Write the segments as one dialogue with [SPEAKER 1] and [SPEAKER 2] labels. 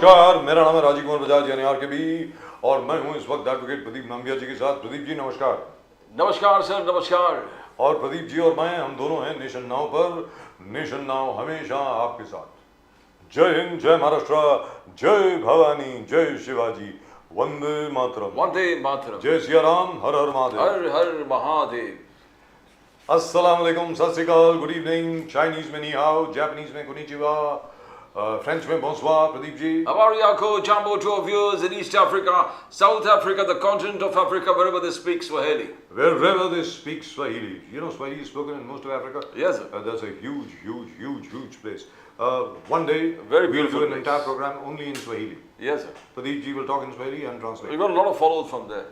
[SPEAKER 1] नमस्कार, मेरा नाम है राजीव कुमार बजाज यानी आरकेबी और मैं हूं इस वक्त एडवोकेट प्रदीप नामगिया जी के साथ। प्रदीप जी नमस्कार।
[SPEAKER 2] नमस्कार सर, नमस्कार।
[SPEAKER 1] और प्रदीप जी और मैं हम दोनों हैं नेशन नाउ पर। नेशन नाउ हमेशा आपके साथ। जय हिंद, जय महाराष्ट्र, जय भवानी, जय शिवाजी, वंदे मातरम।
[SPEAKER 2] वंदे मातरम।
[SPEAKER 1] जय सिया राम, हर हर महादेव।
[SPEAKER 2] हर हर महादेव।
[SPEAKER 1] अस्सलाम वालेकुम, सत श्री अकाल, गुड इवनिंग। चाइनीज में नी हाओ, जापानीज में कोनिचिवा, फ्रेंच में bonsoir, Pradeep ji.
[SPEAKER 2] Abariako, Jambo to our viewers in East Africa, South Africa, the continent of Africa, wherever they speak Swahili.
[SPEAKER 1] Wherever they speak Swahili. You know Swahili is spoken in most of Africa?
[SPEAKER 2] Yes, sir.
[SPEAKER 1] That's a huge place. One day,
[SPEAKER 2] Very
[SPEAKER 1] we'll
[SPEAKER 2] beautiful
[SPEAKER 1] do an
[SPEAKER 2] place.
[SPEAKER 1] entire program only in Swahili.
[SPEAKER 2] Yes, sir.
[SPEAKER 1] Pradeep ji will talk in Swahili and translate.
[SPEAKER 2] We got a lot of followers from there.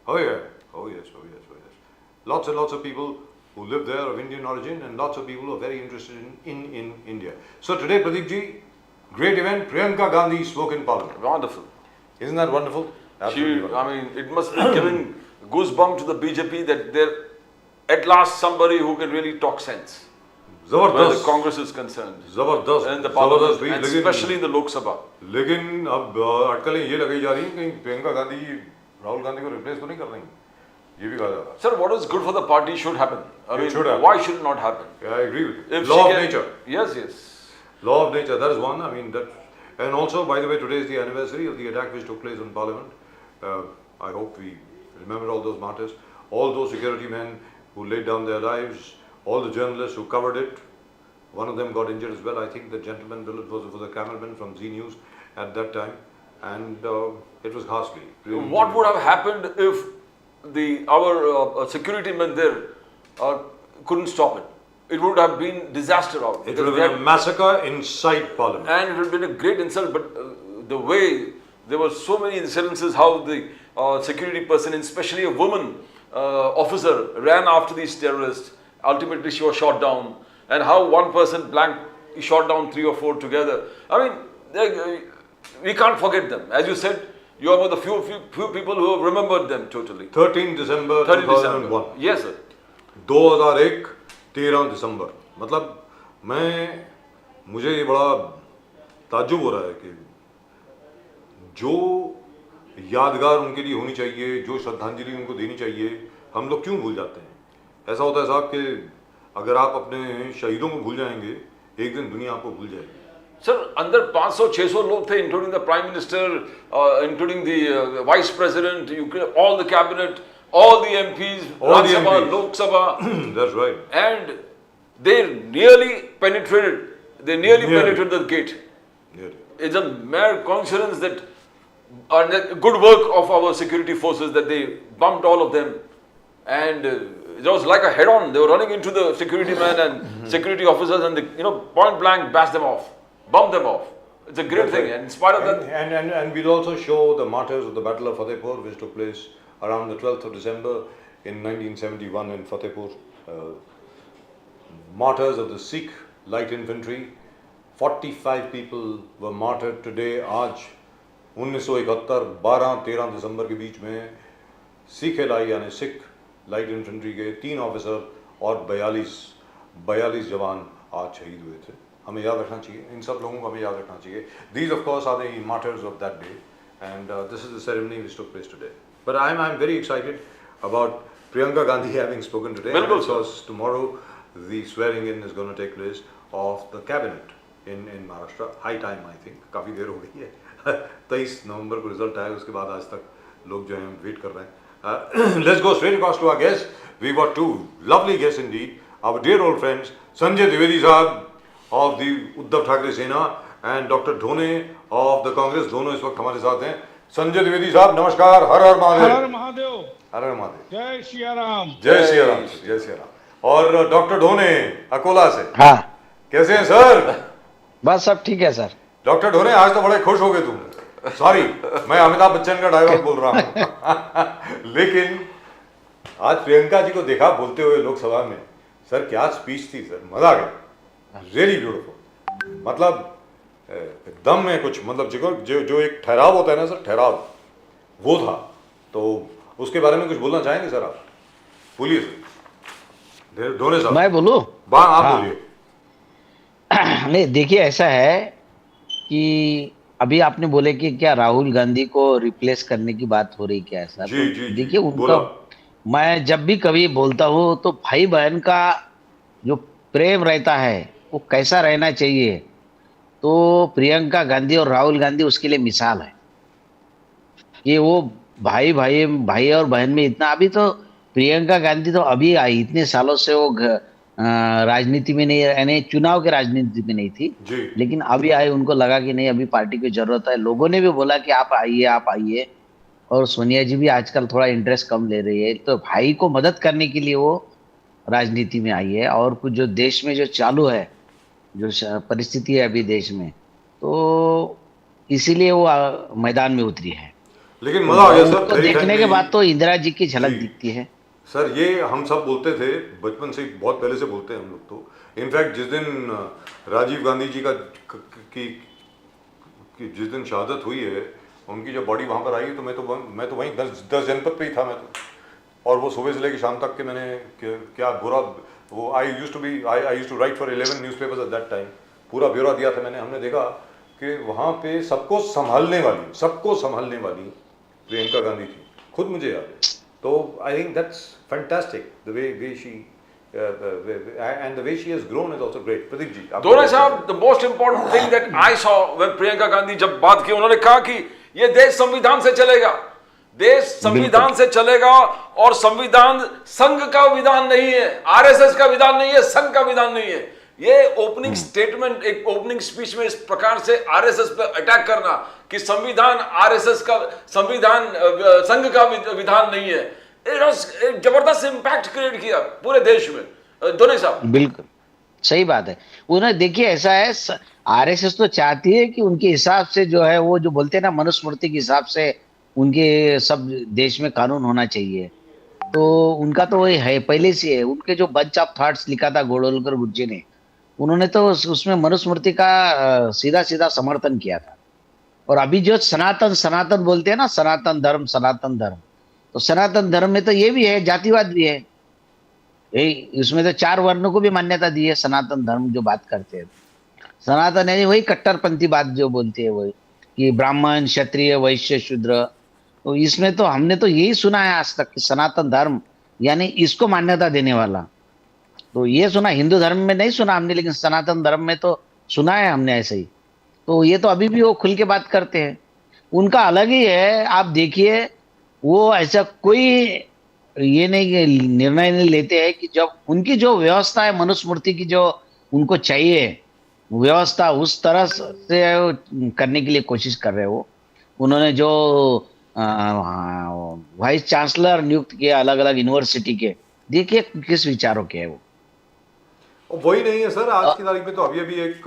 [SPEAKER 1] Oh yeah. Oh yes. Lots and lots of people who live there of Indian origin and lots of people who are very interested in India. So today, Pradeep ji, great event. Priyanka Gandhi spoke in Parliament.
[SPEAKER 2] Wonderful.
[SPEAKER 1] Isn't that wonderful? Absolutely wonderful.
[SPEAKER 2] I mean, it must be giving goosebumps to the BJP that they're at last somebody who can really talk sense. Where the
[SPEAKER 1] Zabardast.
[SPEAKER 2] Congress is concerned.
[SPEAKER 1] Zabardast.
[SPEAKER 2] And the Parliament,
[SPEAKER 1] भी,
[SPEAKER 2] and
[SPEAKER 1] लेकिन-
[SPEAKER 2] especially in the Lok Sabha.
[SPEAKER 1] लेकिन अब अटकलें ये लगाई जा रही हैं कि प्रियंका गांधी राहुल गांधी को रिप्लेस तो नहीं कर रही, ये भी कहा जा रहा
[SPEAKER 2] Sir, what is good for the party should happen. I
[SPEAKER 1] It
[SPEAKER 2] mean,
[SPEAKER 1] should happen.
[SPEAKER 2] why should it not happen?
[SPEAKER 1] है। I agree with you.
[SPEAKER 2] If
[SPEAKER 1] Law
[SPEAKER 2] she
[SPEAKER 1] of
[SPEAKER 2] can-
[SPEAKER 1] nature.
[SPEAKER 2] Yes.
[SPEAKER 1] Law of nature, that is one. I mean that, and also by the way, today is the anniversary of the attack which took place in Parliament. I hope we remember all those martyrs, all those security men who laid down their lives, all the journalists who covered it. One of them got injured as well. I think the gentleman was a cameraman from Z News at that time, and it was ghastly. Really.
[SPEAKER 2] What would have happened if our security men there couldn't stop it? It would have been disaster out.
[SPEAKER 1] It would have been a massacre inside Parliament.
[SPEAKER 2] And it would have been a great insult, but the way there were so many incidences how the security person, especially a woman officer, ran after these terrorists. Ultimately, she was shot down, and how one person blank shot down 3 or 4 together. I mean, we can't forget them. As you said, you are one of the few people who have remembered them totally.
[SPEAKER 1] 13 December
[SPEAKER 2] 30
[SPEAKER 1] 2001.
[SPEAKER 2] December. Yes, sir.
[SPEAKER 1] 2001 13 दिसंबर। मतलब मुझे ये बड़ा ताज्जुब हो रहा है कि जो यादगार उनके लिए होनी चाहिए, जो श्रद्धांजलि उनको देनी चाहिए, हम लोग क्यों भूल जाते हैं। ऐसा होता है साहब कि अगर आप अपने शहीदों को भूल जाएंगे, एक दिन दुनिया आपको भूल जाएगी।
[SPEAKER 2] सर, अंदर 500-600 लोग थे, including the prime minister, including the vice president, all the cabinet, all the MPs,
[SPEAKER 1] All the
[SPEAKER 2] Rajya Sabha,
[SPEAKER 1] MPs.
[SPEAKER 2] Lok Sabha,
[SPEAKER 1] That's right.
[SPEAKER 2] and they nearly penetrated the gate.
[SPEAKER 1] Nearly.
[SPEAKER 2] It's a mere coincidence that good work of our security forces that they bumped all of them, and it was like a head-on. They were running into the security men and security officers, and they, point blank bashed them off, bumped them off. It's a great
[SPEAKER 1] That's
[SPEAKER 2] thing,
[SPEAKER 1] right.
[SPEAKER 2] and in spite of that,
[SPEAKER 1] And we'll also show the martyrs of the Battle of Fatehpur, which took place around the 12th of December in 1971 in Fatehpur. Martyrs of the Sikh Light Infantry. 45 people were martyred today. आज 1971 12-13 दिसंबर के बीच में CLI यानी Sikh light infantry के 3 officer और 42 जवान आज शहीद हुए थे। हमें याद रखना चाहिए, इन सब लोगों को हमें याद रखना चाहिए। These of course are the martyrs of that day, and this is the ceremony which took place today. But I'm very excited about Priyanka Gandhi having spoken today, because tomorrow the swearing in is going to take place of the cabinet in Maharashtra. High time, I think. काफी देर हो गई है। 23 नवंबर को result आया, उसके बाद आज तक लोग जो हैं वेट कर रहे हैं। Let's go straight across to our guests. We've got 2 lovely guests indeed. Our dear old friends Sanjay Dwivedi साहब of the Uddhav Thackeray Sena and Dr. Dhone of the Congress. दोनों इस वक्त हमारे साथ हैं। संजय द्विवेदी साहब नमस्कार। हर हर महादेव।
[SPEAKER 3] हर हर महादेव।
[SPEAKER 1] हर हर महादेव।
[SPEAKER 3] जय सिया राम।
[SPEAKER 1] जय सिया राम। जय सिया राम। और डॉक्टर ढोने अकोला से।
[SPEAKER 4] हाँ,
[SPEAKER 1] कैसे हैं सर?
[SPEAKER 4] बस सब ठीक है सर।
[SPEAKER 1] डॉक्टर ढोने आज तो बड़े खुश हो गए तुम। सॉरी, मैं अमिताभ बच्चन का डायलॉग बोल रहा हूँ। लेकिन आज प्रियंका जी को देखा बोलते हुए लोकसभा में, सर क्या स्पीच थी सर, मजा आ गया। Really beautiful. मतलब दम में कुछ, मतलब जो एक ठहराव होता है ना सर, ठहराव वो था। तो उसके बारे में कुछ बोलना चाहेंगे सर आप? बोलिए सर। ढोने साहब।
[SPEAKER 4] मैं बोलूं?
[SPEAKER 1] आप
[SPEAKER 4] हाँ।
[SPEAKER 1] बोलिए।
[SPEAKER 4] नहीं, देखिए ऐसा है कि अभी आपने बोले कि क्या राहुल गांधी को रिप्लेस करने की बात हो रही क्या, ऐसा
[SPEAKER 1] जी
[SPEAKER 4] तो
[SPEAKER 1] जी जी,
[SPEAKER 4] देखिए उनका,
[SPEAKER 1] बोला।
[SPEAKER 4] मैं जब भी कभी बोलता हूँ तो भाई बहन का जो प्रेम रहता है वो कैसा रहना चाहिए, तो प्रियंका गांधी और राहुल गांधी उसके लिए मिसाल है कि वो भाई भाई भाई और बहन में इतना, अभी तो प्रियंका गांधी तो अभी आई, इतने सालों से वो राजनीति में नहीं, यानी चुनाव के राजनीति में नहीं थी,
[SPEAKER 1] जी।
[SPEAKER 4] लेकिन अभी आई, उनको लगा कि नहीं अभी पार्टी की जरूरत है, लोगों ने भी बोला कि आप आइए आप आइए। और सोनिया जी भी आजकल थोड़ा इंटरेस्ट कम ले रही है, तो भाई को मदद करने के लिए वो राजनीति में आई है। और कुछ जो देश में जो चालू है, जो परिस्थिति है अभी देश में, तो इसीलिए वो मैदान में उतरी है।
[SPEAKER 1] लेकिन
[SPEAKER 4] तो
[SPEAKER 1] मजा आ गया सर,
[SPEAKER 4] उनको
[SPEAKER 1] वेरी
[SPEAKER 4] देखने के
[SPEAKER 1] फ्रेंकली।
[SPEAKER 4] बाद तो इंदिरा जी की झलक
[SPEAKER 1] जी
[SPEAKER 4] दिखती है।
[SPEAKER 1] सर, ये हम सब बोलते थे बचपन से, बहुत पहले से बोलते हैं हम लोग तो। इनफैक्ट जिस दिन राजीव गांधी जी का की जिस दिन शहादत हुई है, उनकी जब बॉडी वहाँ पर आई, तो मैं तो वहीं 10 जनपद पे ही था मैं तो। और वो सुबह से लेकर शाम तक के मैंने क्या बुरा, वो I used to write for 11 newspapers at that time, पूरा ब्यौरा दिया था मैंने। हमने देखा कि वहाँ पे सबको संभालने वाली प्रियंका गांधी थी, खुद मुझे याद है। तो I think that's fantastic, the way she and the way she has grown is also great. Pradeep ji, आप
[SPEAKER 2] दोनों साहब, the most important thing that I saw when Priyanka Gandhi जब बात की, उन्होंने कहा कि ये देश संविधान से चलेगा, देश संविधान से चलेगा, और संविधान संघ का विधान नहीं है, आरएसएस का विधान नहीं है, संघ का विधान नहीं है। ये ओपनिंग स्टेटमेंट, एक ओपनिंग स्पीच में इस प्रकार से आरएसएस पे अटैक करना कि संविधान आरएसएस का, संविधान संघ का विधान नहीं है, एक जबरदस्त इंपैक्ट क्रिएट किया पूरे देश में। दोनों साहब
[SPEAKER 4] बिल्कुल सही बात है। उन्हें देखिए ऐसा है, आरएसएस तो चाहती है कि उनके हिसाब से जो है, वो जो बोलते हैं ना मनुस्मृति के हिसाब से उनके सब देश में कानून होना चाहिए, तो उनका तो वही है पहले से है। उनके जो बंच ऑफ थॉट्स लिखा था गोडोलकर गुज्जे ने, उन्होंने तो उसमें मनुस्मृति का सीधा सीधा समर्थन किया था। और अभी जो सनातन सनातन बोलते हैं ना, सनातन धर्म सनातन धर्म, तो सनातन धर्म में तो ये भी है, जातिवाद भी है, यही उसमें तो 4 वर्णों को भी मान्यता दी है। सनातन धर्म जो बात करते हैं, सनातन यानी वही कट्टरपंथी बात जो बोलती है, वही कि ब्राह्मण क्षत्रिय वैश्य शूद्र, तो इसमें तो हमने तो यही सुना है आज तक कि सनातन धर्म यानी इसको मान्यता देने वाला। तो ये सुना, हिंदू धर्म में नहीं सुना हमने, लेकिन सनातन धर्म में तो सुना है हमने ऐसे ही। तो ये तो अभी भी वो खुल के बात करते हैं, उनका अलग ही है। आप देखिए वो ऐसा कोई ये नहीं निर्णय नहीं लेते हैं कि जब उनकी जो व्यवस्था है मनुस्मृति की, जो उनको चाहिए व्यवस्था, उस तरह से करने के लिए कोशिश कर रहे हो। उन्होंने जो वाइस चांसलर नियुक्त किया अलग अलग यूनिवर्सिटी के, देखिए किस विचारों के है वो।
[SPEAKER 1] और वही नहीं है सर, आज की तारीख में तो अभी एक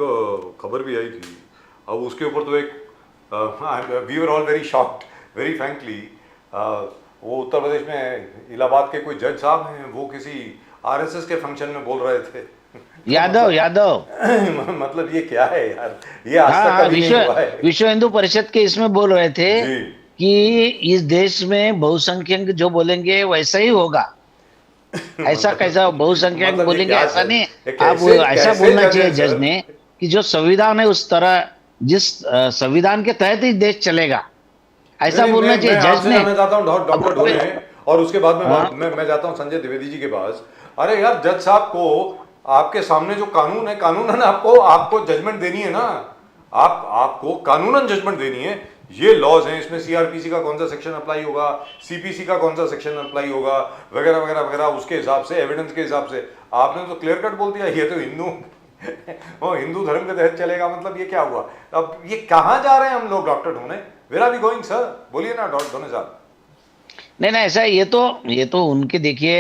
[SPEAKER 1] खबर भी आई थी, अब उसके ऊपर तो एक we were all very shocked, very frankly. वो उत्तर प्रदेश में इलाहाबाद के कोई जज साहब हैं, वो किसी आरएसएस के फंक्शन में बोल रहे थे।
[SPEAKER 4] यादव यादव
[SPEAKER 1] मतलब ये क्या है यार, ये आज तक कभी नहीं हुआ है।
[SPEAKER 4] विश्व हिंदू परिषद के इसमें बोल रहे थे
[SPEAKER 1] जी।
[SPEAKER 4] कि इस देश में बहुसंख्यक जो बोलेंगे वैसा ही होगा। ऐसा कैसा बहुसंख्यक
[SPEAKER 1] मतलब ये
[SPEAKER 4] बोलेंगे,
[SPEAKER 1] क्या
[SPEAKER 4] ऐसा
[SPEAKER 1] सर?
[SPEAKER 4] नहीं।
[SPEAKER 1] ये
[SPEAKER 4] अब
[SPEAKER 1] कैसे-
[SPEAKER 4] ऐसा
[SPEAKER 1] कैसे
[SPEAKER 4] बोलना
[SPEAKER 1] जज
[SPEAKER 4] चाहिए
[SPEAKER 1] हैं
[SPEAKER 4] जज
[SPEAKER 1] सर?
[SPEAKER 4] ने कि जो संविधान है उस तरह, जिस संविधान के तहत ही देश चलेगा, ऐसा
[SPEAKER 1] नहीं,
[SPEAKER 4] बोलना चाहिए
[SPEAKER 1] मैं
[SPEAKER 4] जज
[SPEAKER 1] आपसे
[SPEAKER 4] ने।
[SPEAKER 1] जानना चाहता हूँ डॉक्टर
[SPEAKER 4] अब
[SPEAKER 1] ढोले, और उसके बाद में
[SPEAKER 4] हाँ।
[SPEAKER 1] मैं जाता हूँ संजय द्विवेदी जी के पास। अरे यार, जज साहब को आपके सामने जो कानून है, कानूनन आपको जजमेंट देनी है ना, आपको कानूनन जजमेंट देनी है। ये लॉज हैं, इसमें सीआरपीसी का कौन सा सेक्शन अप्लाई होगा, सीपीसी का कौन सा सेक्शन अप्लाई होगा, वगैरह वगैरह वगैरह, उसके हिसाब से, एविडेंस के हिसाब से। आपने तो क्लियर कट बोल दिया ये तो हिंदू धर्म के तहत चलेगा। मतलब ये क्या हुआ? अब ये कहाँ जा रहे हैं हम लोग doctor Dhone? Where are we going sir? बोलिए ना डॉक्टर ढोने साहब।
[SPEAKER 4] नहीं नहीं, ऐसा ये तो उनके देखिए,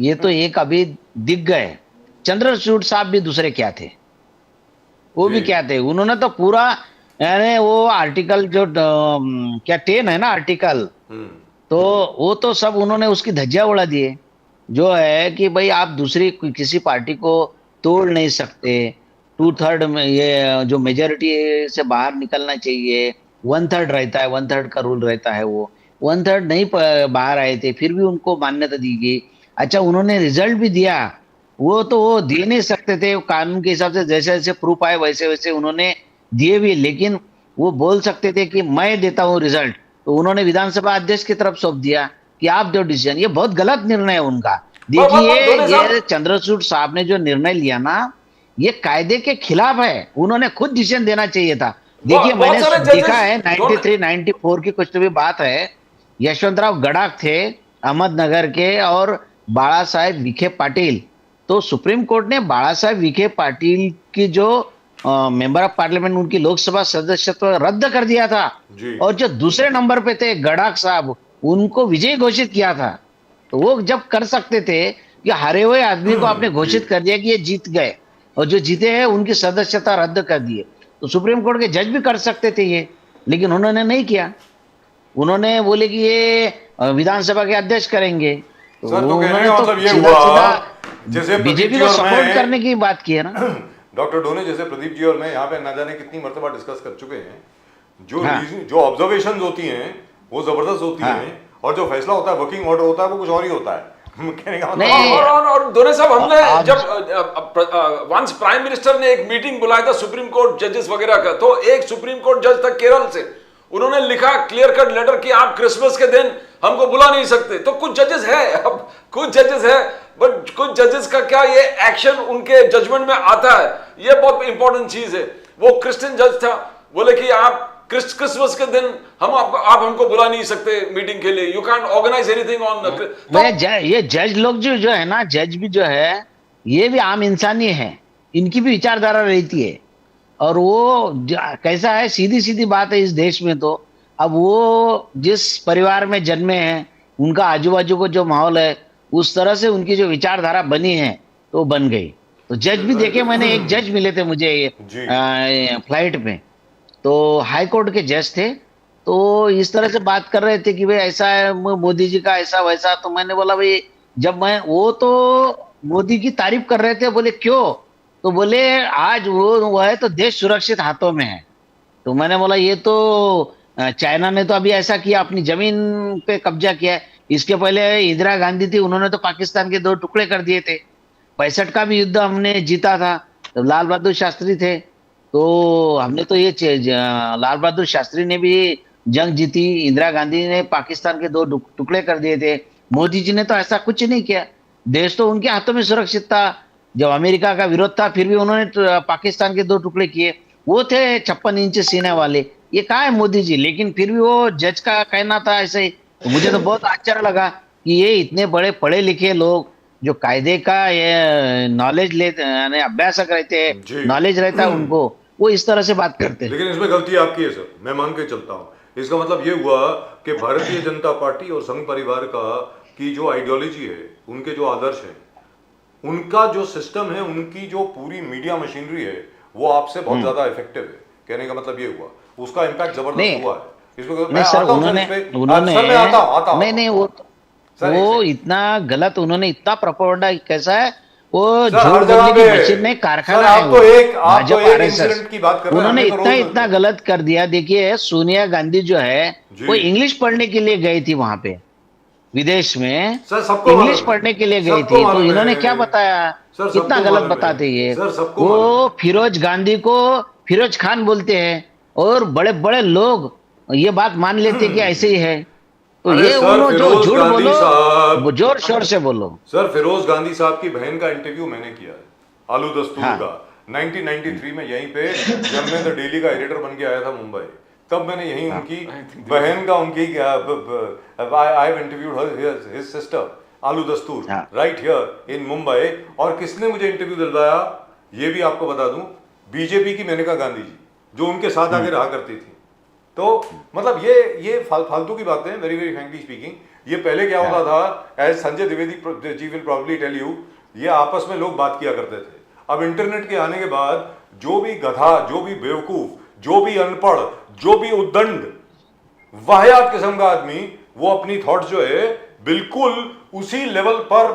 [SPEAKER 4] ये तो एक अभी दिख गए। चंद्रचूड़ साहब भी दूसरे क्या थे, वो भी
[SPEAKER 1] जी।
[SPEAKER 4] क्या थे, उन्होंने तो पूरा, यानी वो आर्टिकल जो क्या 10 है ना आर्टिकल, तो वो तो सब उन्होंने उसकी धज्जियां उड़ा दिए। जो है कि भाई आप दूसरी किसी पार्टी को तोड़ नहीं सकते, 2/3 में ये जो मेजोरिटी से बाहर निकलना चाहिए, 1/3 रहता है, 1/3 का रूल रहता है, वो 1/3 नहीं बाहर आए थे, फिर भी उनको मान्यता दी गई। अच्छा, उन्होंने रिजल्ट भी दिया, वो तो वो दे नहीं सकते थे कानून के हिसाब से, जैसे जैसे प्रूफ आए वैसे वैसे उन्होंने दिए भी, लेकिन वो बोल सकते थे कि मैं देता हूं रिजल्ट, तो उन्होंने विधानसभा अध्यक्ष की तरफ सौंप दिया कि आप दो डिसीजन। ये बहुत गलत निर्णय है उनका।
[SPEAKER 2] पर
[SPEAKER 4] देखिए,
[SPEAKER 2] दोने
[SPEAKER 4] ये
[SPEAKER 2] साहब,
[SPEAKER 4] चंद्रचूड़ साहब ने जो निर्णय लिया ना, ये कायदे के खिलाफ है। उन्होंने खुद डिसीजन देना चाहिए था। देखिए,
[SPEAKER 2] बहुत
[SPEAKER 4] मैंने
[SPEAKER 2] सारे
[SPEAKER 4] देखा
[SPEAKER 2] जजेस
[SPEAKER 4] है
[SPEAKER 2] दोनों,
[SPEAKER 4] 93 94 की कुछ तो भी बात है। यशवंतराव गडाख थे अहमदनगर के, और बाला साहेब विखे पाटिल। तो सुप्रीम कोर्ट ने बाला साहेब विखे पाटिल की जो मेंबर ऑफ पार्लियामेंट, उनकी लोकसभा सदस्यत्व रद्द कर दिया था।
[SPEAKER 1] जी।
[SPEAKER 4] और जो दूसरे नंबर पे थे गडाख साहब, उनको विजयी घोषित किया था। तो वो जब कर सकते थे कि हारे हुए आदमी को आपने
[SPEAKER 1] जी।
[SPEAKER 4] घोषित कर दिया कि ये जीत गए, और जो जीते हैं उनकी सदस्यता रद्द कर दिए, तो सुप्रीम कोर्ट के जज भी कर सकते थे ये, लेकिन उन्होंने नहीं किया। उन्होंने बोले कि ये विधानसभा के अध्यक्ष करेंगे, तो
[SPEAKER 1] सर, तो कहने
[SPEAKER 4] उन्होंने
[SPEAKER 1] का
[SPEAKER 4] तो
[SPEAKER 1] मतलब ये
[SPEAKER 4] सीधा सीधा
[SPEAKER 1] हुआ, जैसे प्रदीप
[SPEAKER 4] बीजेपी
[SPEAKER 1] जी
[SPEAKER 4] को
[SPEAKER 1] और
[SPEAKER 4] सपोर्ट करने
[SPEAKER 1] मैं
[SPEAKER 4] की बात की है ना।
[SPEAKER 1] डॉक्टर डोने, जैसे प्रदीप जी और मैं यहाँ पे ना जाने कितनी मर्तबा डिस्कस कर चुके हैं,
[SPEAKER 4] हाँ
[SPEAKER 1] जो ऑब्जर्वेशन होती हैं वो जबरदस्त होती
[SPEAKER 4] हाँ।
[SPEAKER 1] हैं, और जो फैसला होता है, वर्किंग ऑर्डर होता है, वो कुछ और ही होता है। कहने का मतलब
[SPEAKER 4] नहीं,
[SPEAKER 1] ये है।
[SPEAKER 2] और दोने साहब, हमने
[SPEAKER 4] आप
[SPEAKER 2] जब वंस प्राइम मिनिस्टर ने एक मीटिंग बुलाया था सुप्रीम कोर्ट जजेस वगैरह का, तो एक सुप्रीम कोर्ट जज था केरल से, उन्होंने लिखा क्लियर कट लेटर कि आप क्रिसमस के दिन हमको बुला नहीं सकते। तो कुछ जजेस है, अब कुछ जजेस है, बट कुछ जजेस का क्या ये एक्शन उनके जजमेंट में आता है, ये बहुत इंपॉर्टेंट चीज है। वो क्रिश्चियन जज था, बोले कि आप क्रिसमस के दिन आप हमको बुला नहीं सकते मीटिंग के लिए, you can organize anything on. तो
[SPEAKER 4] ये जज लोग जो है ना, जज भी जो है, ये भी आम इंसान ही है। इनकी भी विचारधारा रहती है। और वो कैसा है, सीधी सीधी बात है इस देश में। तो अब वो जिस परिवार में जन्मे हैं, उनका आजू बाजू को जो माहौल है, उस तरह से उनकी जो विचारधारा बनी है, तो बन गई। तो जज भी देखे, मैंने एक जज मिले थे मुझे
[SPEAKER 1] जी।
[SPEAKER 4] फ्लाइट में, तो हाई कोर्ट के जज थे। तो इस तरह से बात कर रहे थे कि भाई ऐसा है मोदी जी का, ऐसा वैसा। तो मैंने बोला भाई, जब मैं, वो तो मोदी की तारीफ कर रहे थे, बोले क्यों? तो बोले आज वो है तो देश सुरक्षित हाथों में है। तो मैंने बोला ये तो चाइना ने तो अभी ऐसा किया, अपनी जमीन पे कब्जा किया है। इसके पहले इंदिरा गांधी थी, उन्होंने तो पाकिस्तान के दो टुकड़े कर दिए थे। 65 का भी युद्ध हमने जीता था, तो लाल बहादुर शास्त्री थे। तो हमने तो लाल बहादुर शास्त्री ने भी जंग जीती, इंदिरा गांधी ने पाकिस्तान के दो टुकड़े कर दिए थे। मोदी जी ने तो ऐसा कुछ नहीं किया। देश तो उनके हाथों में सुरक्षित था। जब अमेरिका का विरोध था, फिर भी उन्होंने पाकिस्तान के दो टुकड़े किए। वो थे 56 इंच सीने वाले। ये कहा है मोदी जी, लेकिन फिर भी वो जज का कहना था ऐसे ही। तो मुझे तो बहुत आश्चर्य लगा कि ये इतने बड़े पढ़े लिखे लोग, जो कायदे का ये नॉलेज लेते, यानी अभ्यासक रहते हैं,
[SPEAKER 1] जी।
[SPEAKER 4] नॉलेज रहता है उनको, वो इस तरह से बात करते हैं।
[SPEAKER 1] लेकिन इसमें गलती आपकी है सर, मैं मान के चलता हूँ। इसका मतलब ये हुआ कि भारतीय जनता पार्टी और संघ परिवार का की जो आइडियोलॉजी है, उनके जो आदर्श हैं, उनका जो सिस्टम है, उनकी जो पूरी मीडिया मशीनरी है, वो आपसे बहुत ज्यादा इफेक्टिव है। कहने का मतलब ये हुआ, उसका इम्पैक्ट जबरदस्त
[SPEAKER 4] नहीं
[SPEAKER 1] हुआ है। इसमें मैं
[SPEAKER 4] नहीं सर,
[SPEAKER 1] आता हूँ सर,
[SPEAKER 4] उन्होंने
[SPEAKER 1] इसमें
[SPEAKER 4] उन्होंने
[SPEAKER 1] सर मैं आता हूँ
[SPEAKER 4] नहीं नहीं,
[SPEAKER 1] सर, एक
[SPEAKER 4] वो
[SPEAKER 1] सेकंड।
[SPEAKER 4] इतना गलत, उन्होंने इतना प्रोपेगेंडा, कैसा है वो,
[SPEAKER 1] सर
[SPEAKER 4] झूठ
[SPEAKER 1] हर जगह
[SPEAKER 4] बोलने की
[SPEAKER 1] पे
[SPEAKER 4] मशीन नहीं,
[SPEAKER 1] सर,
[SPEAKER 4] कारखाना है
[SPEAKER 1] आप
[SPEAKER 4] वो,
[SPEAKER 1] तो एक
[SPEAKER 4] भाजपा आरएसएस।
[SPEAKER 1] इंसिडेंट की बात कर रहे हैं,
[SPEAKER 4] उन्होंने
[SPEAKER 1] हमने तो
[SPEAKER 4] इतना
[SPEAKER 1] रोज
[SPEAKER 4] इतना गलत कर दिया। देखिए, सोनिया गांधी जो है, वो
[SPEAKER 1] जी।
[SPEAKER 4] इंग्लिश पढ़ने के लिए गई थी वहां पे, विदेश में
[SPEAKER 1] सर सबको
[SPEAKER 4] इंग्लिश
[SPEAKER 1] मालूम है,
[SPEAKER 4] पढ़ने के लिए गई
[SPEAKER 1] सबको
[SPEAKER 4] थी। तो
[SPEAKER 1] मालूम
[SPEAKER 4] इन्होंने क्या
[SPEAKER 1] है
[SPEAKER 4] बताया,
[SPEAKER 1] सर,
[SPEAKER 4] कितना
[SPEAKER 1] सबको
[SPEAKER 4] गलत
[SPEAKER 1] मालूम है
[SPEAKER 4] बताते ये।
[SPEAKER 1] सर, सबको मालूम
[SPEAKER 4] वो
[SPEAKER 1] है।
[SPEAKER 4] फिरोज गांधी को फिरोज खान बोलते हैं, और बड़े बड़े लोग ये बात मान लेते हैं कि ऐसे ही है। तो
[SPEAKER 1] अरे
[SPEAKER 4] ये
[SPEAKER 1] सर,
[SPEAKER 4] उन्होंने जो
[SPEAKER 1] फिरोज
[SPEAKER 4] झूठ
[SPEAKER 1] गांधी
[SPEAKER 4] बोलो, वो
[SPEAKER 1] साहब,
[SPEAKER 4] जोर शोर से बोलो।
[SPEAKER 1] सर फिरोज गांधी साहब की बहन का इंटरव्यू मैंने किया है, आलू दस्तूर
[SPEAKER 4] हाँ।
[SPEAKER 1] का, 1993 में यहीं पे, जब मैं द डेली का एडिटर बन के आया था मुंबई, तब मैंने यहीं
[SPEAKER 4] हाँ।
[SPEAKER 1] उनकी बहन का, उनकी I have interviewed his sister आलू दस्तूर
[SPEAKER 4] हाँ।
[SPEAKER 1] Right here in Mumbai. और किसने मुझे इंटरव्यू दिलवाया, ये भी आपको बता दूं, बीजेपी की मेनका गांधी जी, जो उनके साथ आगे रहा करती थी। तो मतलब ये फालतू की बातें, वेरी वेरी फ्रैंकली स्पीकिंग। ये पहले क्या होता था, as Sanjay Dwivedi ji will probably tell you, ये आपस में लोग बात किया करते थे। अब इंटरनेट के आने के बाद जो भी गधा, जो भी बेवकूफ, जो भी अनपढ़, जो भी उद्दंड, वाहियात किस्म का आदमी, वो अपनी थॉट जो है बिल्कुल उसी लेवल पर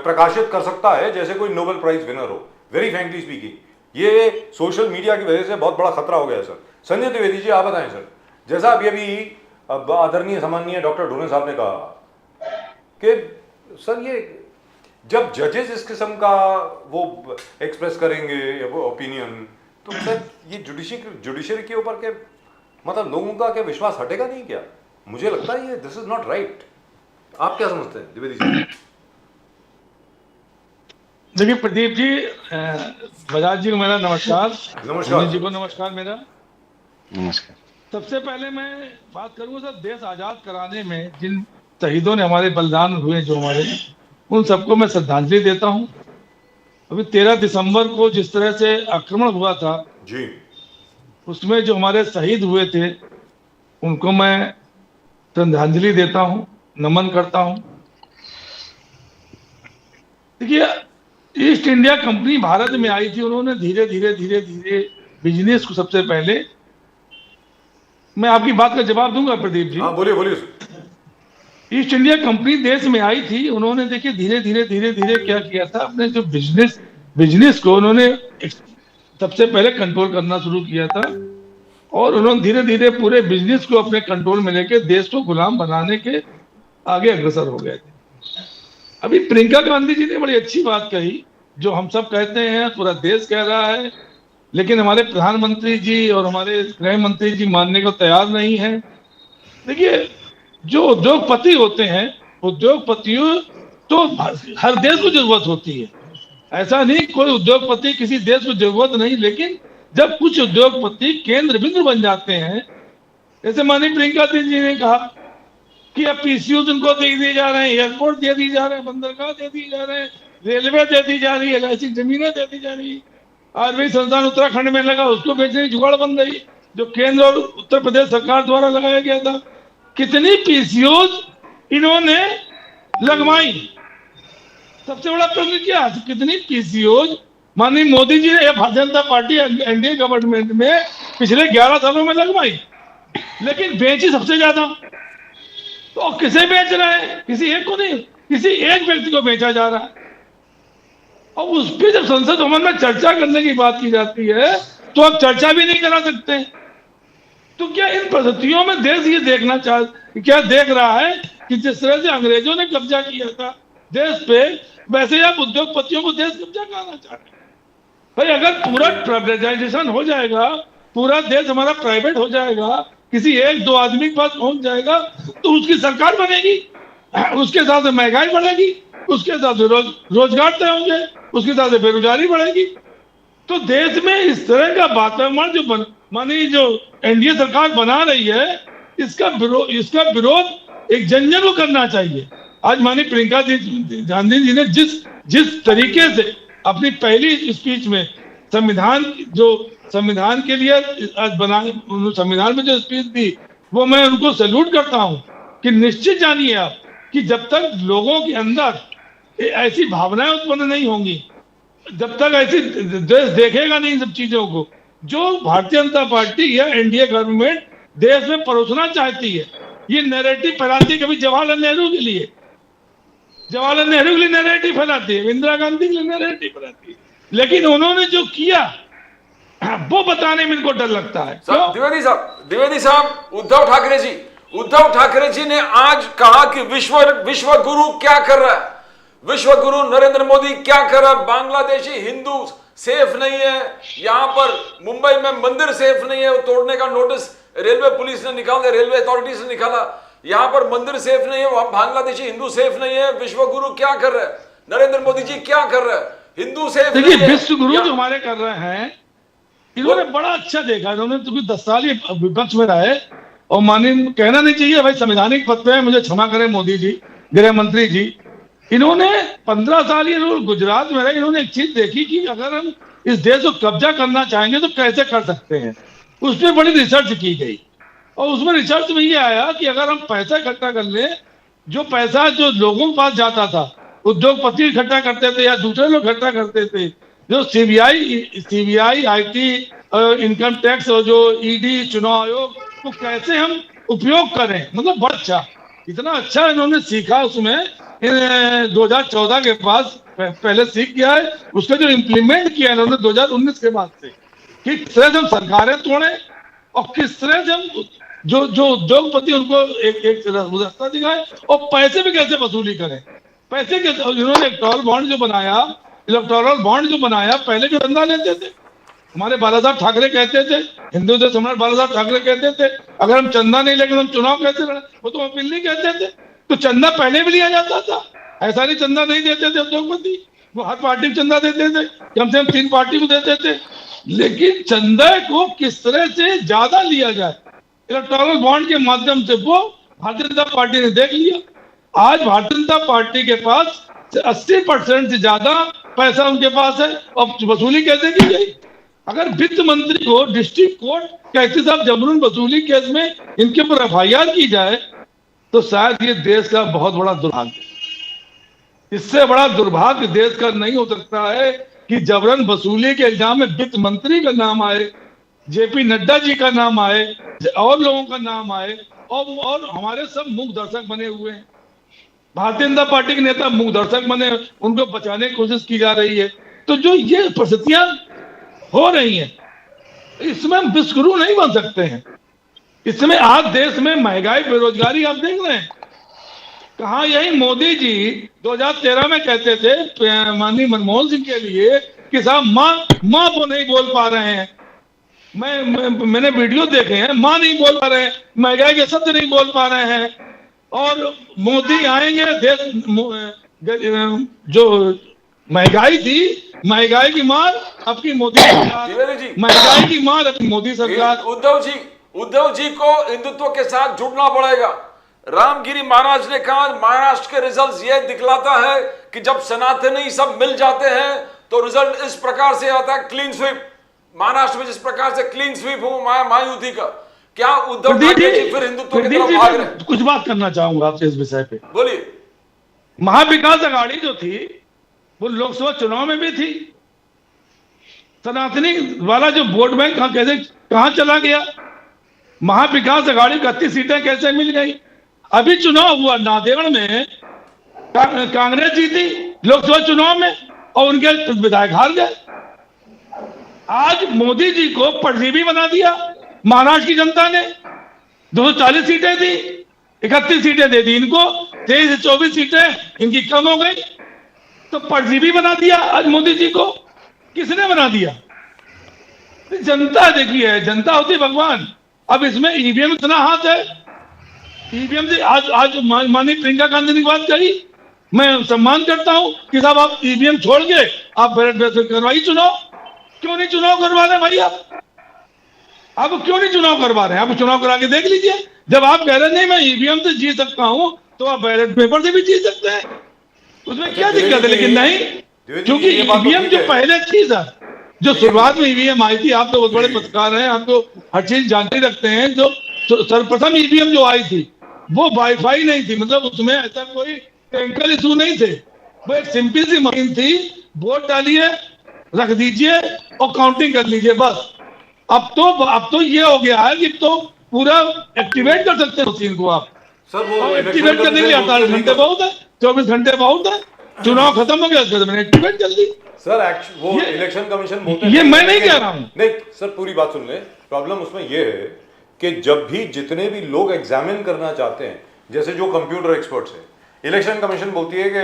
[SPEAKER 1] प्रकाशित कर सकता है जैसे कोई नोबेल प्राइज विनर हो। वेरी फ्रैंकली स्पीकिंग, ये सोशल मीडिया की वजह से बहुत बड़ा खतरा हो गया है सर। संजय द्विवेदी जी, आप बताएं सर, जैसा अभी आदरणीय सम्माननीय डॉक्टर ढोने साहब ने कहा कि सर ये जब जजेस इस किस्म का वो एक्सप्रेस करेंगे ओपिनियन, तो सर ये जुडिशरी के ऊपर के मतलब लोगों का क्या विश्वास हटेगा नहीं क्या? मुझे लगता है ये दिस इज नॉट राइट। आप क्या समझते हैं द्विवेदी जी?
[SPEAKER 3] देखिए प्रदीप जी, बजाज जी को मेरा नमस्कार।
[SPEAKER 1] नमस्कार।
[SPEAKER 3] विनीत जी को नमस्कार मेरा।
[SPEAKER 4] नमस्कार।
[SPEAKER 3] सबसे पहले मैं बात करूंगा सर, देश आजाद कराने में जिन शहीदों ने हमारे बलिदान हुए, जो हमारे, उन सबको मैं श्रद्धांजलि देता हूं। अभी 13 दिसंबर को जिस तरह से आक्रमण हुआ था
[SPEAKER 1] जी,
[SPEAKER 3] उसमें जो हमारे शहीद हुए थे उनको मैं श्रद्धांजलि देता हूं, नमन करता हूं। देखिए, ईस्ट इंडिया कंपनी भारत में आई थी, उन्होंने धीरे धीरे बिजनेस को, सबसे पहले मैं आपकी बात का जवाब दूंगा प्रदीप जी।
[SPEAKER 1] हाँ बोलिए बोलिए सर।
[SPEAKER 3] ईस्ट इंडिया कंपनी देश में आई थी, उन्होंने देखिए धीरे धीरे क्या किया था, अपने जो बिजनेस को उन्होंने सबसे पहले कंट्रोल करना शुरू किया था, और उन्होंने धीरे धीरे पूरे बिजनेस को अपने कंट्रोल में लेके देश को गुलाम बनाने के आगे अग्रसर हो गए थे। अभी प्रियंका गांधी जी ने बड़ी अच्छी बात कही, जो हम सब कहते हैं, पूरा देश कह रहा है, लेकिन हमारे प्रधानमंत्री जी और हमारे गृह मंत्री जी मानने को तैयार नहीं है। देखिए, जो उद्योगपति होते हैं, उद्योगपतियों तो हर देश को जरूरत होती है, ऐसा नहीं कोई उद्योगपति किसी देश को जरूरत नहीं, लेकिन जब कुछ उद्योगपति केंद्र बिंदु बन जाते हैं, जैसे माननीय प्रियंका जी ने कहा कि अब पीसीयू उनको दे दिए जा रहे हैं, एयरपोर्ट दे दिए जा रहे हैं, बंदरगाह दे दिए जा रहे हैं, रेलवे दे दी जा रही है, ऐसी जमीनें दे दी जा रही है। आयुर्वेद संस्थान उत्तराखंड में लगा, उसको बेचने की जुगाड़ बन रही, जो केंद्र और उत्तर प्रदेश सरकार द्वारा लगाया गया था। कितनी पीसीओज इन्होंने लगवाई, सबसे बड़ा प्रश्न क्या, कितनी पीसीओज माननीय मोदी जी ने Bharatiya Janata party NDA government में पिछले 11 सालों में लगवाई, लेकिन बेची सबसे ज्यादा। तो किसे बेच रहे हैं? किसी एक को नहीं, किसी एक व्यक्ति को बेचा जा रहा है। और उस पर जब संसद भवन में चर्चा करने की बात की जाती है, तो अब चर्चा भी नहीं करा सकते। तो क्या इन परिस्थितियों में देश ये देखना क्या देख रहा है कि जिस तरह से अंग्रेजों ने कब्जा किया था देश पे, वैसे आप उद्योगपतियों को देश कब्जा कराना चाहते हैं? भाई, अगर पूरा प्राइवेटाइजेशन हो जाएगा, पूरा देश हमारा प्राइवेट हो जाएगा, किसी एक दो आदमी के पास पहुंच जाएगा, तो उसकी सरकार बनेगी, उसके साथ महंगाई बढ़ेगी, उसके साथ रोजगार तय होंगे, उसके साथ बेरोजगारी बढ़ेगी। तो देश में इस तरह का वातावरण जो मानी जो एनडीए सरकार बना रही है, इसका विरोध एक जन को करना चाहिए। आज माननीय प्रियंका गांधी जी ने जिस तरीके से अपनी पहली स्पीच में संविधान के लिए आज संविधान में जो स्पीच दी, वो मैं उनको सैल्यूट करता हूं कि निश्चित जानिए आप कि जब तक लोगों के अंदर ऐसी भावनाएं उत्पन्न नहीं होंगी, जब तक ऐसी देश देखेगा नहीं सब चीजों को, जो भारतीय जनता पार्टी या एनडीए गवर्नमेंट देश में परोसना चाहती है, ये नैरेटिव फैलाती है। कभी जवाहरलाल नेहरू के लिए नैरेटिव फैलाती है, इंदिरा गांधी के लिए नैरेटिव फैलाती है, लेकिन उन्होंने जो किया वो बताने में इनको डर लगता है।
[SPEAKER 2] द्विवेदी साहब, उद्धव ठाकरे जी ने आज कहा कि विश्व गुरु क्या कर रहा है, विश्व गुरु नरेंद्र मोदी क्या कर रहा है, बांग्लादेशी हिंदू सेफ नहीं है, यहां पर मुंबई में मंदिर सेफ नहीं है, तोड़ने का नोटिस रेलवे पुलिस ने निकाला, रेलवे अथॉरिटीज ने निकाला, यहां पर मंदिर सेफ नहीं है, वहां बांग्लादेशी हिंदू सेफ नहीं है। विश्व गुरु क्या कर रहे हैं, नरेंद्र मोदी जी क्या कर रहे हैं, हिंदू सेफ नहीं है।
[SPEAKER 3] देखिए, विश्व गुरु जो हमारे कर रहे हैं, इन्होंने बड़ा अच्छा देखा, इन्होंने तो 10 साल विपक्ष में रहे, और माननीय कहना नहीं चाहिए भाई, संवैधानिक पद पे है, मुझे क्षमा करें मोदी जी, गृह मंत्री जी, इन्होंने 15 साल ये गुजरात में रहे, इन्होंने एक चीज देखी कि अगर हम इस देश को कब्जा करना चाहेंगे तो कैसे कर सकते हैं। उस पर बड़ी रिसर्च की गई, और उसमें रिसर्च में ये आया कि अगर हम पैसा इकट्ठा कर ले, जो पैसा जो लोगों के पास जाता था, उद्योगपति इकट्ठा करते थे या दूसरे लोग इकट्ठा करते थे, जो सीबीआई आईटी इनकम टैक्स और जो ईडी चुनाव आयोग को कैसे हम उपयोग करें, मतलब बहुत अच्छा, इतना अच्छा इन्होंने सीखा उसमें 2014 के पास पहले सीख गया है, उसका जो इम्प्लीमेंट किया इन्होंने 2019 के बाद से, कि किस तरह से हम सरकारें तोड़े और किस तरह से हम जो उद्योगपति उनको एक रास्ता दिखाए, और पैसे भी कैसे वसूली करें, पैसे के इन्होंने इलेक्टोरल बॉन्ड जो बनाया, पहले जो चंदा लेते थे, हमारे बाला साहब ठाकरे कहते थे, हिंदू से सम्राट बाला साहब ठाकरे कहते थे, अगर हम चंदा नहीं लेंगे तो हम चुनाव कैसे लड़े, वो तो अपील नहीं कहते थे। तो चंदा पहले भी लिया जाता था, ऐसा नहीं चंदा नहीं देते थे उद्योगपति, वो हर पार्टी को चंदा देते थे, कम से कम 3 पार्टी को देते थे। लेकिन चंदा को किस तरह से ज्यादा लिया जाए इलेक्टोरल बॉन्ड के माध्यम से, वो भारतीय जनता पार्टी ने देख लिया। आज भारतीय जनता पार्टी के पास 80% से ज्यादा पैसा उनके पास है, और वसूली कैसे की गई? अगर वित्त मंत्री को डिस्ट्रिक्ट कोर्ट के एहतसाब जबरन वसूली केस में इनके ऊपर FIR की जाए तो शायद ये देश का बहुत बड़ा दुर्भाग्य, इससे बड़ा दुर्भाग्य देश का नहीं हो सकता है कि जबरन वसूली के इल्जाम में वित्त मंत्री का नाम आए, JP नड्डा जी का नाम आए, और लोगों का नाम आए, और हमारे सब मूक दर्शक बने हुए हैं। भारतीय जनता पार्टी के नेता मूक दर्शक बने, उनको बचाने की कोशिश की जा रही है। तो जो ये परिस्थितियां हो रही हैं, इसमें हम विश्वगुरु नहीं बन सकते हैं। इसमें आज देश में महंगाई, बेरोजगारी आप देख रहे हैं। कहा यही मोदी जी 2013 में कहते थे माननीय मनमोहन सिंह के लिए कि साहब माँ को नहीं बोल पा रहे हैं। मैंने वीडियो देखे हैं, माँ नहीं बोल पा रहे हैं, महंगाई के शब्द नहीं बोल पा रहे हैं। और मोदी आएंगे, देश जो महंगाई थी, महंगाई की मार आपकी मोदी सरकार, महंगाई की मार अपनी मोदी सरकार।
[SPEAKER 2] उद्धव जी को हिंदुत्व के साथ जुड़ना पड़ेगा। रामगिरी महाराज ने कहा महाराष्ट्र के रिजल्ट्स ये दिखलाता है कि जब सनातनी सब मिल जाते हैं तो रिजल्ट इस प्रकार से आता है, क्लीन स्वीप। महाराष्ट्र में जिस प्रकार से क्लीन स्वीप हो महायुति का, क्या उद्धव ठाकरे जी फिर हिंदुत्व की तरफ भाग रहे हैं?
[SPEAKER 3] कुछ बात करना चाहूंगा आपसे इस विषय पे।
[SPEAKER 2] बोलिए।
[SPEAKER 3] महाविकास अघाड़ी जो थी वो लोकसभा चुनाव में भी थी। सनातनी वाला जो वोट बैंक कहां चला गया? महाविकास अघाड़ी को 31 सीटें कैसे मिल गई? अभी चुनाव हुआ नांदेड़ में, कांग्रेस जीती लोकसभा चुनाव में और उनके विधायक हार गए। आज मोदी जी को परजीवी बना दिया महाराष्ट्र की जनता ने। 240 सीटें थी, 31 सीटें दे दी इनको, 23 से 24 सीटें इनकी कम हो गई। तो परजीवी बना दिया आज मोदी जी को। किसने बना दिया? जनता। देखिए, जनता होती भगवान। अब इसमें ईवीएम इतना हाथ है। ईवीएम से आज माननीय प्रियंका गांधी ने बात कही, मैं सम्मान करता हूं कि साहब आप ईवीएम छोड़ के आप बैलेट पेपर करवाइए चुनाव। क्यों नहीं चुनाव करवा रहे भाई? आप क्यों नहीं चुनाव करवा रहे हैं? आप चुनाव करा के देख लीजिए। जब आप कह रहे नहीं मैं ईवीएम से जीत सकता हूं तो आप बैलेट पेपर से भी जीत सकते हैं, उसमें क्या दिक्कत है? लेकिन नहीं, क्योंकि ईवीएम जो पहले थी सर, जो शुरुआत में ईवीएम आई थी, आप तो बहुत बड़े पत्रकार हैं, आप तो हर चीज जानते रखते हैं। जो सर्वप्रथम ईवीएम जो आई थी वो वाईफाई नहीं थी, मतलब उसमें ऐसा कोई टेक्निकल इशू नहीं थे। वो एक सिंपल सी मशीन थी, वोट डालिए, रख दीजिए और काउंटिंग कर लीजिए, बस। अब तो ये हो गया है कि तो पूरा एक्टिवेट कर सकते हैं मशीन को आप।
[SPEAKER 1] सर वो
[SPEAKER 3] एक्टिवेट करने के लिए 48 घंटे बहुत है, 24 घंटे बहुत है। चुनाव खत्म हो गया, मैंने एक्टिवेट कर दी।
[SPEAKER 1] सर वो इलेक्शन कमीशन बोलते हैं,
[SPEAKER 3] ये मैं नहीं कह रहा हूं।
[SPEAKER 1] नहीं सर, पूरी बात सुन ले। प्रॉब्लम उसमें ये है कि जब भी जितने भी लोग एग्जामिन करना चाहते हैं, जैसे जो कंप्यूटर एक्सपर्ट्स है, इलेक्शन कमीशन बोलती है कि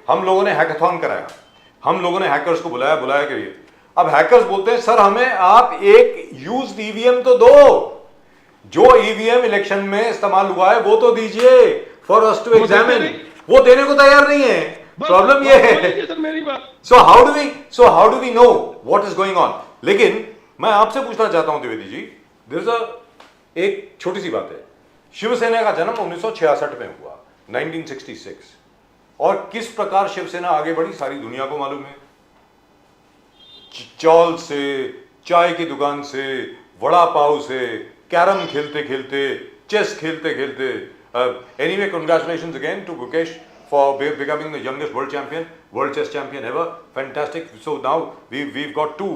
[SPEAKER 1] हम लोगों ने हैकाथॉन कराया, हम लोगों ने हैकर्स को बुलाया के लिए। अब हैकर्स बोलते हैं सर हमें आप एक यूज्ड ईवीएम तो दो, जो ईवीएम इलेक्शन में इस्तेमाल हुआ है वो तो दीजिए फॉर अस टू एग्जामिन। वो देने को तैयार नहीं है। प्रॉब्लम ये है। So how do we know what is going on? लेकिन मैं आपसे पूछना चाहता हूं द्विवेदी जी, एक छोटी सी बात है। शिवसेना का जन्म 1966 में हुआ, 1966, और किस प्रकार शिवसेना आगे बढ़ी सारी दुनिया को मालूम है। चौल से, चाय की दुकान से, वड़ा पाव से, कैरम खेलते खेलते, चेस खेलते खेलते। Anyway, congratulations again to Gukesh for becoming the youngest world chess champion ever. Fantastic. So now we've got 2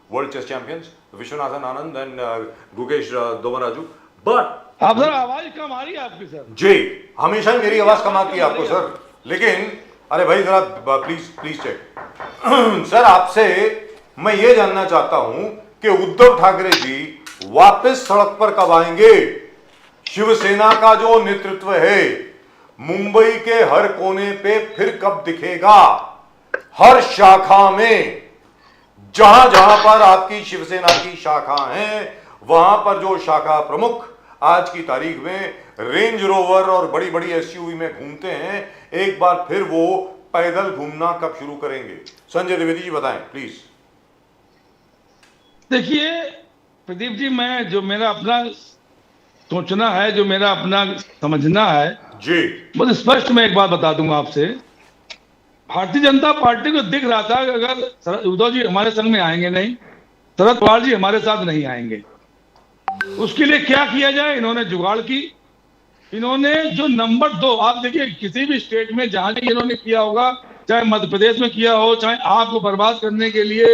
[SPEAKER 1] world chess champions, Vishwanathan Anand and Gukesh Domaraju. But
[SPEAKER 3] आप सर आवाज कम आ रही है आपकी सर।
[SPEAKER 1] जी, हमेशा ही मेरी आवाज कम आती है आपको सर। लेकिन अरे भाई जरा प्लीज चेक। सर आपसे मैं ये जानना चाहता हूं कि उद्धव ठाकरे जी वापस सड़क पर कब आएंगे? शिवसेना का जो नेतृत्व है मुंबई के हर कोने पे फिर कब दिखेगा? हर शाखा में जहां जहां पर आपकी शिवसेना की शाखा है, वहां पर जो शाखा प्रमुख आज की तारीख में रेंज रोवर और बड़ी बड़ी एसयूवी में घूमते हैं, एक बार फिर वो पैदल घूमना कब शुरू करेंगे? संजय द्विवेदी जी बताएं प्लीज।
[SPEAKER 3] देखिए प्रदीप जी, मैं जो मेरा अपना सोचना है, जो मेरा अपना समझना है,
[SPEAKER 1] जी
[SPEAKER 3] बहुत स्पष्ट मैं एक बात बता दूंगा आपसे। भारतीय जनता पार्टी को दिख रहा था कि अगर उद्धव जी हमारे संग में आएंगे नहीं, शरद पवार जी हमारे साथ नहीं आएंगे, उसके लिए क्या किया जाए। इन्होंने जुगाड़ की। इन्होंने जो नंबर 2, आप देखिए किसी भी स्टेट में जहां भी इन्होंने किया होगा, चाहे मध्य प्रदेश में किया हो, चाहे आपको बर्बाद करने के लिए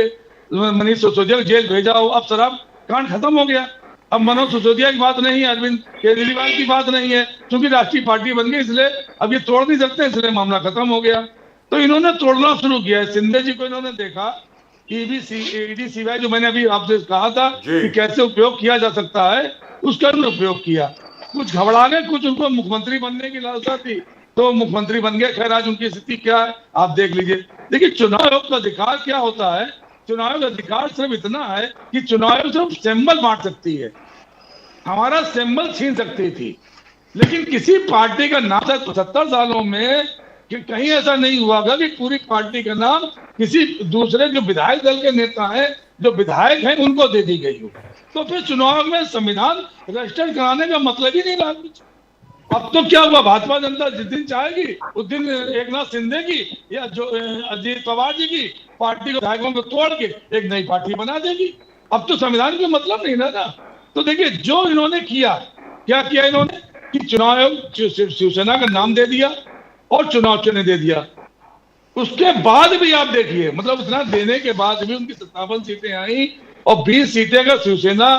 [SPEAKER 3] मनीष सिसोदिया को जेल भेजा हो, अब शराब कांड खत्म हो गया। अब मनोज सिसोदिया की बात नहीं है, अरविंद केजरीवाल की बात नहीं है, क्योंकि राष्ट्रीय पार्टी बन गई, इसलिए अब ये तोड़ नहीं सकते, इसलिए मामला खत्म हो गया। तो इन्होंने तोड़ना शुरू किया। सिंधे जी को इन्होंने देखा, ईडी सीबीआई जो मैंने अभी आपसे कहा था कि कैसे उपयोग किया जा सकता है, उसका उन्होंने उपयोग किया। कुछ घबरा गए, कुछ उनको मुख्यमंत्री बनने की लालसा थी तो मुख्यमंत्री बन गए। खैर आज उनकी स्थिति क्या है आप देख लीजिए। देखिए चुनाव आयोग का अधिकार क्या होता है? चुनाव आयोग का अधिकार सिर्फ इतना है कि चुनाव आयोग सिर्फ सिंबल बांट सकती है, हमारा सिंबल छीन सकती थी, लेकिन किसी पार्टी का नाम 70 सालों में कि कहीं ऐसा नहीं हुआ कि पूरी पार्टी का नाम किसी दूसरे जो विधायक दल के नेता हैं, जो विधायक हैं, उनको दे दी गई हो। तो फिर चुनाव में संविधान रजिस्टर कराने का मतलब ही नहीं रहा कुछ। अब तो क्या हुआ, भाजपा जनता जिस दिन चाहेगी उस दिन एकनाथ शिंदे की या जो अजीत पवार जी की पार्टी को विधायकों को तोड़ के एक नई पार्टी बना देगी। अब तो संविधान का मतलब नहीं ना। तो देखिए जो इन्होंने किया, क्या किया इन्होंने कि चुनाव आयोग शिवसेना का नाम दे दिया और चुनाव चिन्ह दे दिया। उसके बाद भी आप देखिए, मतलब इतना देने के बाद भी उनकी 57 सीटें आई और 20 सीटें अगर शिवसेना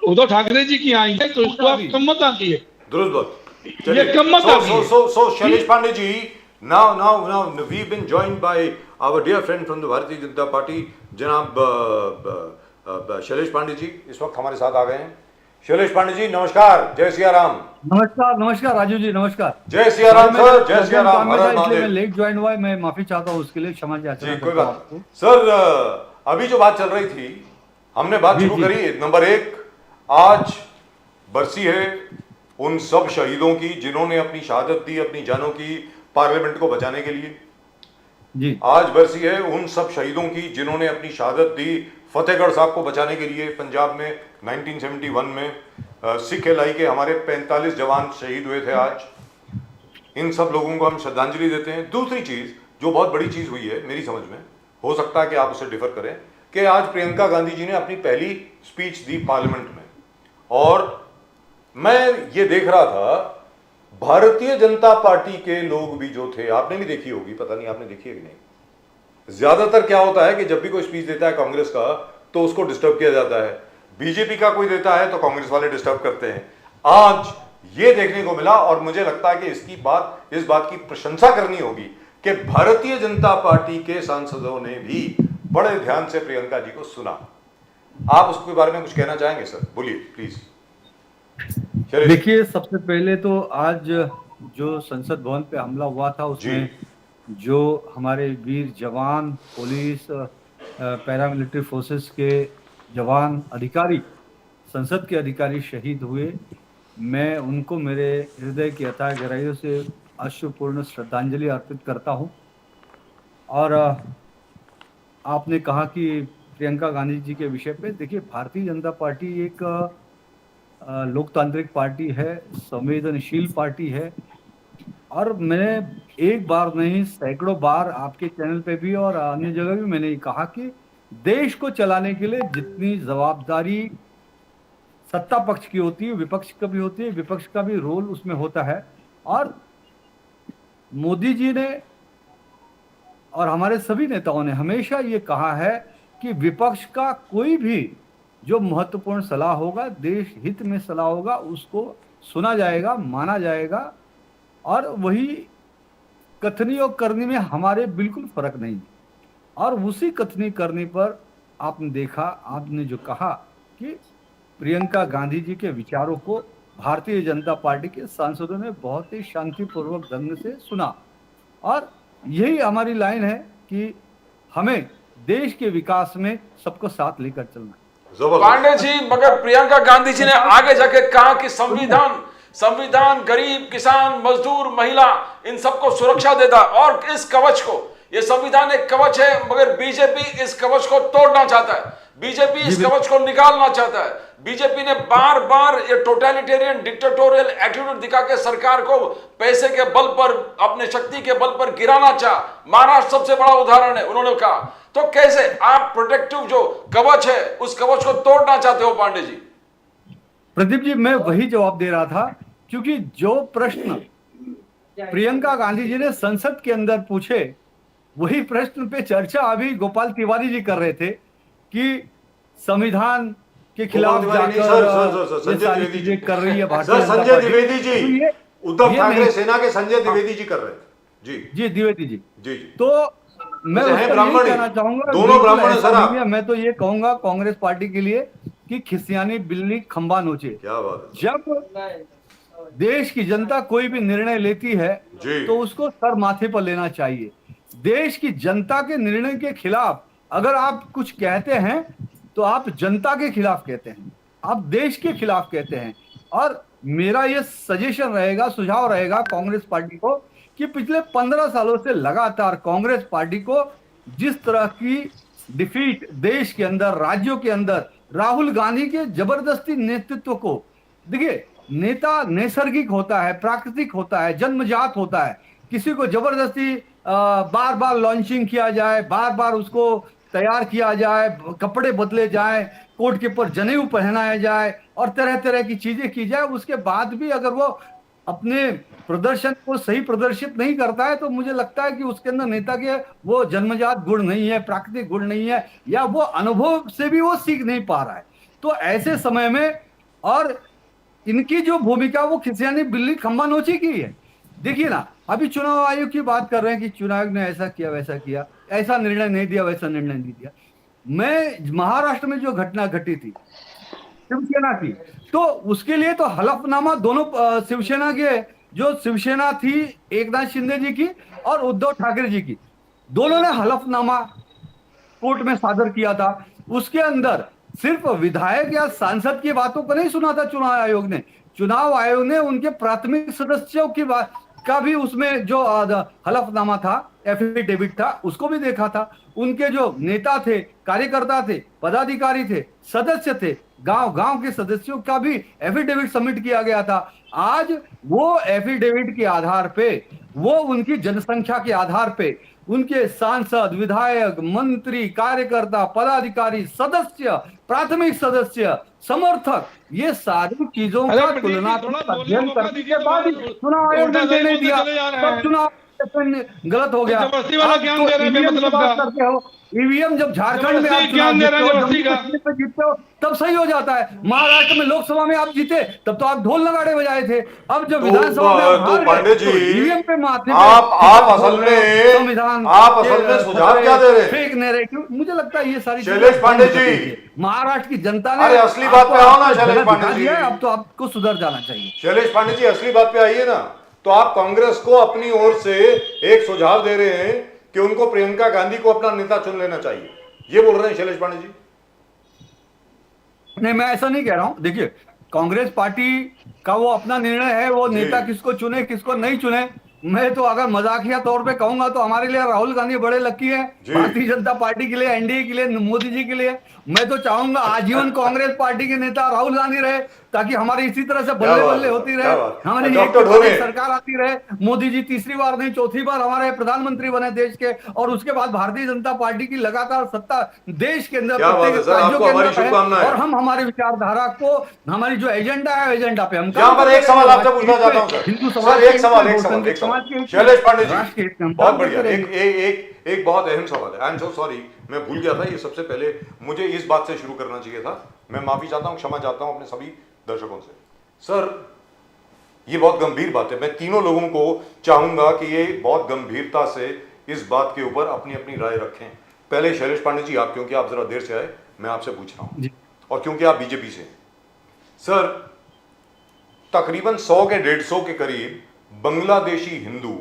[SPEAKER 3] उद्धव ठाकरे जी की आई है तो इसको आप कम्मत आती है।
[SPEAKER 1] दुरुस्त बात।
[SPEAKER 3] ये कम्मत आती है।
[SPEAKER 1] So Shailesh Pandey ji, now we've been joined by our dear friend from the Bharatiya Janata Party, जनाब शैलेश पांडे जी इस वक्त हमारे साथ आ गए हैं। शैलेश पांडे जी नमस्कार, जय सिया राम।
[SPEAKER 5] नमस्कार नमस्कार राजू जी, नमस्कार।
[SPEAKER 1] जय सिया राम सर, जय सिया राम। हर हर
[SPEAKER 5] मैं
[SPEAKER 1] महादेव।
[SPEAKER 5] लेट ज्वाइन हुआ है, मैं माफी चाहता हूँ उसके लिए, क्षमा याचना
[SPEAKER 1] जी कोई
[SPEAKER 5] करता हूँ
[SPEAKER 1] बात
[SPEAKER 5] आपको।
[SPEAKER 1] सर अभी जो बात चल रही थी, हमने बात
[SPEAKER 5] जी,
[SPEAKER 1] शुरू
[SPEAKER 5] जी।
[SPEAKER 1] करी। नंबर 1, आज बरसी है उन सब शहीदों की जिन्होंने अपनी शहादत दी अपनी जानों की पार्लियामेंट को बचाने के लिए।
[SPEAKER 5] जी
[SPEAKER 1] आज बरसी है उन सब शहीदों की जिन्होंने अपनी शहादत दी फतेहगढ़ साहब को बचाने के लिए। पंजाब में 1971 में सिख एलआई के हमारे 45 जवान शहीद हुए थे। आज इन सब लोगों को हम श्रद्धांजलि देते हैं। दूसरी चीज जो बहुत बड़ी चीज हुई है मेरी समझ में, हो सकता है कि आप उसे डिफर करें, कि आज प्रियंका गांधी जी ने अपनी पहली स्पीच दी पार्लियामेंट में। और मैं ये देख रहा था भारतीय जनता पार्टी के लोग भी जो थे, आपने भी देखी होगी, पता नहीं आपने देखी है कि नहीं, ज्यादातर क्या होता है कि जब भी कोई स्पीच देता है कांग्रेस का तो उसको डिस्टर्ब किया जाता है, बीजेपी का कोई देता है तो कांग्रेस वाले डिस्टर्ब करते हैं। आज ये देखने को मिला और मुझे लगता है कि इस बात की प्रशंसा करनी होगी कि भारतीय जनता पार्टी के सांसदों ने भी बड़े ध्यान से प्रियंका जी को सुना। आप उसके बारे में कुछ कहना चाहेंगे सर? बोलिए प्लीज।
[SPEAKER 5] देखिए, सबसे पहले तो आज जो संसद भवन पे हमला हुआ था उसमें जो हमारे वीर जवान, पुलिस, पैरामिलिट्री फोर्सेस के जवान, अधिकारी, संसद के अधिकारी शहीद हुए, मैं उनको मेरे हृदय की अथाह गहराइयों से अश्रुपूर्ण श्रद्धांजलि अर्पित करता हूं। और आपने कहा कि प्रियंका गांधी जी के विषय पे, देखिए भारतीय जनता पार्टी एक लोकतांत्रिक पार्टी है, संवेदनशील पार्टी है, और मैंने एक बार नहीं सैकड़ों बार आपके चैनल पे भी और अन्य जगह भी मैंने कहा कि देश को चलाने के लिए जितनी जवाबदारी सत्ता पक्ष की होती है, विपक्ष का भी होती है, विपक्ष का भी रोल उसमें होता है। और मोदी जी ने और हमारे सभी नेताओं ने हमेशा ये कहा है कि विपक्ष का कोई भी जो महत्वपूर्ण सलाह होगा, देश हित में सलाह होगा, उसको सुना जाएगा, माना जाएगा, और वही कथनी और करनी में हमारे बिल्कुल फर्क नहीं। और उसी कथनी करनी पर आपने देखा, आपने जो कहा कि प्रियंका गांधी जी के विचारों को भारतीय जनता पार्टी के सांसदों ने बहुत ही शांतिपूर्वक ढंग से सुना। और यही हमारी लाइन है कि हमें देश के विकास में सबको साथ लेकर चलना है।
[SPEAKER 1] जबरदस्त।
[SPEAKER 2] पांडे जी, मगर प्रियंका गांधी जी ने आगे जाके कहा कि संविधान गरीब, किसान, मजदूर, महिला इन सबको सुरक्षा देता, और इस कवच को, ये संविधान एक कवच है, मगर बीजेपी इस कवच को तोड़ना चाहता है, बीजेपी इस कवच को निकालना चाहता है। बीजेपी ने बार बार ये टोटलिटेरियन डिक्टेटोरियल एटीट्यूड दिखा के सरकार को पैसे के बल पर, अपने शक्ति के बल पर गिराना चाहा। महाराष्ट्र सबसे बड़ा उदाहरण है। उन्होंने कहा, तो कैसे आप प्रोटेक्टिव जो कवच है उस कवच को तोड़ना चाहते हो पांडे जी?
[SPEAKER 5] प्रदीप जी, मैं वही जवाब दे रहा था, क्योंकि जो प्रश्न प्रियंका गांधी जी ने संसद के अंदर पूछे, वही प्रश्न पे चर्चा अभी गोपाल तिवारी जी कर रहे थे कि संविधान के खिलाफ
[SPEAKER 1] गोपाल तिवारी नहीं,
[SPEAKER 5] जाकर
[SPEAKER 1] सर,
[SPEAKER 5] ये
[SPEAKER 1] संजय
[SPEAKER 5] सारी
[SPEAKER 1] द्विवेदी
[SPEAKER 5] चीजें
[SPEAKER 1] जी।
[SPEAKER 5] कर रही है भारतीय
[SPEAKER 1] सर,
[SPEAKER 5] जनता
[SPEAKER 1] संजय
[SPEAKER 5] पार्टी।
[SPEAKER 1] द्विवेदी
[SPEAKER 5] तो
[SPEAKER 1] जी,
[SPEAKER 5] ये-
[SPEAKER 1] उद्धव
[SPEAKER 5] ये
[SPEAKER 1] ठाकरे
[SPEAKER 5] नहीं-
[SPEAKER 1] सेना के संजय द्विवेदी जी कर रहे थे। जी
[SPEAKER 5] द्विवेदी जी।
[SPEAKER 1] जी।
[SPEAKER 5] तो मैं
[SPEAKER 1] अच्छा,
[SPEAKER 5] उस
[SPEAKER 1] है
[SPEAKER 5] पर
[SPEAKER 1] ब्राह्मण
[SPEAKER 5] यही
[SPEAKER 1] ही।
[SPEAKER 5] कहना चाहूंगा,
[SPEAKER 1] दोनों
[SPEAKER 5] बिल्कुल
[SPEAKER 1] ब्राह्मण हैं
[SPEAKER 5] ऐसा
[SPEAKER 1] सर आप।
[SPEAKER 5] नहीं है। मैं तो ये कहूंगा कांग्रेस पार्टी के लिए कि खिसियानी बिल्ली खंबा नोचे।
[SPEAKER 1] क्या बात है।
[SPEAKER 5] जब देश की जनता कोई भी निर्णय लेती है
[SPEAKER 1] जी।
[SPEAKER 5] तो उसको सर माथे पर लेना चाहिए। देश की जनता के निर्णय के खिलाफ अगर आप कुछ कहते हैं तो आप जनता के खिलाफ कहते हैं, आप देश के खिलाफ कहते हैं। और मेरा ये सजेशन रहेगा, सुझाव रहेगा कांग्रेस पार्टी को कि पिछले 15 सालों से लगातार कांग्रेस पार्टी को जिस तरह की डिफीट देश के अंदर, राज्यों के अंदर, राहुल गांधी के जबरदस्ती नेतृत्व को, देखिए नेता नैसर्गिक होता है, प्राकृतिक होता है, जन्मजात होता है। किसी को जबरदस्ती बार बार लॉन्चिंग किया जाए, बार बार उसको तैयार किया जाए, कपड़े बदले जाए, कोट के ऊपर जनेऊ पहनाया जाए और तरह तरह की चीजें की जाए, उसके बाद भी अगर वो अपने प्रदर्शन को सही प्रदर्शित नहीं करता है, तो मुझे लगता है कि उसके अंदर नेता के वो जन्मजात गुण नहीं है, प्राकृतिक गुण नहीं है, या वो अनुभव से भी वो सीख नहीं पा रहा है। तो ऐसे समय में, और इनकी जो भूमिका वो खिसियानी बिल्ली खंबा नोची की है। देखिए ना, अभी चुनाव आयोग की बात कर रहे हैं कि चुनाव आयोग ने ऐसा किया, वैसा किया, ऐसा निर्णय नहीं दिया, वैसा निर्णय नहीं दिया। मैं महाराष्ट्र में जो घटना घटी थी शिवसेना की, तो उसके लिए तो हलफनामा दोनों शिवसेना के, जो शिवसेना थी एकनाथ शिंदे जी की और उद्धव ठाकरे जी की, दोनों ने हलफनामा कोर्ट में सादर किया था। उसके अंदर सिर्फ विधायक या सांसद की बातों को नहीं सुना था चुनाव आयोग ने। चुनाव आयोग ने उनके प्राथमिक सदस्यों की बात का भी, उसमें जो हलफनामा था, एफिडेविट था, उसको भी देखा था। उनके जो नेता थे, कार्यकर्ता थे, पदाधिकारी थे, सदस्य थे, गांव गांव के सदस्यों का भी एफिडेविट सबमिट किया गया था। आज वो एफिडेविट के आधार पे, वो उनकी जनसंख्या के आधार पे, उनके सांसद, विधायक, मंत्री, कार्यकर्ता, पदाधिकारी, सदस्य, प्राथमिक सदस्य, समर्थक, ये सारी चीजों
[SPEAKER 3] अरे
[SPEAKER 5] का
[SPEAKER 3] प्रदीप जी,
[SPEAKER 5] तुलनात्मक
[SPEAKER 3] थोड़ा बोलने
[SPEAKER 5] अध्ययन
[SPEAKER 3] मौका
[SPEAKER 5] करने
[SPEAKER 3] दीजिए,
[SPEAKER 5] के बाद ही
[SPEAKER 3] तो
[SPEAKER 5] चुनाव आयोग ने
[SPEAKER 3] उल्टा
[SPEAKER 5] निर्णय
[SPEAKER 3] बोलते
[SPEAKER 5] दिया।
[SPEAKER 3] चले जा रहे
[SPEAKER 5] तब
[SPEAKER 3] हैं।
[SPEAKER 5] चुनाव गलत हो गया।
[SPEAKER 3] जबरदस्ती वाला
[SPEAKER 5] आप
[SPEAKER 3] ज्ञान
[SPEAKER 5] तो
[SPEAKER 3] दे रहे हैं
[SPEAKER 5] ईवीएम की
[SPEAKER 3] बेमतलब
[SPEAKER 5] बात
[SPEAKER 3] का।
[SPEAKER 5] करते हो। ईवीएम जब झारखंड में आप
[SPEAKER 3] जबरदस्ती
[SPEAKER 5] चुनाव
[SPEAKER 3] ज्ञान दे
[SPEAKER 5] जीतते
[SPEAKER 3] रहे
[SPEAKER 5] हो,
[SPEAKER 3] हैं,
[SPEAKER 5] जम्मू
[SPEAKER 3] जबरदस्ती का।
[SPEAKER 5] कश्मीर में जीतते हो, तब सही हो जाता है। महाराष्ट्र में लोकसभा में आप जीते, तब तो आप ढोल नगाड़े बजाए थे। अब जब विधानसभा में आप हार
[SPEAKER 1] पांडे
[SPEAKER 5] गए, तो
[SPEAKER 1] जी,
[SPEAKER 5] ईवीएम पे माथे
[SPEAKER 1] आप असल में
[SPEAKER 5] संविधान
[SPEAKER 1] सुझाव क्या दे रहे हैं?
[SPEAKER 5] फेक नैरेटिव, मुझे लगता है ये सारी
[SPEAKER 1] शैलेश पांडे जी,
[SPEAKER 5] महाराष्ट्र की जनता ने
[SPEAKER 1] अरे असली बात पे आओ ना शैलेश पांडे
[SPEAKER 5] दिखा
[SPEAKER 1] जी।
[SPEAKER 5] दिया है, अब तो आपको सुधर जाना चाहिए।
[SPEAKER 1] शैलेश पांडे जी, असली बात पे आइए ना। तो आप कांग्रेस को अपनी ओर से एक सुझाव दे रहे हैं कि उनको प्रियंका गांधी को अपना नेता चुन लेना चाहिए, ये बोल रहे हैं शैलेश पांडे जी?
[SPEAKER 5] नहीं, मैं ऐसा नहीं कह रहा हूं। देखिए, कांग्रेस पार्टी का वो अपना निर्णय है, वो नेता किसको चुने किसको नहीं चुने। मैं तो अगर मजाकिया तौर पे कहूंगा तो हमारे लिए राहुल गांधी बड़े लकी है, भारतीय जनता पार्टी के लिए, एनडीए के लिए, मोदी जी के लिए। मैं तो चाहूंगा आजीवन कांग्रेस पार्टी के नेता राहुल गांधी रहे, ताकि हमारी इसी तरह से बल्ले बल्ले होती रहे, हमारी सरकार आती रहे, मोदी जी तीसरी बार नहीं चौथी बार हमारे प्रधानमंत्री बने देश के, और उसके बाद भारतीय जनता पार्टी की लगातार सत्ता देश के अंदर प्रत्येक राज्यों के अंदर है, और हम हमारी विचारधारा को, हमारी जो एजेंडा है, एजेंडा पे हम
[SPEAKER 1] यहाँ पर एक सवाल आपसे पूछना चाहता हूँ सर।
[SPEAKER 5] हिंदू
[SPEAKER 1] सर, एक सवाल शैलेश पांडे जी, बहुत बढ़िया, एक बहुत अहम सवाल है। आई एम सो सॉरी, मैं भूल गया था, ये सबसे पहले मुझे इस बात से शुरू करना चाहिए था। मैं माफी चाहता हूँ, क्षमा चाहता हूँ अपने सभी दर्शकों से। सर, ये बहुत गंभीर बात है। मैं तीनों लोगों को चाहूंगा कि ये बहुत गंभीरता से इस बात के ऊपर अपनी अपनी राय रखें। पहले शैलेश पांडे जी, आप, क्योंकि आप जरा देर से आए, मैं आपसे पूछ रहा हूं, और क्योंकि आप बीजेपी से हैं। सर, तकरीबन 100 के 150 के करीब बांग्लादेशी हिंदू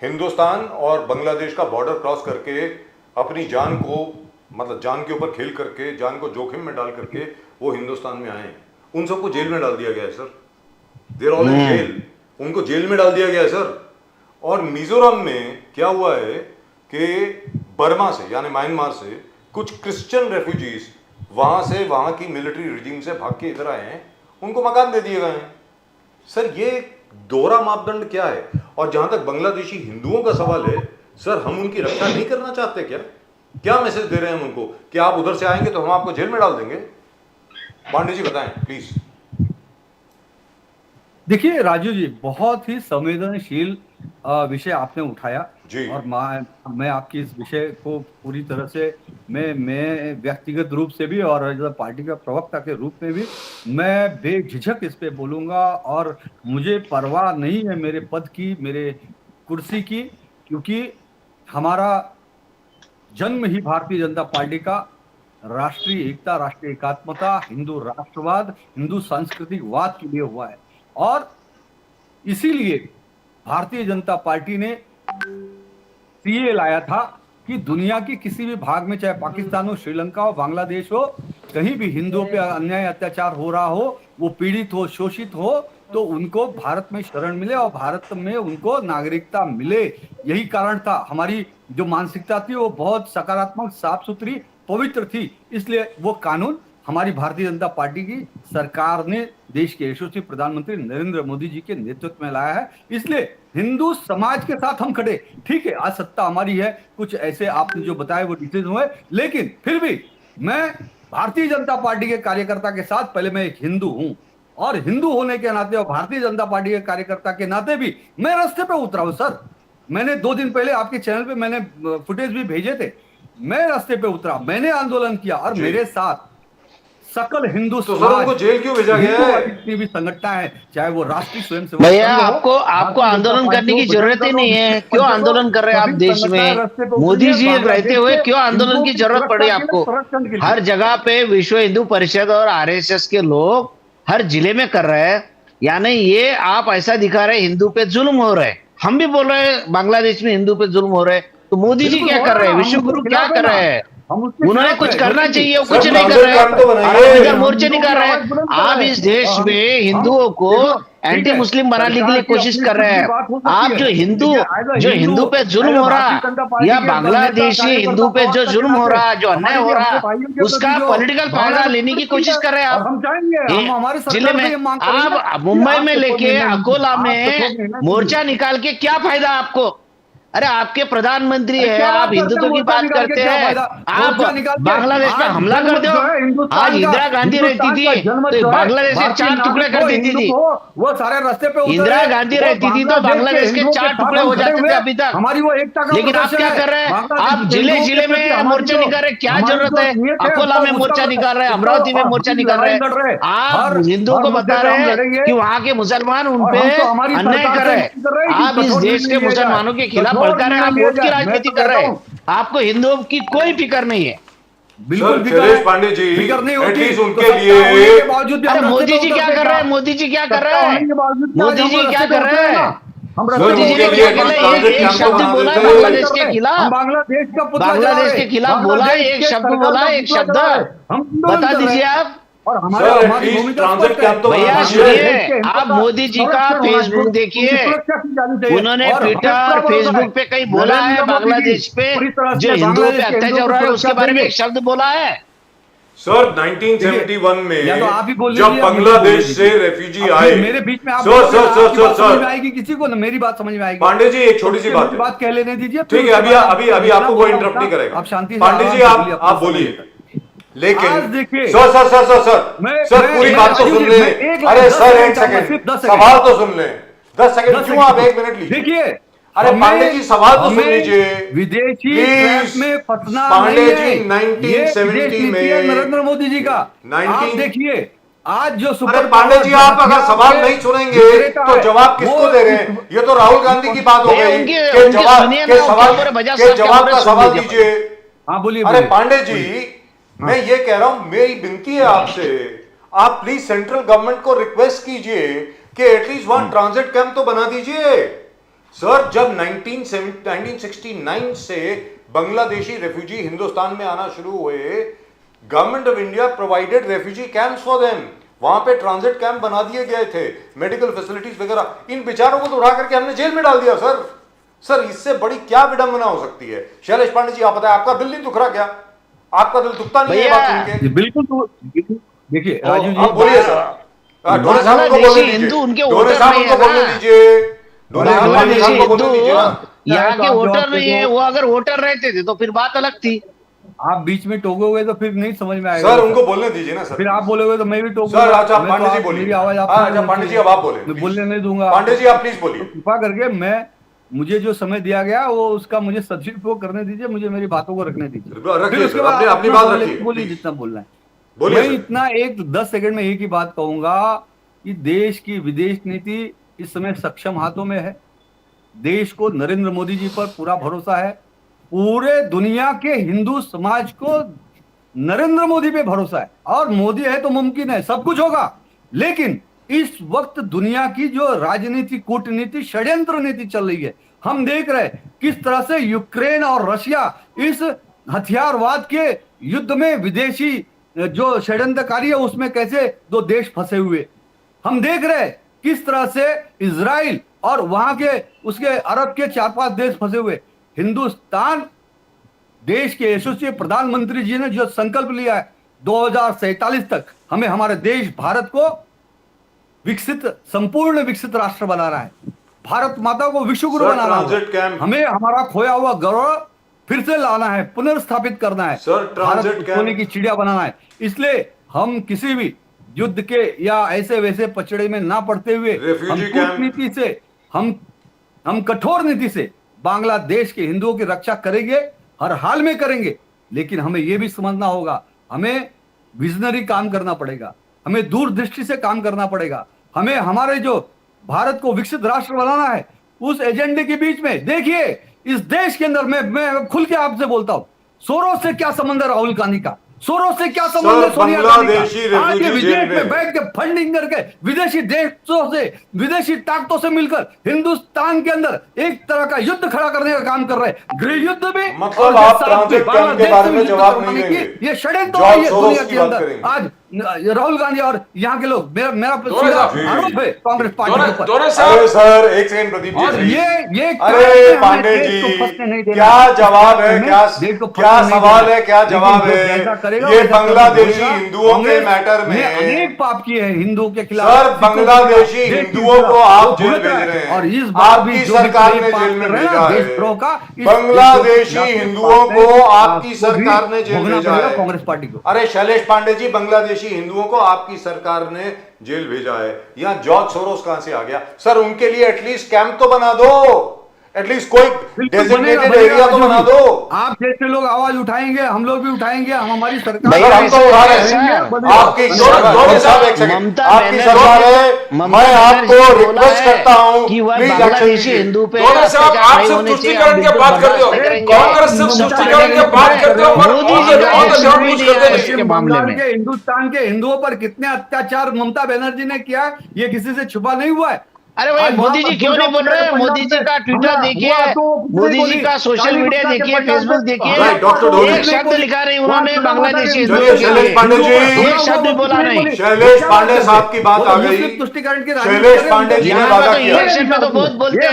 [SPEAKER 1] हिंदुस्तान और बांग्लादेश का बॉर्डर क्रॉस करके अपनी जान को, मतलब जान के ऊपर खेल करके, जान को जोखिम में डाल करके वो हिंदुस्तान में आए, उन सबको जेल में डाल दिया गया है sir. There all in jail, उनको जेल में डाल दिया गया है सर। और मिजोरम में क्या हुआ है कि बर्मा से यानी म्यांमार से कुछ क्रिश्चियन रेफ्यूजीज वहां से, वहां की मिलिट्री रिजीम से भाग के इधर आए हैं, उनको मकान दे दिए गए हैं। सर ये दोहरा मापदंड क्या है? और जहां तक बांग्लादेशी हिंदुओं का सवाल है, सर हम उनकी रक्षा नहीं करना चाहते क्या? क्या मैसेज दे रहे हैं हम उनको कि आप उधर से आएंगे तो हम आपको जेल में डाल देंगे? पांडे जी बताएं प्लीज।
[SPEAKER 5] देखिए राजू जी, बहुत ही संवेदनशील विषय आपने उठाया
[SPEAKER 1] जी।
[SPEAKER 5] और मैं आपकी इस विषय को पूरी तरह से मैं व्यक्तिगत रूप से भी और एज अ पार्टी का प्रवक्ता के रूप में भी मैं बेझिझक इस पे बोलूंगा। और मुझे परवाह नहीं है मेरे पद की, मेरे कुर्सी की, क्योंकि हमारा जन्म ही भारतीय जनता पार्टी का राष्ट्रीय एकता, राष्ट्रीय एकात्मता, हिंदू राष्ट्रवाद, हिंदू सांस्कृतिकवाद के लिए हुआ है। और इसीलिए भारतीय जनता पार्टी ने सीए लाया था कि दुनिया के किसी भी भाग में, चाहे पाकिस्तान हो, श्रीलंका हो, बांग्लादेश हो, कहीं भी हिंदुओं पे अन्याय अत्याचार हो रहा हो, वो पीड़ित हो, शोषित हो, तो उनको भारत में शरण मिले और भारत में उनको नागरिकता मिले। यही कारण था। हमारी जो मानसिकता थी वो बहुत सकारात्मक, साफ सुथरी, पवित्र थी। इसलिए वो कानून हमारी भारतीय जनता पार्टी की सरकार ने देश के यशस्वी प्रधानमंत्री नरेंद्र मोदी जी के नेतृत्व में लाया है। इसलिए हिंदू समाज के साथ हम खड़े। ठीक है, आज सत्ता हमारी है, कुछ ऐसे आपने जो बताए वो डिसीजन हुए, लेकिन फिर भी मैं भारतीय जनता पार्टी के कार्यकर्ता के साथ, पहले मैं एक हिंदू हूं और हिंदू होने के नाते और भारतीय जनता पार्टी के कार्यकर्ता के नाते भी मैं रास्ते पे उतरा हूं सर। मैंने 2 दिन पहले आपके चैनल पे मैंने फुटेज भी भेजे थे। मैं रास्ते पे उतरा, मैंने आंदोलन किया और मेरे साथ सकल हिंदू
[SPEAKER 1] तो सर उनको जेल क्यों भेजा गया है?
[SPEAKER 5] जितनी भी संगठन है, चाहे वो राष्ट्रीय स्वयंसेवक
[SPEAKER 4] भैया आपको आंदोलन करने की जरूरत ही नहीं है। क्यों आंदोलन कर रहे हैं आप देश में? मोदी जी रहते हुए क्यों आंदोलन की जरूरत पड़ी आपको? हर जगह पे विश्व हिंदू परिषद और आरएसएस के लोग हर जिले में कर रहे हैं। यानी ये आप ऐसा दिखा रहे हिंदू पे जुल्म हो रहे हैं। हम भी बोल रहे हैं बांग्लादेश में हिंदू पे जुल्म हो रहे हैं, तो मोदी जी क्या कर रहे हैं? विश्व गुरु क्या कर रहे हैं? उन्होंने कुछ करना चाहिए, वो कुछ नहीं कर रहे हैं। इधर मोर्चे नहीं कर रहे हैं। आप इस देश में हिंदुओं को एंटी मुस्लिम बनाने के लिए कोशिश कर रहे हैं। आप जो हिंदू पे जुल्म हो रहा या बांग्लादेशी हिंदू पे जो जुल्म हो रहा, जो अन्याय हो रहा, उसका पॉलिटिकल फायदा लेने की कोशिश कर रहे हैं आप। जिले में आप मुंबई में लेके अकोला में मोर्चा निकाल के क्या फायदा आपको? अरे आपके प्रधानमंत्री है, आप हिंदुत्व की बात करते हैं, आप बांग्लादेश पे हमला करते हो। आज इंदिरा गांधी रहती थी तो बांग्लादेश के 4 टुकड़े कर देती थी।
[SPEAKER 5] वो सारे रास्ते पे
[SPEAKER 4] इंदिरा गांधी रहती थी तो बांग्लादेश के 4 टुकड़े हो जाते थे अभी तक।
[SPEAKER 5] हमारी वो एकता का
[SPEAKER 4] लेकिन आप क्या कर रहे हैं? आप जिले जिले में मोर्चा निकाल रहे, क्या जरूरत है? अकोला में मोर्चा निकाल रहे, अमरावती में मोर्चा निकाल रहे। आप हिंदुओं को बता रहे हैं कि वहां के मुसलमान उनपे अन्याय कर रहे हैं। आप इस देश के मुसलमानों के खिलाफ भड़का रहे हैं, आप वोट की राजनीति कर रहे हैं। आपको हिंदुओं की कोई फिक्र नहीं है।
[SPEAKER 5] बिल्कुल
[SPEAKER 1] शैलेश पांडे जी, एटलीस्ट उनके लिए
[SPEAKER 4] अरे मोदी जी क्या कर रहे हैं? मोदी जी क्या कर रहे हैं? मोदी जी क्या कर रहे हैं? मोदी जी ने क्या बोला? एक शब्द बोला है बांग्लादेश के खिलाफ, बांग्लादेश के खिलाफ बोला है, एक शब्द बोला है, एक शब्द बता दीजिए आप।
[SPEAKER 5] और
[SPEAKER 4] भैया सुनिए, आप मोदी जी का फेसबुक देखिए, उन्होंने ट्विटर फेसबुक पे कहीं बोला है बांग्लादेश पे जो हिंदुओं पे अत्याचार हो रहा है उसके बारे में एक शब्द बोला है?
[SPEAKER 1] सर 1971 में
[SPEAKER 5] या तो आप ही बोल
[SPEAKER 1] जब बांग्लादेश से रेफ्यूजी आए,
[SPEAKER 5] मेरे बीच में आप
[SPEAKER 1] सर
[SPEAKER 5] आएगी किसी को ना, मेरी बात समझ में आएगी।
[SPEAKER 1] पांडे जी एक छोटी सी बात
[SPEAKER 5] कह लेने दीजिए,
[SPEAKER 1] ठीक है? अभी आपको कोई इंटरप्ट नहीं करेगा।
[SPEAKER 5] आप शांति से
[SPEAKER 1] पांडे जी आप बोलिए, लेकिन
[SPEAKER 5] देखिए
[SPEAKER 1] सर पूरी बात तो सुन लें। अरे सर एक सेकंड, सवाल तो सुन लें। 10 सेकंड क्यों? आप 1 मिनट लीजिए।
[SPEAKER 5] देखिए,
[SPEAKER 1] अरे पांडे जी सवाल तो सुन लीजिए।
[SPEAKER 5] विदेशी ट्रैप में फंसना
[SPEAKER 1] पांडे
[SPEAKER 5] नहीं
[SPEAKER 1] जी
[SPEAKER 5] है।
[SPEAKER 1] 1970 में
[SPEAKER 5] नरेंद्र मोदी जी का आप देखिए आज जो
[SPEAKER 1] अरे पांडे जी, आप अगर सवाल नहीं सुनेंगे तो जवाब किसको दे रहे हैं? ये तो राहुल गांधी की बात हो गई कि जवाब का सवाल दीजिए।
[SPEAKER 5] हाँ बोलिए।
[SPEAKER 1] अरे पांडे जी, मैं ये कह रहा हूं, मेरी विनती है आपसे, आप प्लीज सेंट्रल गवर्नमेंट को रिक्वेस्ट कीजिए कि एटलीस्ट वहां ट्रांजिट कैंप तो बना दीजिए। सर जब 1969 से बांग्लादेशी रेफ्यूजी हिंदुस्तान में आना शुरू हुए, government of India provided refugee camps for them, वहां पे ट्रांजिट कैंप बना दिए गए थे, मेडिकल फैसिलिटीज वगैरह। इन बेचारों को तो उठा करके हमने जेल में डाल दिया सर। सर इससे बड़ी क्या विडंबना हो सकती है? शैलेश पांडे जी आप बताएं, आपका दिल नहीं दुख रहा क्या? आपका दिल दुखता नहीं है बात सुन के?
[SPEAKER 5] बिल्कुल। तो देखिए राजू जी,
[SPEAKER 1] आप बोलिए सर। डोने साहब को बोलने दीजिए, डोने साहब को बोलने दीजिए, डोने साहब को बोलने दीजिए ना।
[SPEAKER 4] यहाँ के वोटर नहीं है, वो अगर वोटर रहते थे तो फिर बात अलग थी।
[SPEAKER 5] आप बीच में टोकोगे तो फिर नहीं समझ में आएगा
[SPEAKER 1] सर। उनको बोलने दीजिए ना सर।
[SPEAKER 5] फिर आप बोलोगे तो मैं भी टोकूंगा
[SPEAKER 1] सर। अच्छा
[SPEAKER 5] मैं
[SPEAKER 1] पांडे
[SPEAKER 5] तो
[SPEAKER 1] जी बोलिए,
[SPEAKER 5] मेरी आवाज आप
[SPEAKER 1] अच्छा पांडे जी अब आप बोले,
[SPEAKER 5] मैं बोलने नहीं दूंगा।
[SPEAKER 1] पांडे जी आप प्लीज बोलिए।
[SPEAKER 5] कृपा करके मुझे जो समय दिया गया वो उसका मुझे सदुपयोग करने दीजिए, मुझे मेरी बातों को रखने दीजिए।
[SPEAKER 1] रखिए
[SPEAKER 5] उसके
[SPEAKER 1] सर,
[SPEAKER 5] बाद
[SPEAKER 1] अपनी बात रखिए,
[SPEAKER 5] बोलिए
[SPEAKER 1] please।
[SPEAKER 5] जितना बोलना है।
[SPEAKER 1] बोलिए
[SPEAKER 5] मैं
[SPEAKER 1] सर।
[SPEAKER 5] इतना 10 सेकंड में एक ही बात कहूंगा कि देश की विदेश नीति इस समय सक्षम हाथों में है। देश को नरेंद्र मोदी जी पर पूरा भरोसा है। पूरे दुनिया के हिंदू समाज को नरेंद्र मोदी पे भरोसा है, और मोदी है तो मुमकिन है, सब कुछ होगा। लेकिन इस वक्त दुनिया की जो राजनीति, कूटनीति, षड्यंत्र नीति चल रही है, हम देख रहे हैं किस तरह से यूक्रेन और रशिया इस हथियारवाद के युद्ध में विदेशी जो षड्यंत्रकारी है उसमें कैसे दो देश फंसे हुए। हम देख रहे हैं किस तरह से इजराइल और वहां के उसके अरब के 4-5 देश फंसे हुए। हिंदुस्तान देश के यशस्वी प्रधानमंत्री जी ने जो संकल्प लिया है 2047 तक हमें हमारे देश भारत को विकसित, संपूर्ण विकसित राष्ट्र बनाना है, भारत माता को विश्व गुरु बनाना है, हमें हमारा खोया हुआ गौरव फिर से लाना है, पुनर्स्थापित करना है, भारत को सोने की चिड़िया बनाना है। इसलिए हम किसी भी युद्ध के या ऐसे वैसे पचड़े में ना पड़ते हुए हम कूटनीति से, हम कठोर नीति से बांग्लादेश के हिंदुओं की रक्षा करेंगे, हर हाल में करेंगे। लेकिन हमें यह भी समझना होगा, हमें विजनरी काम करना पड़ेगा, हमें दूरदृष्टि से काम करना पड़ेगा। हमें हमारे जो भारत को विकसित राष्ट्र बनाना है, उस एजेंडे के बीच में देखिए इस देश के अंदर मैं खुल के आपसे बोलता हूं, सोरोस से क्या संबंध है राहुल गांधी का? सोरोस से क्या संबंध है सोनिया गांधी का? आज ये विदेश में बैठ के फंडिंग करके विदेशी देशों से, विदेशी ताकतों से मिलकर हिंदुस्तान के अंदर एक तरह का युद्ध खड़ा करने का काम कर रहे हैं, गृह युद्ध में।
[SPEAKER 1] मतलब आप ट्रांजिट कैंप के बारे में जवाब नहीं देंगे?
[SPEAKER 5] ये षड्यंत्र है ये दुनिया के अंदर। आज राहुल गांधी और यहाँ के लोग, मेरा आरोप है कांग्रेस पार्टी के ऊपर।
[SPEAKER 1] अरे सर एक सेकंड प्रदीप जी,
[SPEAKER 5] ये
[SPEAKER 1] अरे पांडे जी क्या जवाब है, क्या सवाल है, क्या जवाब है? ये बांग्लादेशी हिंदुओं के मैटर में
[SPEAKER 5] अनेक पाप किए हैं हिंदुओं के खिलाफ।
[SPEAKER 1] सर बांग्लादेशी हिंदुओं को आप जेल भेज रहे हैं,
[SPEAKER 5] और इस बार
[SPEAKER 1] आपकी सरकार ने जेल में भेजा है। बांग्लादेशी हिंदुओं को आपकी सरकार ने जेल भेजा है,
[SPEAKER 5] कांग्रेस पार्टी को।
[SPEAKER 1] अरे शैलेश पांडे जी, बांग्लादेशी हिंदुओं को आपकी सरकार ने जेल भेजा है। यहां जॉर्ज सोरोस कहां से आ गया? सर उनके लिए एटलीस्ट कैंप तो बना दो, एटलीस्ट कोई डेजिग्नेटेड एरिया तो बना दो।
[SPEAKER 5] आप जैसे लोग आवाज उठाएंगे, हम लोग भी उठाएंगे, हम हमारी सरकार
[SPEAKER 1] हम तो उठा रहे हैं। आपकी सरकार है, मैं आपको रिक्वेस्ट करता हूं
[SPEAKER 4] बांग्लादेशी हिंदू पे
[SPEAKER 2] आप सिर्फ तुष्टिकरण की बात करते हो, कांग्रेस सिर्फ तुष्टिकरण की बात करते हो,
[SPEAKER 5] हिंदुस्तान के हिंदुओं पर कितने अत्याचार ममता बनर्जी ने किया, ये किसी से छुपा नहीं हुआ है।
[SPEAKER 4] अरे भाई मोदी जी क्यों नहीं बोल रहे हैं? मोदी जी का ट्विटर देखिए, मोदी जी का सोशल मीडिया देखिए, फेसबुक देखिए, एक शब्द लिखा नहीं उन्होंने बांग्लादेशी हिंदुओं के लिए, एक शब्द बोला नहीं।
[SPEAKER 1] शैलेश पांडे साहब की बात आ गई। शैलेश पांडे जी ने वादा किया,
[SPEAKER 4] इलेक्शन में तो बहुत बोलते हैं।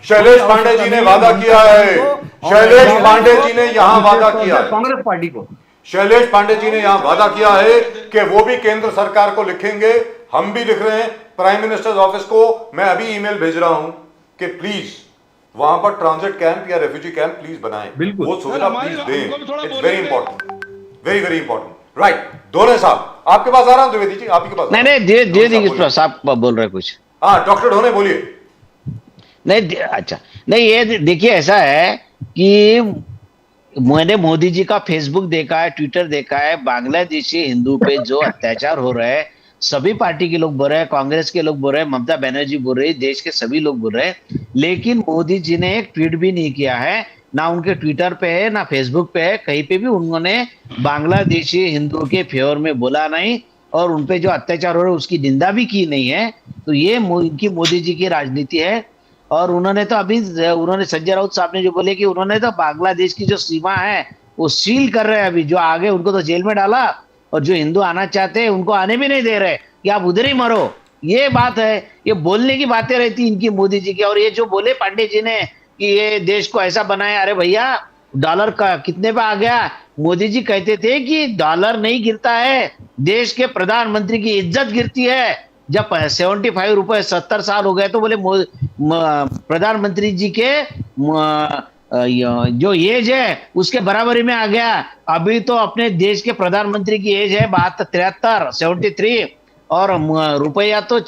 [SPEAKER 1] शैलेश पांडे जी ने वादा किया है, शैलेश पांडे जी ने यहाँ वादा किया है,
[SPEAKER 5] कांग्रेस पार्टी को,
[SPEAKER 1] शैलेश पांडे जी ने यहाँ वादा किया है कि वो भी केंद्र सरकार को लिखेंगे, हम भी लिख रहे हैं प्राइम मिनिस्टर्स ऑफिस को। मैं अभी ईमेल भेज रहा हूं कि प्लीज वहां पर ट्रांजिट कैंप या रेफ्यूजी कैंप प्लीज बनाएं, वो सुविधा प्लीज दें। It's very important, very very important. Right, दोनों साहब आपके पास आ रहा हूं, द्विवेदी जी आपके पास।
[SPEAKER 4] नहीं दीजिए साहब बोल रहे कुछ।
[SPEAKER 1] हाँ डॉक्टर ढोने बोलिए।
[SPEAKER 4] नहीं अच्छा नहीं, ये देखिए ऐसा है कि मैंने मोदी जी का फेसबुक देखा है, ट्विटर देखा है, बांग्लादेशी हिंदू पे जो अत्याचार हो रहा है सभी पार्टी के लोग बोल रहे हैं, कांग्रेस के लोग बोल रहे हैं, ममता बनर्जी बोल रही है, देश के सभी लोग बोल रहे हैं, लेकिन मोदी जी ने एक ट्वीट भी नहीं किया है, ना उनके ट्विटर पे है ना फेसबुक पे है, कहीं पे भी उन्होंने बांग्लादेशी हिंदुओं के फेवर में बोला नहीं और उनपे जो अत्याचार हो रहे हैं उसकी निंदा भी की नहीं है। तो ये इनकी मोदी जी की राजनीति है। और उन्होंने तो अभी उन्होंने संजय राउत साहब ने जो बोले कि उन्होंने तो बांग्लादेश की जो सीमा है वो सील कर रहे हैं। अभी जो आगे उनको तो जेल में डाला और जो हिंदू आना चाहते हैं उनको आने भी नहीं दे रहे कि आप उधर ही मरो। ये बात है, ये बोलने की बातें रहती इनकी मोदी जी की। और ये जो बोले पांडे जी ने कि ये देश को ऐसा बनाया, अरे भैया डॉलर का कितने पे आ गया? मोदी जी कहते थे कि डॉलर नहीं गिरता है, देश के प्रधानमंत्री की इज्जत गिरती है। जब 75 रुपए 70 साल हो गए तो बोले प्रधानमंत्री जी के जो एज है उसके बराबरी में आ गया। अभी तो अपने देश के प्रधानमंत्री की एज है 73 73 और रुपया तो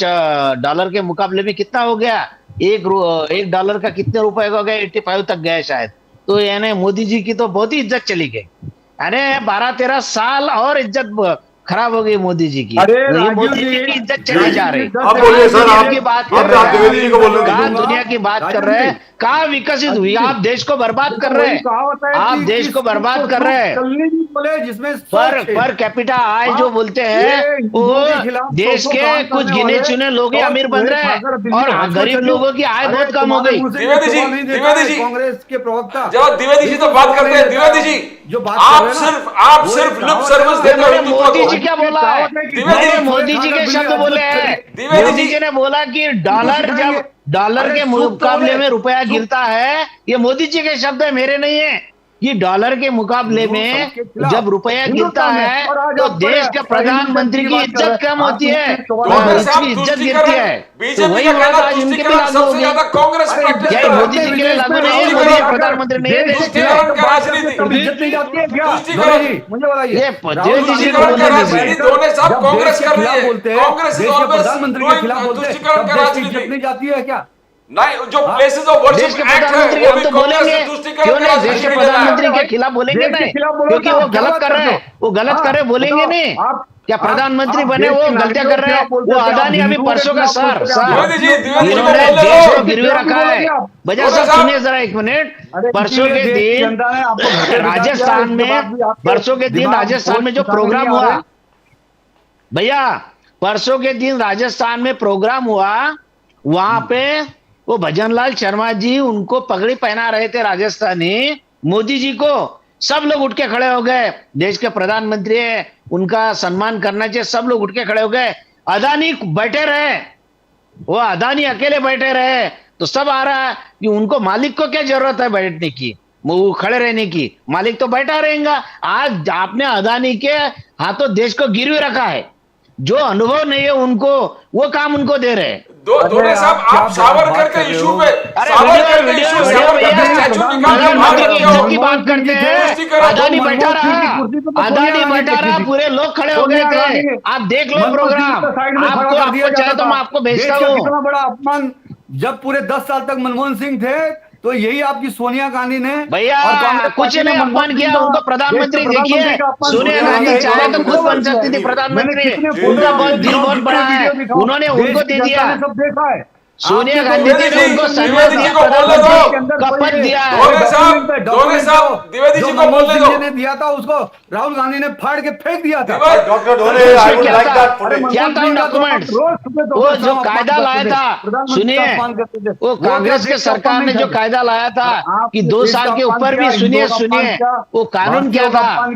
[SPEAKER 4] डॉलर के मुकाबले में कितना हो गया? एक डॉलर का कितने रुपए हो गया? 85 तक गया शायद। तो यानी मोदी जी की तो बहुत ही इज्जत चली गई। अरे 12-13 साल और इज्जत खराब हो गई मोदी जी की।
[SPEAKER 5] अरे
[SPEAKER 4] तो ये
[SPEAKER 5] राजीव
[SPEAKER 4] मोदी जी
[SPEAKER 5] जी,
[SPEAKER 4] की इज्जत चली जा रही।
[SPEAKER 1] आप बोलिए सर,
[SPEAKER 4] दुनिया
[SPEAKER 1] आप
[SPEAKER 4] की बात
[SPEAKER 1] आप
[SPEAKER 4] कर रहे
[SPEAKER 1] द्विवेदी जी को बोलने
[SPEAKER 4] हैं, कहाँ
[SPEAKER 1] दीजिए।
[SPEAKER 4] दुनिया की बात कर
[SPEAKER 5] राजीव
[SPEAKER 4] रहे
[SPEAKER 5] जी,
[SPEAKER 4] हैं, कहाँ विकसित हुई? आप देश को बर्बाद कर रहे हैं, आप देश को बर्बाद कर रहे हैं।
[SPEAKER 5] बोले जिसमें
[SPEAKER 4] पर कैपिटा आय जो बोलते हैं वो देश के कुछ गिने चुने लोग ही अमीर बन रहे हैं और गरीब लोगों की आय बहुत कम हो गई।
[SPEAKER 2] द्विवेदी जी,
[SPEAKER 5] कांग्रेस के प्रवक्ता
[SPEAKER 2] जब द्विवेदी जी तो बात करते हैं, द्विवेदी जी
[SPEAKER 5] जो बात
[SPEAKER 2] आप सिर्फ लिप सर्विस देते हो हिंदुत्व
[SPEAKER 4] मोदी
[SPEAKER 2] को।
[SPEAKER 4] जी क्या बोला है? मैंने मोदी जी के शब्द बोले हैं।
[SPEAKER 2] द्विवेदी
[SPEAKER 4] मोदी जी ने बोला कि डॉलर के मुकाबले में रुपया गिरता है। ये मोदी जी के शब्द है, मेरे नहीं है। कि डॉलर के मुकाबले में जब रुपया गिरता है तो देश के प्रधानमंत्री की इज्जत कम होती है, उसकी इज्जत गिरती है। तो वही बात आज इनके भी लागू होगी।
[SPEAKER 2] कांग्रेस
[SPEAKER 4] क्या मोदी जी के लिए लागू नहीं है? मोदी प्रधानमंत्री नहीं है देश के। ये द्विवेदी जी को बोलने दीजिए।
[SPEAKER 2] कांग्रेस कर रही है, कांग्रेस इज ऑलवेज
[SPEAKER 5] प्रधानमंत्री के खिलाफ बोलते हैं,
[SPEAKER 2] तुष्टिकरण का
[SPEAKER 5] तब देश की इज्जत
[SPEAKER 2] राजनीति।
[SPEAKER 5] नहीं जाती है क्या?
[SPEAKER 2] नहीं, जो प्लेसेस ऑफ
[SPEAKER 4] देश
[SPEAKER 2] वर्शिप
[SPEAKER 4] के
[SPEAKER 2] एक्ट है
[SPEAKER 4] प्रधानमंत्री
[SPEAKER 2] वो
[SPEAKER 4] हम
[SPEAKER 2] भी
[SPEAKER 4] तो
[SPEAKER 2] कांग्रेस
[SPEAKER 4] बोलेंगे,
[SPEAKER 2] से तुष्टिकरण
[SPEAKER 4] क्यों
[SPEAKER 2] का
[SPEAKER 4] नहीं? देश के
[SPEAKER 2] राजनीति
[SPEAKER 4] प्रधानमंत्री
[SPEAKER 2] है।
[SPEAKER 4] के खिलाफ बोलेंगे
[SPEAKER 5] देश के
[SPEAKER 4] नहीं,
[SPEAKER 5] खिलाफ बोलो
[SPEAKER 4] क्योंकि
[SPEAKER 5] तो
[SPEAKER 4] वो
[SPEAKER 5] आप क्या
[SPEAKER 4] गलत
[SPEAKER 5] बात
[SPEAKER 4] कर रहे
[SPEAKER 5] करते
[SPEAKER 4] हैं।
[SPEAKER 5] हो?
[SPEAKER 4] वो गलत कर रहे हैं, बोलेंगे नहीं। क्या प्रधानमंत्री बने वो गलतियां कर रहे हैं? वो अदानी अभी परसों का
[SPEAKER 2] द्विवेदी जी
[SPEAKER 4] इन्होंने
[SPEAKER 2] बोल रहे
[SPEAKER 4] देश
[SPEAKER 2] हो।
[SPEAKER 4] को गिरवी रखा है। बजा साहब सुनिए जरा एक मिनट। परसों के दिन राजस्थान में, परसों के दिन राजस्थान में जो प्रोग्राम हुआ भैया, परसों के दिन राजस्थान में प्रोग्राम हुआ, वहां पे वो भजनलाल शर्मा जी उनको पगड़ी पहना रहे थे राजस्थानी, मोदी जी को। सब लोग उठ के खड़े हो गए, देश के प्रधानमंत्री है उनका सम्मान करना चाहिए, सब लोग उठ के खड़े हो गए। अदानी बैठे रहे, वो अदानी अकेले बैठे रहे। तो सब आ रहा है कि उनको मालिक को क्या जरूरत है बैठने की, वो खड़े रहने की? मालिक तो बैठा रहेगा। आज आपने अदानी के हाथों देश को गिरवी रखा है। जो अनुभव नहीं है उनको, वो काम उनको दे रहे हैं।
[SPEAKER 2] दोनों साहब, आप सावरकर के इशू पे, सावरकर के इशू, सावरकर के स्टैचू निकाल के
[SPEAKER 4] प्रधानमंत्री की इज्जत की बात
[SPEAKER 2] भारत
[SPEAKER 4] करते हैं। अदानी बैठा रहा, अदानी बैठा रहा, पूरे लोग खड़े हो गए थे। आप देख लो प्रोग्राम, आपको चाहे तो मैं आपको भेजता हूँ।
[SPEAKER 5] कितना बड़ा अपमान। जब पूरे 10 साल तक मनमोहन सिंह थे तो यही आपकी सोनिया गांधी ने
[SPEAKER 4] भैया कुछ नहीं अपमान किया उनको। प्रधानमंत्री देखिए, सोनिया गांधी चाहे तो खुद बन सकती थी प्रधानमंत्री, उनका बहुत दिल बहुत बड़ा है, उन्होंने उनको दे दिया।
[SPEAKER 5] सब देखा है।
[SPEAKER 4] सोनिया गांधी जी ने उनको सम्मान दिया, प्रधानमंत्री का पद दिया है।
[SPEAKER 2] द्विवेदी जी को बोलने दो।
[SPEAKER 5] ने दिया था उसको राहुल गांधी ने फाड़ के फेंक दिया था।
[SPEAKER 1] Doctor Dhole, I would like that footage.
[SPEAKER 4] क्या था डॉक्यूमेंट्स? वो जो कायदा लाया था, सुनिए, वो कांग्रेस के सरकार ने जो कायदा लाया था कि 2 साल के ऊपर भी, सुनिए वो कानून क्या था?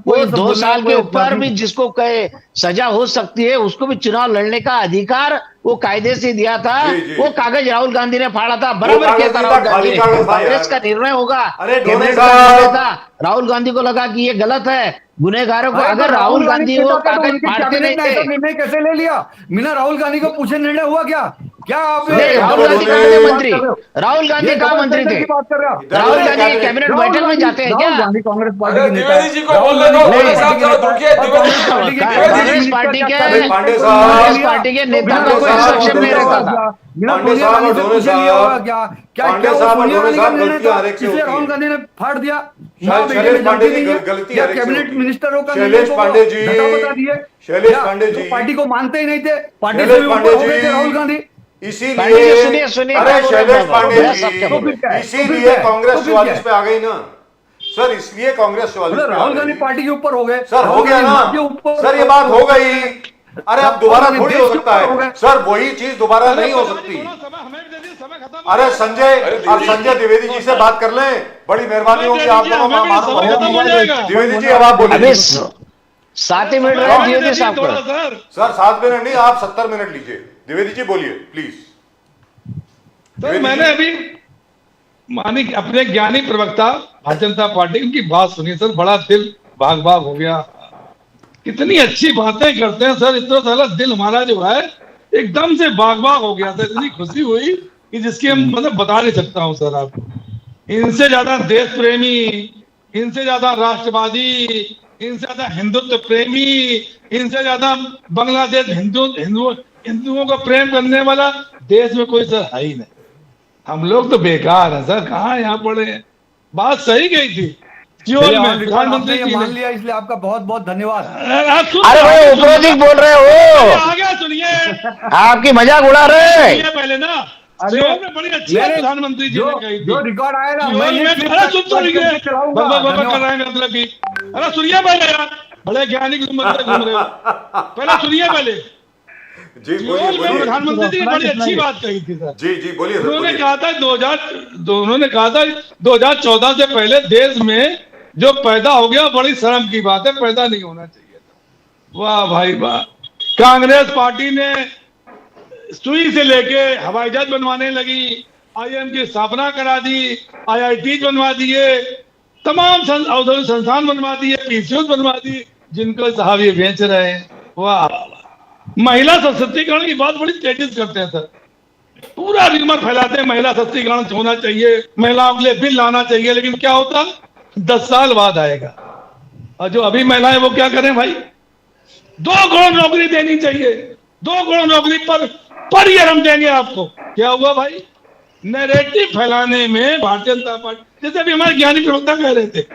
[SPEAKER 4] वो 2 साल के ऊपर भी जिसको कहे सजा हो सकती है उसको भी चुनाव लड़ने का अधिकार वो कायदे से दिया था। वो कागज राहुल गांधी ने फाड़ा था, बराबर किया था राहुल गांधी ने। कांग्रेस का निर्णय होगा, कैबिनेट का निर्णय था। राहुल गांधी को लगा कि ये गलत है, गुनहगारों को। अगर राहुल गांधी वो कागज फाड़ते नहीं थे,
[SPEAKER 5] निर्णय कैसे ले लिया? बिना राहुल गांधी को पूछे निर्णय हुआ क्या? क्या आप
[SPEAKER 4] राहुल गांधी कहाँ थे मंत्री? राहुल गांधी कहाँ मंत्री थे? राहुल गांधी के कैबिनेट बैठक में जाते हैं क्या?
[SPEAKER 5] कांग्रेस
[SPEAKER 2] द्विवेदी जी को बोलने दो।
[SPEAKER 4] कांग्रेस पार्टी के नेता का कोई इंस्ट्रक्शन नहीं रहता था।
[SPEAKER 1] पांडे साहब और ढोले साहब, पांडे साहब और ढोले साहब गलतियां हर एक से होती हैं।
[SPEAKER 5] राहुल गांधी ने फाड़ दिया।
[SPEAKER 1] शैलेश पांडे की गलती हर एक से
[SPEAKER 5] कैबिनेट
[SPEAKER 1] होती है।
[SPEAKER 5] मिनिस्टरों का
[SPEAKER 1] शैलेश पांडे जी,
[SPEAKER 5] बता दिए।
[SPEAKER 1] शैलेश पांडे जी,
[SPEAKER 5] पार्टी को मानते ही नहीं थे, पार्टी
[SPEAKER 1] शैलेश
[SPEAKER 5] से
[SPEAKER 1] पांडे
[SPEAKER 5] ऊपर हो गए थे राहुल
[SPEAKER 1] जी,
[SPEAKER 5] गांधी।
[SPEAKER 1] इसीलिए
[SPEAKER 4] सुनिए,
[SPEAKER 1] अरे शैलेश पांडे
[SPEAKER 5] तो फिर क्या
[SPEAKER 1] जी,
[SPEAKER 5] है?
[SPEAKER 1] इसीलिए कांग्रेस
[SPEAKER 5] तो फिर क्या
[SPEAKER 1] 44
[SPEAKER 5] है?
[SPEAKER 1] पे आ गई ना सर, इसलिए कांग्रेस 44 पे आ
[SPEAKER 5] राहुल गांधी
[SPEAKER 1] गई।
[SPEAKER 5] पार्टी के ऊपर हो गए
[SPEAKER 1] सर हो गया ना सर, ये बात हो गई। अरे अब दोबारा थोड़ी हो सकता है सर, वही चीज दोबारा नहीं हो सकती। अरे संजय, आप संजय द्विवेदी जी से बात कर लें, बड़ी मेहरबानी होगी आप दोनों का। द्विवेदी जी अब आप बोलिए।
[SPEAKER 4] अभी 7 ही मिनट रहे द्विवेदी साहब को।
[SPEAKER 1] सर 7 मिनट नहीं, आप 70 मिनट लीजिए। द्विवेदी जी बोलिए प्लीज।
[SPEAKER 3] सर मैंने अभी मानी अपने ज्ञानी प्रवक्ता भारतीय जनता पार्टी उनकी बात सुनी सर, बड़ा दिल भाग भाग हो गया। कितनी अच्छी बातें करते हैं सर, इतना सारा दिल हमारा जो है एकदम से बाग बाग हो गया था। इतनी खुशी हुई कि जिसकी हम मतलब बता नहीं सकता हूँ सर आपको। इनसे ज्यादा देश प्रेमी, इनसे ज्यादा राष्ट्रवादी, इनसे ज्यादा हिंदुत्व प्रेमी, इनसे ज्यादा बांग्लादेश हिंदुओं को प्रेम करने वाला देश में कोई सर है ही नहीं। हम लोग तो बेकार है सर, कहाँ यहाँ पड़े हैं। बात सही गई थी सियोल में प्रधानमंत्री जी
[SPEAKER 5] मान
[SPEAKER 3] ने।
[SPEAKER 5] लिया, इसलिए आपका बहुत बहुत धन्यवाद।
[SPEAKER 4] अरे भाई उपरोधिक बोल रहे हो,
[SPEAKER 3] आगे सुनिए,
[SPEAKER 4] आपकी मजाक उड़ा रहे हैं।
[SPEAKER 3] पहले ना सियोल में बड़ी अच्छी बात प्रधानमंत्री जी ने कही थी।
[SPEAKER 5] जो रिकॉर्ड आएगा
[SPEAKER 3] सियोल में सुन तो लीजिए, कर रहे हैं मतलब की। अरे सुनिए पहले यार, बड़े ज्ञानी की उम्र में घूम रहे हो, पहले सुनिए पहले।
[SPEAKER 1] जी
[SPEAKER 3] सियोल में प्रधानमंत्री जी ने बड़ी अच्छी बात कही थी सर।
[SPEAKER 1] जी जी बोलिए।
[SPEAKER 3] उन्होंने कहा था 2014 से पहले देश में जो पैदा हो गया बड़ी शर्म की बात है, पैदा नहीं होना चाहिए था। वाह भाई वाह, कांग्रेस पार्टी ने सुई से लेके हवाई जहाज बनवाने लगी, आईएम की स्थापना करा दी, आईआईटी बनवा दिए, तमाम औद्योगिक संस्थान बनवा दिए, पीसीओ बनवा दी, जिनको साहब ये बेच रहे हैं। वाह, महिला सशक्तिकरण की बात बड़ी तेजी से करते हैं सर, पूरा रिमर फैलाते हैं महिला सशक्तिकरण होना चाहिए, महिलाओं के लिए बिल लाना चाहिए। लेकिन क्या होता 10 साल बाद आएगा, और जो अभी महिलाएं वो क्या करें भाई, 2 करोड़ नौकरी देनी चाहिए, 2 करोड़ नौकरी पर ईयर हम देंगे आपको। क्या हुआ भाई, नैरेटिव फैलाने में भारतीय जनता पार्टी, जैसे अभी हमारे ज्ञानी प्रवक्ता कह रहे थे,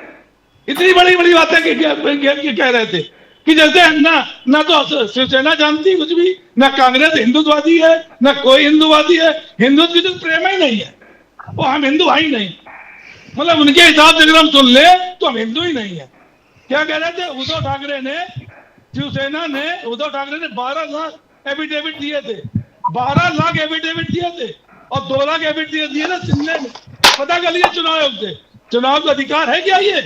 [SPEAKER 3] इतनी बड़ी बड़ी बातें कह रहे थे कि जैसे ना तो शिवसेना जानती कुछ भी, ना कांग्रेस हिंदुत्ववादी है, ना कोई हिंदुवादी है, हिंदुत्व की तो प्रेम ही नहीं है, वो हम हिंदू भाई नहीं, मतलब उनके हिसाब से अगर हम सुन ले तो हम हिंदू ही नहीं है। क्या कह रहे थे उद्धव ठाकरे ने, शिवसेना ने, उद्धव ठाकरे ने 12 लाख एफिडेविट दिए थे, 12 लाख एफिडेविट दिए थे, और 2 लाख एफिडेविट दिए ना शिंदे में। पता कर लिया चुनाव आयोग से, चुनाव का अधिकार है क्या ये,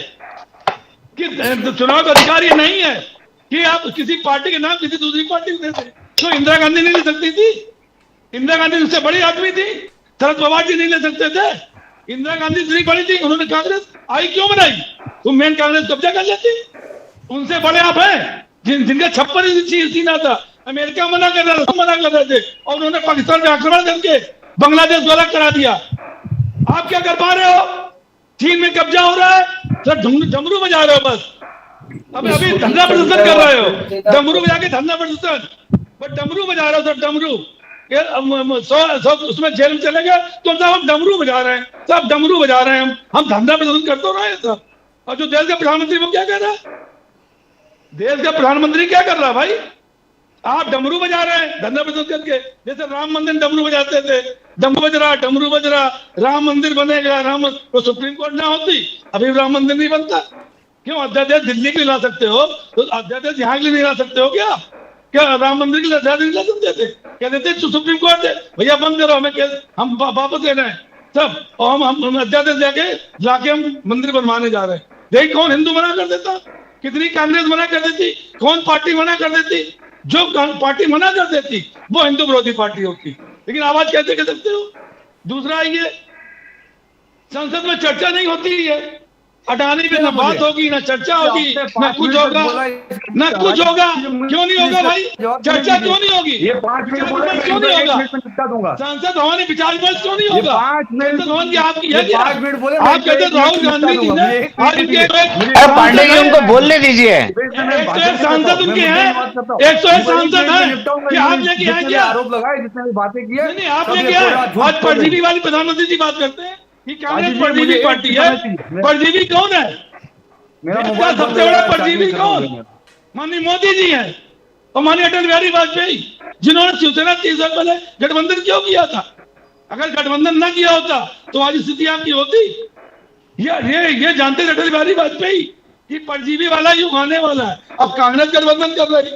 [SPEAKER 3] कि चुनाव का अधिकार ये नहीं है कि आप किसी पार्टी के नाम किसी दूसरी पार्टी को देते। तो इंदिरा गांधी नहीं ले सकती थी, इंदिरा गांधी उससे बड़ी आदमी थी, शरद पवार जी नहीं ले सकते थे, इंदिरा गांधी इतनी बड़ी थी, उन्होंने कांग्रेस आई क्यों बनाई, तुम मेन कांग्रेस कब्जा कर लेती, उनसे बड़े आप हैं जिनका 56 इंच सीना था। अमेरिका मना कर रहा था, मना कर रहे थे, और उन्होंने पाकिस्तान पे आक्रमण करके बांग्लादेश वाला करा दिया। आप क्या कर पा रहे हो, चीन में कब्जा हो रहा है, सर डमरू बजा रहे हो बस, अभी धरना प्रदर्शन कर रहे हो, डमरू बजा के धरना प्रदर्शन, बट डमरू बजा रहे हो सर, डमरू उसमें जेल में चले गए तो साहब हम डमरू बजा रहे हैं, साहब डमरू बजा रहे हैं, हम धरना प्रदर्शन कर तो रहे हैं साहब। और जो देश का प्रधानमंत्री वो क्या कह रहा है, देश का प्रधानमंत्री क्या कर रहा है भाई, आप डमरू बजा रहे हैं धरना प्रदर्शन करके, जैसे राम मंदिर डमरू बजाते थे, डमरू बज रहा, डमरू बज रहा, राम मंदिर बनेगा, तो सुप्रीम कोर्ट ना होती अभी राम मंदिर नहीं बनता। क्यों अध्यादेश दिल्ली के लिए ला सकते हो तो अध्यादेश यहाँ के लिए नहीं ला सकते हो क्या राम मंदिर के लिए अध्यादेश नहीं ला सकते थे, कहते थे सुप्रीम कोर्ट भैया बंद करो, हमें हम वापस ले रहे हैं सब, और हम अध्यादेश लाके हम मंदिर बनवाने जा रहे हैं। देखिए कौन हिंदू मना कर देता, कितनी कांग्रेस मना कर देती, कौन पार्टी मना कर देती, जो पार्टी मना कर देती वो हिंदू विरोधी पार्टी होती, लेकिन आवाज कैसे कर सकते हो। दूसरा ये संसद में चर्चा नहीं होती है, अडानी पे ना बात होगी, ना चर्चा होगी, ना कुछ होगा, ना कुछ होगा, क्यों नहीं होगा भाई, चर्चा क्यों नहीं होगी,
[SPEAKER 5] ये 5 मिनट
[SPEAKER 3] क्यों नहीं होगा,
[SPEAKER 5] दूंगा,
[SPEAKER 3] संसद भवन में विचार विमर्श क्यों नहीं होगा,
[SPEAKER 5] 5 मिनट
[SPEAKER 3] भवन की आपकी है क्या,
[SPEAKER 5] 5 मिनट बोले,
[SPEAKER 3] आप कहते राहुल गांधी जी ने
[SPEAKER 4] पांडे जी उनको बोलने दीजिए,
[SPEAKER 3] 101 सांसद उनके हैं, 101 सांसद हैं, कि आप लेके आए क्या,
[SPEAKER 5] आरोप लगाए जिसने बातें की है,
[SPEAKER 3] नहीं आप लेके आए, आज परजीवी वाली प्रधानमंत्री जी बात करते हैं कि कांग्रेस परजीवी पार्टी है, परजीवी कौन है, इसका सबसे बड़ा परजीवी कौन, माननीय मोदी जी हैं और माननीय अटल बिहारी वाजपेयी, जिन्होंने शिवसेना 30 साल पहले गठबंधन क्यों किया था, अगर गठबंधन न किया होता तो आज स्थिति आपकी होती। ये जानते थे अटल बिहारी वाजपेयी कि परजीवी वाला युग आने वाला है, अब कांग्रेस गठबंधन कर रही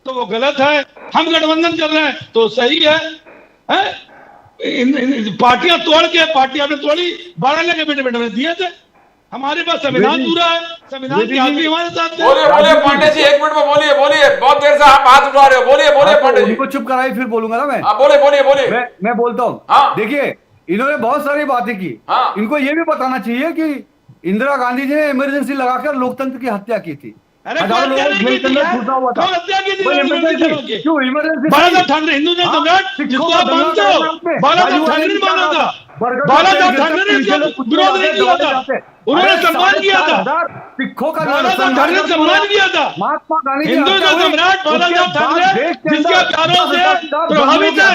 [SPEAKER 3] तो वो गलत है, हम गठबंधन कर रहे हैं तो सही है? पार्टियां तोड़ के, पार्टी आपने तोड़ी, 12 लाख के बेटे में दिए थे। हमारे पास संविधान पूरा है, संविधान के आदमी हमारे साथ थे।
[SPEAKER 2] बोलिए बोलिए पांडे जी, 1 मिनट में बोलिए, बोलिए, बहुत देर से आप हाथ उठा रहे हो, बोलिए बोलिए पांडे जी।
[SPEAKER 5] उनको चुप कराई फिर बोलूंगा ना मैं।
[SPEAKER 2] हाँ बोलिए बोलिए बोलिए।
[SPEAKER 5] मैं बोलता हूँ।
[SPEAKER 2] हाँ।
[SPEAKER 5] देखिए, इन्होंने बहुत सारी बातें की।
[SPEAKER 2] हाँ।
[SPEAKER 5] इनको ये भी बताना चाहिए कि इंदिरा गांधी जी ने इमरजेंसी लगाकर लोकतंत्र की हत्या की थी।
[SPEAKER 3] अरे
[SPEAKER 5] हजारों लोग जेल के अंदर घुसा हुआ था। क्यों इमरजेंसी?
[SPEAKER 3] बाला ठाकरे हिंदू ने सम्राट जिसको आप मानते हो, बाला ठाकरे ने माना था, बाला ठाकरे ने इसका विरोध नहीं किया था, उन्होंने सम्मान किया था,
[SPEAKER 5] सिखों का
[SPEAKER 3] बाला ठाकरे ने सम्मान किया था।
[SPEAKER 5] महात्मा गांधी
[SPEAKER 3] हिंदू का सम्राट बाला ठाकरे जिसके प्यारों से प्रभावित है,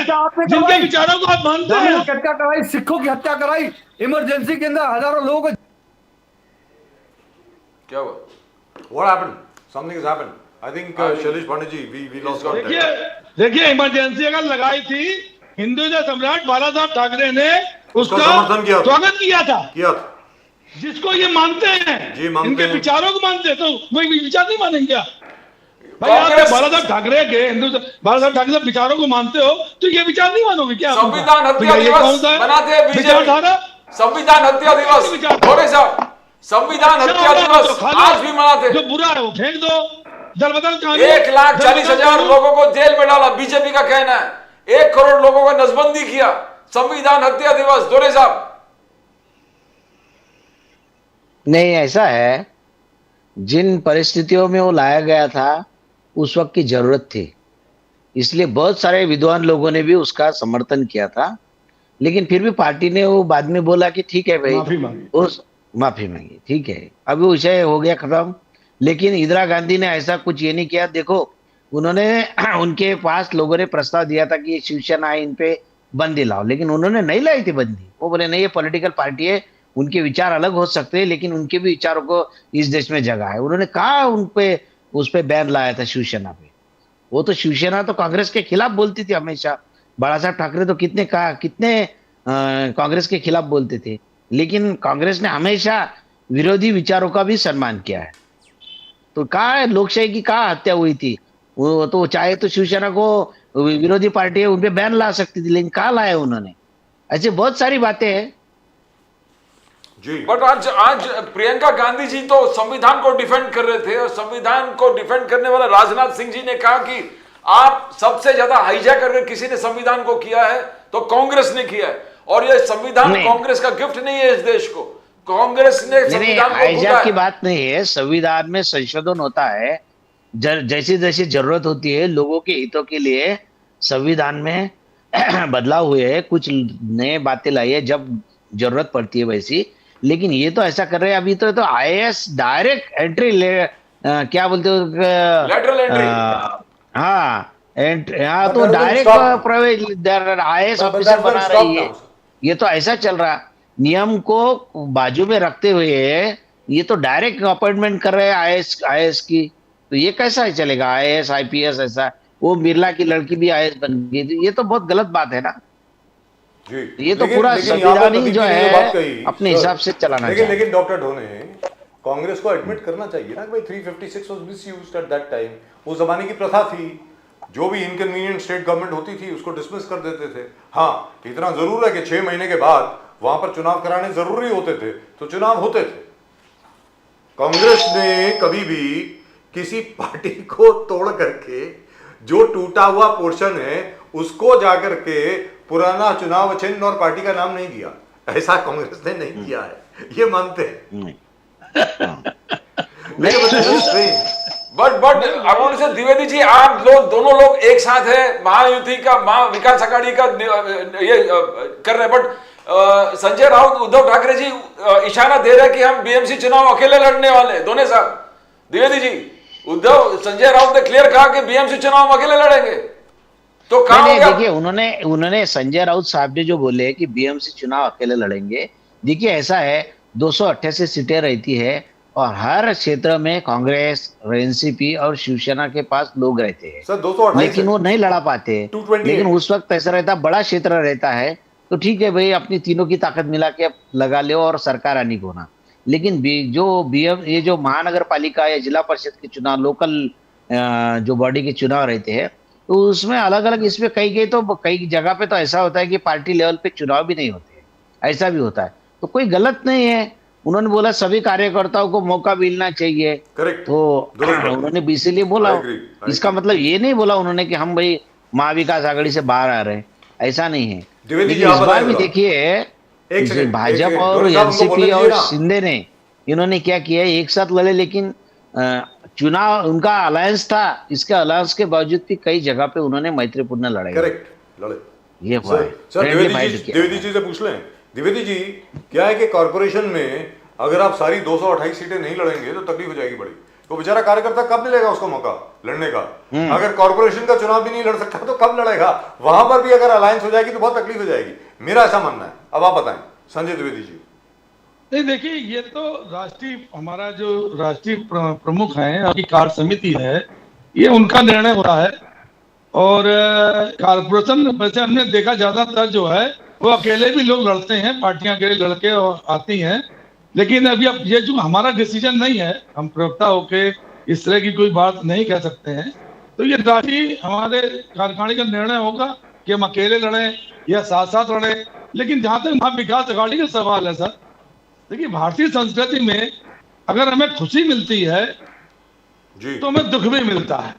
[SPEAKER 3] जिनके विचारों को आप मानते हैं।
[SPEAKER 5] हत्या कराई, सिखों की हत्या कराई, इमरजेंसी के अंदर हजारों लोगों को।
[SPEAKER 2] क्या हुआ?
[SPEAKER 1] What happened? Something has happened. I think Shailesh Pandey ji, we lost contact.
[SPEAKER 3] देखिए इमरजेंसी अगर लगाई थी, हिंदू सम्राट बाला साहब ठाकरे ने उसका
[SPEAKER 1] समर्थन किया,
[SPEAKER 3] स्वागत किया था,
[SPEAKER 1] जिसको
[SPEAKER 3] ये मानते हैं,
[SPEAKER 1] जी मानते
[SPEAKER 3] इनके
[SPEAKER 1] हैं।
[SPEAKER 3] विचारों को मानते हैं, तो वही विचार नहीं मानेंगे क्या भाई? आप बाला साहब ठाकरे के बाला साहब ठाकरे के विचारों को मानते हो तो ये विचार नहीं मानोगे क्या?
[SPEAKER 2] संविधान हत्या दिवस मनाते हैं
[SPEAKER 3] विचारधारा,
[SPEAKER 2] संविधान हत्या दिवस थोड़े साहब, संविधान हत्या दिवस आज भी मनाते हैं।
[SPEAKER 3] जो बुरा है वो फेंक दो, दल बदल
[SPEAKER 2] 1,40,000 लोगों को जेल में डाला, बीजेपी का कहना है 1 करोड़ लोगों का नसबंदी किया, संविधान हत्या दिवस। दोरे साहब
[SPEAKER 4] नहीं, ऐसा है, जिन परिस्थितियों में वो लाया गया था उस वक्त की जरूरत थी, इसलिए बहुत सारे विद्वान लोगों ने भी उसका समर्थन किया था। लेकिन फिर भी पार्टी ने वो बाद में बोला कि ठीक है भाई, माफी मांगी, ठीक है, अभी विषय हो गया खत्म। लेकिन इंदिरा गांधी ने ऐसा कुछ ये नहीं किया। देखो, उन्होंने उनके पास लोगों ने प्रस्ताव दिया था कि ये शिवसेना है, इन पे बंदी लाओ, लेकिन उन्होंने नहीं लाई थी बंदी। वो बोले नहीं, ये पॉलिटिकल पार्टी है, उनके विचार अलग हो सकते हैं, लेकिन उनके भी विचारों को इस देश में जगह है। उन्होंने कहा उस पे बैन लाया था शिवसेना पे। वो तो शिवसेना तो कांग्रेस के खिलाफ बोलती थी हमेशा। बाला साहब ठाकरे तो कितने कांग्रेस के खिलाफ बोलते थे, लेकिन कांग्रेस ने हमेशा विरोधी विचारों का भी सम्मान किया है। तो कहा है लोकशाही की कहा हत्या हुई थी? वो तो चाहे तो शिवसेना को विरोधी पार्टी है, उनपे बैन ला सकती थी, लेकिन कहा लाया उन्होंने? ऐसे बहुत सारी बातें हैं
[SPEAKER 1] जी।
[SPEAKER 2] बट आज प्रियंका गांधी जी तो संविधान को डिफेंड कर रहे थे, और संविधान को डिफेंड करने वाला राजनाथ सिंह जी ने कहा कि आप सबसे ज्यादा हाईजैक करके किसी ने संविधान को किया है तो कांग्रेस ने किया है, और ये संविधान कांग्रेस का गिफ्ट नहीं है इस देश को। कांग्रेस ने संविधान को
[SPEAKER 4] हाईजैक की बात नहीं है, संविधान में संशोधन होता है, जैसी जैसी जरूरत होती है लोगों के हितों के लिए संविधान में बदलाव हुए हैं, कुछ नए बातें लाई है जब जरूरत पड़ती है वैसी। लेकिन ये तो ऐसा कर रहे हैं, अभी तो आईएएस डायरेक्ट एंट्री क्या बोलते हो,
[SPEAKER 2] लेटरल एंट्री।
[SPEAKER 4] हाँ, तो डायरेक्ट प्रवेश आईएएस ऑफिसर बना रही है। ये तो ऐसा चल रहा, नियम को बाजू में रखते हुए ये तो डायरेक्ट अपॉइंटमेंट कर रहे हैं आईएएस की। तो ये कैसा चलेगा? आईएएस आईपीएस ऐसा, वो बिरला की लड़की भी आईएएस बन गई, ये तो बहुत गलत बात है ना जी। ये तो पूरा संविधान ही जो है अपने हिसाब से चलाना चाहिए।
[SPEAKER 1] लेकिन डॉक्टर ढोने, कांग्रेस को एडमिट करना चाहिए ना कि भाई 356 was misused eight that time. वो जमाने की प्रथा थी, जो भी इनकन्वीनियंट स्टेट गवर्नमेंट होती थी उसको डिसमिस कर देते थे। हाँ, इतना जरूर है कि 6 महीने के बाद वहां पर चुनाव कराने जरूरी होते थे तो चुनाव होते थे। कांग्रेस ने कभी भी किसी पार्टी को तोड़ करके जो टूटा हुआ पोर्शन है उसको जाकर के पुराना चुनाव चिन्ह और पार्टी का नाम नहीं दिया। ऐसा कांग्रेस ने नहीं किया है, ये मानते हैं।
[SPEAKER 2] बट आई वांट टू से द्विवेदी जी, आप लोग दोनों लोग एक साथ है, महायुति का विकास अघाड़ी का ये कर रहे हैं, बट संजय राउत, उद्धव ठाकरे जी इशारा दे रहे हैं कि हम बीएमसी चुनाव अकेले लड़ने वाले। दोनों साहब, द्विवेदी जी, संजय राउत ने क्लियर कहा कि बीएमसी चुनाव हम अकेले लड़ेंगे, तो कहा
[SPEAKER 4] देखिए उन्होंने संजय राउत साहब ने जो बोले कि बीएमसी चुनाव अकेले लड़ेंगे। देखिए ऐसा है, 288 सीटें रहती है और हर क्षेत्र में कांग्रेस, एनसीपी और शिवसेना के पास लोग रहते हैं
[SPEAKER 1] सर, 228
[SPEAKER 4] लेकिन वो नहीं लड़ा पाते। लेकिन उस वक्त ऐसा रहता, बड़ा क्षेत्र रहता है तो ठीक है भाई, अपनी तीनों की ताकत मिला के लगा लो और सरकार आनी को ना। लेकिन ये जो महानगर पालिका या जिला परिषद के चुनाव, लोकल जो बॉडी के चुनाव रहते हैं, तो उसमें अलग अलग इसमें कई जगह पे तो ऐसा होता है कि पार्टी लेवल पे चुनाव भी नहीं होते, ऐसा भी होता है। तो कोई गलत नहीं है, उन्होंने बोला सभी कार्यकर्ताओं को मौका मिलना चाहिए,
[SPEAKER 1] करेक्ट,
[SPEAKER 4] तो उन्होंने बीसी लिए बोला।
[SPEAKER 1] I agree, I
[SPEAKER 4] इसका
[SPEAKER 1] agree.
[SPEAKER 4] मतलब ये नहीं बोला उन्होंने कि हम भाई महाविकास आघाड़ी से बाहर आ रहे हैं, ऐसा नहीं है।
[SPEAKER 1] द्विवेदी जी,
[SPEAKER 4] लेकिन
[SPEAKER 1] आप
[SPEAKER 4] इस बार
[SPEAKER 1] बताइए
[SPEAKER 4] भी
[SPEAKER 1] जरा।
[SPEAKER 4] देखिए
[SPEAKER 1] एक सेकंड,
[SPEAKER 4] भाजपा
[SPEAKER 1] एक
[SPEAKER 4] और
[SPEAKER 1] सेकंड, साहब, हमको बोलने
[SPEAKER 4] एनसीपी
[SPEAKER 1] दीजिए
[SPEAKER 4] और
[SPEAKER 1] ना।
[SPEAKER 4] शिंदे ने इन्होंने क्या किया, एक साथ लड़े, लेकिन चुनाव उनका अलायंस था, इसके अलायंस के बावजूद भी कई जगह पे उन्होंने मैत्रीपूर्ण लड़ाई लड़ी।
[SPEAKER 1] करेक्ट, लड़े।
[SPEAKER 4] ये हुआ है,
[SPEAKER 1] सर
[SPEAKER 4] friendly fight किया
[SPEAKER 1] द्विवेदी जी से पूछ लें। द्विवेदी जी, क्या है कि कॉर्पोरेशन में अगर आप सारी 228 सीटें नहीं लड़ेंगे तो तकलीफ हो जाएगी बड़ी। तो बेचारा कार्यकर्ता कब मिलेगा उसको मौका लड़ने का? अगर कॉर्पोरेशन का चुनाव भी नहीं लड़ सकता तो कब लड़ेगा? वहां पर भी अगर अलायंस हो जाएगी तो बहुत तकलीफ हो जाएगी, मेरा ऐसा मानना है। अब आप बताएं संजय द्विवेदी जी।
[SPEAKER 3] नहीं, देखिए, ये तो हमारा जो राष्ट्रीय प्रमुख हैं, आपकी कार्य समिति है, ये उनका निर्णय होता है। और कारपोरेशन वैसे हमने देखा ज्यादातर जो है वो अकेले भी लोग लड़ते हैं, पार्टियां अकेले लड़के और आती हैं। लेकिन अभी अब ये जो हमारा डिसीजन नहीं है, हम प्रवक्ता होके इस तरह की कोई बात नहीं कह सकते हैं। तो ये राष्ट्रीय हमारे कार्यकारिणी का निर्णय होगा कि हम अकेले लड़े या साथ साथ लड़े। लेकिन जहां तक महाविकास अघाड़ी का सवाल है सर, देखिए, भारतीय संस्कृति में अगर हमें खुशी मिलती है
[SPEAKER 1] जी,
[SPEAKER 3] तो हमें दुख भी मिलता है।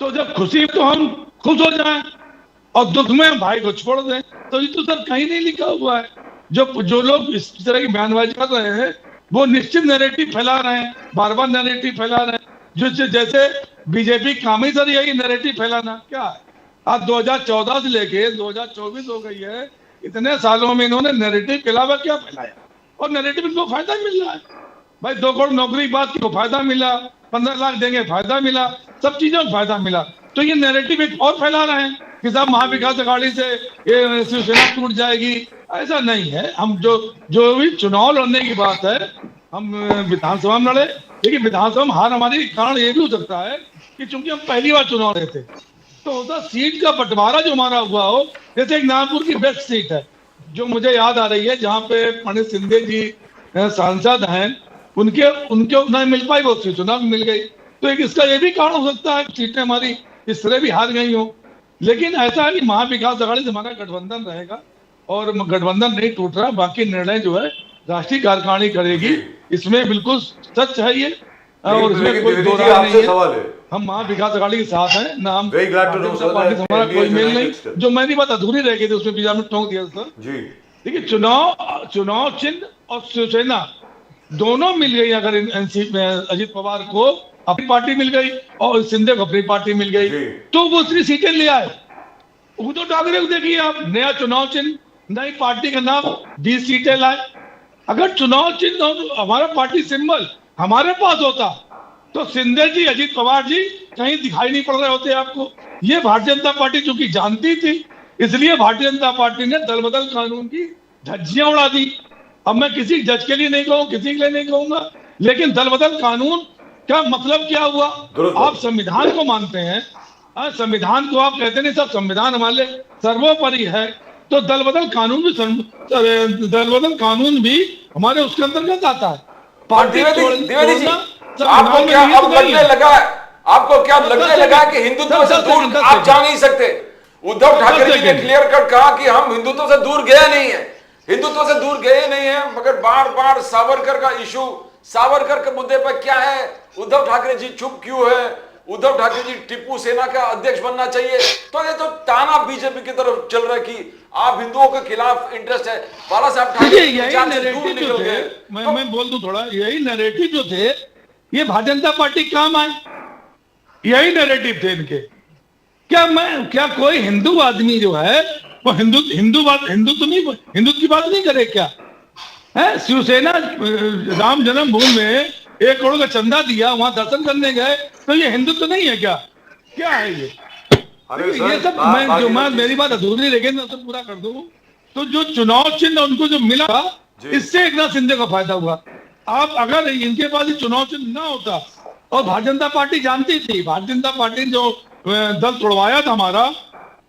[SPEAKER 3] तो जब खुशी तो हम खुश हो जाएं और दुख में हम भाई को छोड़ दें, तो ये तो सर कहीं नहीं लिखा हुआ है। जो लोग इस तरह की बयानबाजी कर रहे हैं वो निश्चित नैरेटिव फैला रहे हैं, बार बार नैरेटिव फैला रहे हैं। जैसे बीजेपी काम ही सर यही नैरेटिव फैलाना क्या है। आज 2014 से लेके 2024 हो गई है, इतने सालों में इन्होंने नैरेटिव के अलावा क्या फैलाया? और नैरेटिव इनको फायदा मिल रहा है। भाई 2 करोड़ नौकरी की बात की को फायदा मिला, 15 लाख देंगे फायदा मिला, सब चीजों में फायदा मिला। तो ये नैरेटिव एक और फैला रहे हैं कि साहब महाविकास अघाड़ी से ये शिवसेना टूट जाएगी। ऐसा नहीं है। हम जो भी चुनाव लड़ने की बात है, हम विधानसभा में लड़े, लेकिन विधानसभा में हार हमारी कारण ये भी हो सकता है कि चूंकि हम पहली बार चुनाव लड़े थे, तो होता सीट का बंटवारा जो हमारा हुआ हो। जैसे एक नागपुर की बेस्ट सीट है जो मुझे याद आ रही है, जहाँ पे पंडित सिंधे जी सांसद हैं, उनके नहीं मिल पाई वो सीट, चुनाव मिल गई। तो एक इसका ये भी कारण हो सकता है सीटें हमारी इस तरह भी हार गई हो। लेकिन ऐसा है कि महाविकास अघाड़ी से हमारा गठबंधन रहेगा और गठबंधन नहीं टूट रहा। बाकी निर्णय जो है राष्ट्रीय कार्यकारिणी करेगी, इसमें बिल्कुल सच है ये, और इसमें कोई दो राय नहीं है। हम महाविकास अघाड़ी के साथ हैं ना, हम पार्टी से हमारा कोई मेल नहीं। जो मेरी बात अधूरी रह गई थी उसमें बीच में टोक दिया सर जी। देखिए, चुनाव चिन्ह और शिवसेना दोनों मिल गई। अगर एनसीपी में अजित पवार को अपनी पार्टी मिल गई और शिंदे को अपनी पार्टी मिल गई, तो वो उतनी सीटें ले आए। उद्धव ठाकरे को देखिए आप, नया चुनाव चिन्ह, नई पार्टी का नाम, 20 सीटें लाए। अगर चुनाव चिन्ह हमारा पार्टी सिंबल हमारे पास होता तो शिंदे जी, अजित पवार जी कहीं दिखाई नहीं पड़ रहे होते आपको। ये भारतीय जनता पार्टी चूंकि जानती थी, इसलिए भारतीय जनता पार्टी ने दल बदल कानून की धज्जियां उड़ा दी। अब मैं किसी जज के लिए नहीं कहूँ, किसी के लिए नहीं कहूंगा, लेकिन दल बदल कानून का मतलब क्या हुआ? आप संविधान को मानते हैं, संविधान को आप कहते नहीं सब संविधान हमारे सर्वोपरि है, तो दल बदल कानून भी हमारे उसके अंतर्गत आता है।
[SPEAKER 2] द्विवेदी जी, आपको क्या अब लगने लगा, आपको क्या लगने लगा कि हिंदुत्व से दूर आप जा नहीं सकते? उद्धव ठाकरे जी ने क्लियर कट कहा कि हम हिंदुत्व से दूर गए नहीं है, हिंदुत्व से दूर गए नहीं है, मगर बार बार सावरकर का इशू, सावरकर के मुद्दे पर क्या है? उद्धव ठाकरे जी चुप क्यों है? उद्धव ठाकरे जी टिप्पू सेना का अध्यक्ष बनना चाहिए। तो ये तो ताना बीजेपी की तरफ चल रहा है कि आप हिंदुओं के खिलाफ इंटरेस्ट है। बाला साहब ठाकरे
[SPEAKER 3] मैं बोल दूं थोड़ा, यही नैरेटिव जो थे ये भारतीय जनता पार्टी काम आए, यही नैरेटिव थे इनके। क्या कोई हिंदू आदमी जो है वो हिंदुत्व की बात नहीं करे क्या? है शिवसेना राम जन्मभूमि में 1 करोड़ का चंदा दिया, वहां दर्शन करने गए, तो ये हिंदुत्व नहीं है क्या? क्या है ये? ये सब मैं मेरी बात अधूरी रह गई, मैं सब पूरा कर दूं। तो जो चुनाव चिन्ह उनको जो मिला, इससे एकनाथ शिंदे का फायदा हुआ। आप अगर इनके पास चुनाव चिन्ह ना होता, और भारतीय जनता पार्टी जानती थी, भारतीय जनता पार्टी ने जो दल तोड़वाया था हमारा,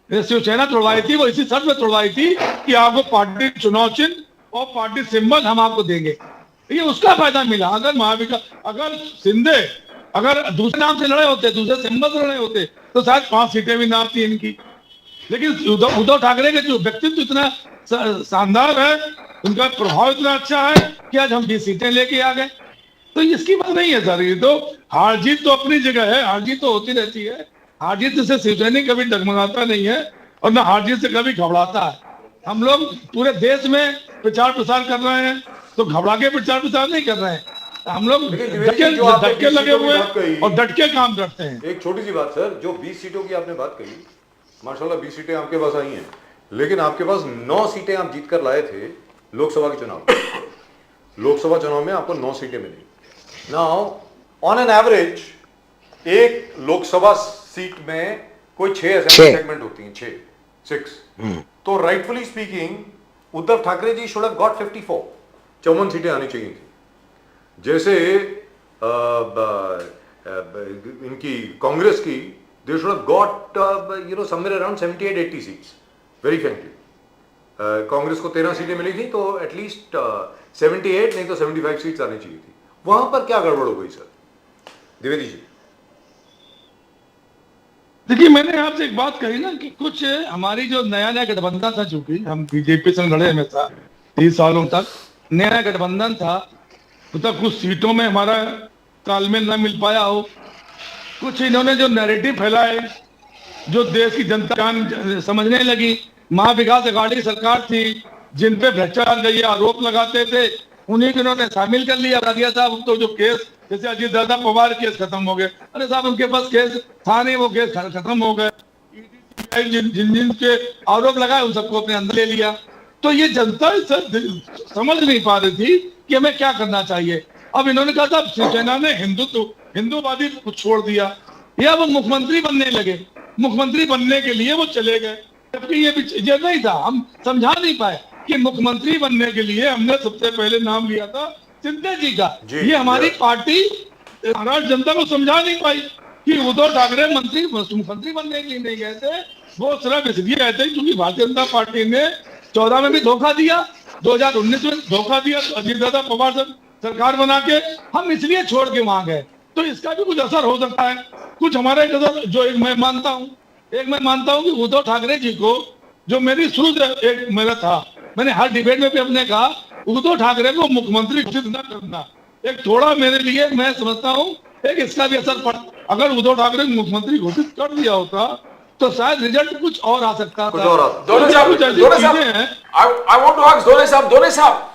[SPEAKER 3] शिवसेना तोड़वाई थी, वो इसी शर्त में तोड़वाई थी कि आपको पार्टी चुनाव चिन्ह और पार्टी सिंबल हम आपको देंगे। ये उसका फायदा मिला। अगर शिंदे अगर दूसरे नाम से लड़े होते, दूसरे सिंबल से लड़े होते, तो शायद 5 सीटें भी ना आती इनकी। लेकिन उद्धव ठाकरे के जो व्यक्तित्व इतना शानदार है, उनका प्रभाव इतना अच्छा है कि आज हम 20 सीटें लेके आ गए। तो इसकी बात नहीं है सर, ये तो हार जीत तो अपनी जगह है, हार जीत तो होती रहती है। हार जीत से शिवसैनिक कभी डगमगाता नहीं है और ना हार जीत से कभी घबराता है। हम लोग पूरे देश में प्रचार प्रसार कर रहे हैं, तो घबरा के प्रचार प्रसार नहीं कर रहे हैं। हम लोग डट के लगे हुए हैं और डट के काम करते हैं।
[SPEAKER 1] एक छोटी सी बात सर, जो 20 सीटों की आपने बात कही, माशाल्लाह 20 सीटें आपके पास आई हैं, लेकिन आपके पास 9 सीटें आप जीत कर लाए थे लोकसभा के चुनाव में। लोकसभा चुनाव में आपको 9 सीटें मिली। नाउ ऑन एन एवरेज एक लोकसभा सीट में कोई 6 असेंबली सेगमेंट होती हैं, 6। तो rightfully speaking Uddhav Thackeray ji should have got 54, 54 सीटें आनी चाहिए थी। जैसे इनकी कांग्रेस की, they should have got somewhere around 78-80 seats, very frankly. Congress को 13 सीटें मिली थी, तो एटलीस्ट 78 नहीं तो 75 सीट्स आनी चाहिए थी। वहां पर क्या गड़बड़ हो गई सर? द्विवेदी जी
[SPEAKER 3] देखिए, मैंने आपसे एक बात कही ना कि कुछ हमारी जो नया नया गठबंधन था, चूंकि हम बीजेपी से लड़े में था 30 सालों तक, नया गठबंधन था, तो कुछ सीटों में हमारा तालमेल न मिल पाया हो। कुछ इन्होंने जो नैरेटिव फैलाए, जो देश की जनता समझने लगी, महाविकास अघाड़ी सरकार थी, जिन पे भ्रष्टाचार का ये आरोप लगाते थे, उन्हीं को इन्होंने शामिल कर लिया था। तो जो केस, जैसे अजीत दादा पवार केस खत्म हो गए, अरे साहब उनके पास केस था नहीं, वो केस खत्म हो गए। जिन के आरोप लगाए उन सबको अपने अंदर ले लिया। तो ये जनता समझ नहीं पा रही थी कि हमें क्या करना चाहिए। अब इन्होंने कहा था शिवसेना ने हिंदूवादी को छोड़ दिया, या वो मुख्यमंत्री बनने लगे, मुख्यमंत्री बनने के लिए वो चले गए, जबकि ये नहीं था। हम समझा नहीं पाए कि मुख्यमंत्री बनने के लिए हमने सबसे पहले नाम लिया था सिंधिया जी का। ये हमारी पार्टी महाराष्ट्र जनता को समझा नहीं पाई कि उद्धव ठाकरे मुख्यमंत्री बनने के लिए नहीं गए थे, वो सिर्फ इसलिए गए थे क्योंकि भारतीय जनता पार्टी ने 14 में भी धोखा दिया, 2019 में धोखा दिया, अजीत दादा पवार सरकार बना के हम इसलिए छोड़ के वहां गए। तो इसका भी कुछ असर हो सकता है। कुछ हमारे जो एक मैं मानता हूं कि उद्धव ठाकरे जी को, जो मेरी शुरू से एक मेरा था, मैंने हर डिबेट में भी अपने कहा, उद्धव ठाकरे को मुख्यमंत्री घोषित न करना एक थोड़ा मेरे लिए, मैं समझता हूँ एक इसका भी असर पड़। अगर उद्धव ठाकरे को मुख्यमंत्री घोषित कर दिया होता तो शायद रिजल्ट कुछ और आ सकता था।
[SPEAKER 2] दोनों साहब,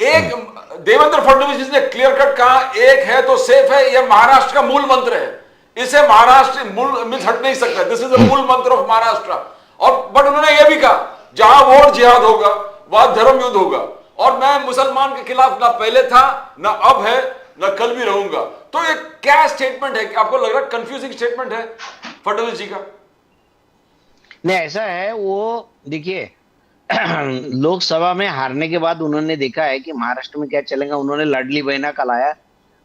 [SPEAKER 2] एक देवेंद्र फडणवीस ने क्लियर कट कहा, एक है तो सेफ है, यह महाराष्ट्र का मूल मंत्र है, इसे महाराष्ट्र मूल मिस हट नहीं सकता, दिस इज द मूल मंत्र ऑफ महाराष्ट्र। और बट उन्होंने यह भी कहा, जहां वोट जिहाद होगा वहां धर्म युद्ध होगा, और मैं मुसलमान के खिलाफ ना पहले था, ना अब है, ना कल भी रहूंगा। तो ये क्या स्टेटमेंट है? आपको लग रहा है कंफ्यूजिंग स्टेटमेंट है फडणवीस जी का?
[SPEAKER 4] नहीं, ऐसा है, वो देखिए लोकसभा में हारने के बाद उन्होंने देखा है कि महाराष्ट्र में क्या चलेगा। उन्होंने लाडली बहना का लाया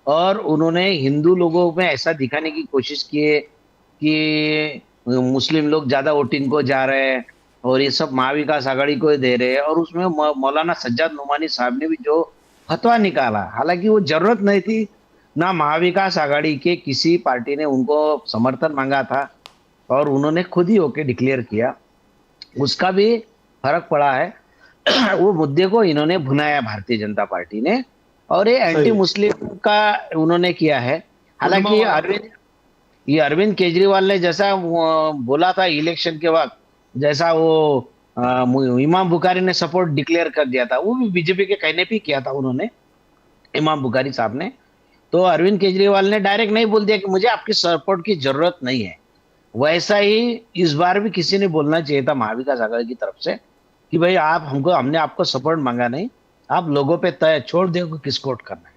[SPEAKER 4] और उन्होंने हिंदू लोगों में ऐसा दिखाने की कोशिश की है कि मुस्लिम लोग ज्यादा वोटिंग को जा रहे हैं और ये सब महाविकास आघाड़ी को दे रहे हैं। और उसमें मौलाना सज्जाद नोमानी साहब ने भी जो फतवा निकाला, हालांकि वो जरूरत नहीं थी, ना महाविकास आघाड़ी के किसी पार्टी ने उनको समर्थन मांगा था और उन्होंने खुद ही होके डिक्लेयर किया, उसका भी फर्क पड़ा है। वो मुद्दे को इन्होंने भुनाया भारतीय जनता पार्टी ने, और ये एंटी मुस्लिम का उन्होंने किया है। हालांकि अरविंद केजरीवाल ने जैसा बोला था इलेक्शन के वक्त, जैसा वो इमाम बुखारी ने सपोर्ट डिक्लेयर कर दिया था, वो भी बीजेपी के कहने पे किया था उन्होंने, इमाम बुखारी साहब ने। तो अरविंद केजरीवाल ने डायरेक्ट नहीं बोल दिया कि मुझे आपकी सपोर्ट की जरूरत नहीं है। वैसा ही इस बार भी किसी ने बोलना चाहिए था महाविकास आघाड़ी की तरफ से कि भाई हमने आपको सपोर्ट मांगा नहीं, आप लोगों पे तय छोड़ दो किसको वोट करना है।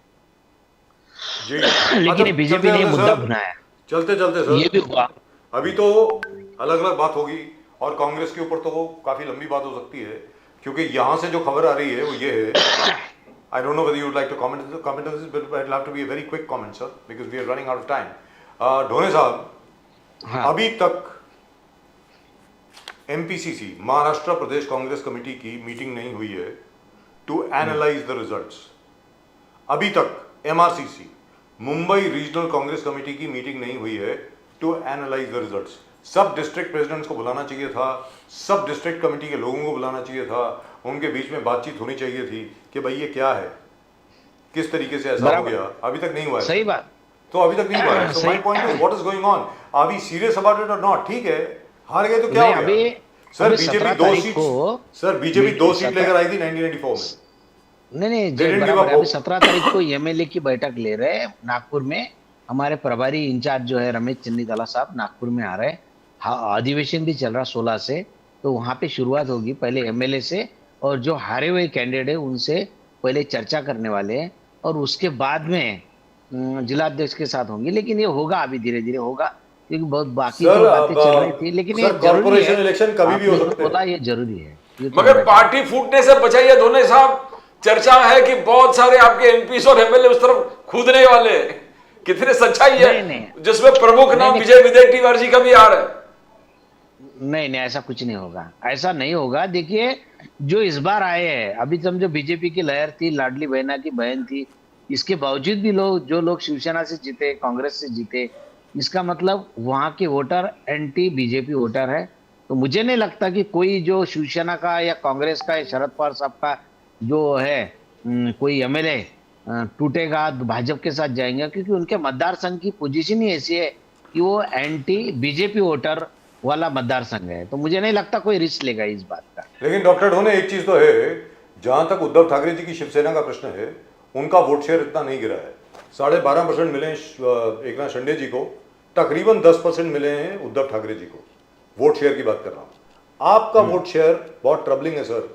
[SPEAKER 4] लेकिन बीजेपी ने मुद्दा बनाया।
[SPEAKER 1] चलते सर,
[SPEAKER 4] ये भी हुआ।
[SPEAKER 1] अभी तो अलग अलग बात होगी और कांग्रेस के ऊपर तो वो काफी लंबी बात हो सकती है, क्योंकि यहां से जो खबर आ रही है वो ये है, I don't know whether you would like to comment on this, but it will have to be a very quick comment sir, because we are running out of time. Dhone साहब,
[SPEAKER 4] हाँ।
[SPEAKER 1] अभी तक MPCC महाराष्ट्र प्रदेश कांग्रेस कमेटी की meeting नहीं हुई है to analyse the results. अभी तक MRCC Mumbai regional Congress committee की मीटिंग नहीं हुई है टू एनालाइज द रिजल्ट्स। सब डिस्ट्रिक्ट प्रेसिडेंट्स को बुलाना चाहिए था, सब डिस्ट्रिक्ट कमेटी के लोगों को बुलाना चाहिए था, उनके बीच में बातचीत होनी चाहिए थी कि भाई ये क्या है, किस तरीके से ऐसा हो गया। अभी तक नहीं हुआ है।
[SPEAKER 4] सही बात,
[SPEAKER 1] तो अभी तक नहीं हुआ है। So my point is what is going on, are we serious about it or not? ठीक है, हार गए तो क्या हो गया? Sir BJP 2 seat, sir BJP 2 seat लेकर आई थी 1994 में।
[SPEAKER 4] नहीं जय बराबर है। अभी 17 तारीख को एमएलए की बैठक ले रहे हैं नागपुर में। हमारे प्रभारी इंचार्ज जो है रमेश चन्नीताला साहब नागपुर में आ रहे हैं। हाँ, अधिवेशन भी चल रहा 16 से, तो वहां पे शुरुआत होगी पहले एमएलए से, और जो हारे हुए कैंडिडेट है उनसे पहले चर्चा करने वाले हैं, और उसके बाद में जिलाध्यक्ष के साथ होंगे। लेकिन ये होगा, अभी धीरे धीरे होगा, क्योंकि बहुत बाकी जो बातें चल रही थी। लेकिन ये
[SPEAKER 1] कॉर्पोरेशन इलेक्शन कभी भी हो सकते हैं,
[SPEAKER 4] ये जरूरी है।
[SPEAKER 2] मगर पार्टी फूटने से बचाइए धोनी साहब। चर्चा है कि बहुत सारे आपके एमपीस और एमएलए उस तरफ कूदने वाले हैं। कितने सच्चाई है जिसमें प्रमुख नाम विजय विदेटीवार जी का भी आ रहा है?
[SPEAKER 4] नहीं ऐसा कुछ नहीं होगा, ऐसा नहीं होगा। देखिए जो इस बार आए हैं, अभी समझो बीजेपी की लहर थी, लाडली बहना की बहन थी, इसके बावजूद भी जो लोग शिवसेना से जीते, कांग्रेस से जीते, इसका मतलब वहां के वोटर एंटी बीजेपी वोटर है। तो मुझे नहीं लगता कि कोई जो शिवसेना का या कांग्रेस का या शरद पवार साहब का जो है कोई एमएलए टूटेगा भाजपा के साथ जाएंगे, क्योंकि उनके मतदार संघ की पोजीशन ही ऐसी है कि वो एंटी बीजेपी वोटर वाला मतदार संघ है। तो मुझे नहीं लगता कोई रिस्क लेगा इस बात का।
[SPEAKER 1] लेकिन डॉक्टर ढोने एक चीज तो है, जहां तक उद्धव ठाकरे जी की शिवसेना का प्रश्न है, उनका वोट शेयर इतना नहीं गिरा है। 12.5% मिले एकनाथ शिंदे जी को, तकरीबन 10% मिले हैं उद्धव ठाकरे जी को। वोट शेयर की बात कर रहा हूं। आपका वोट शेयर बहुत ट्रबलिंग है सर।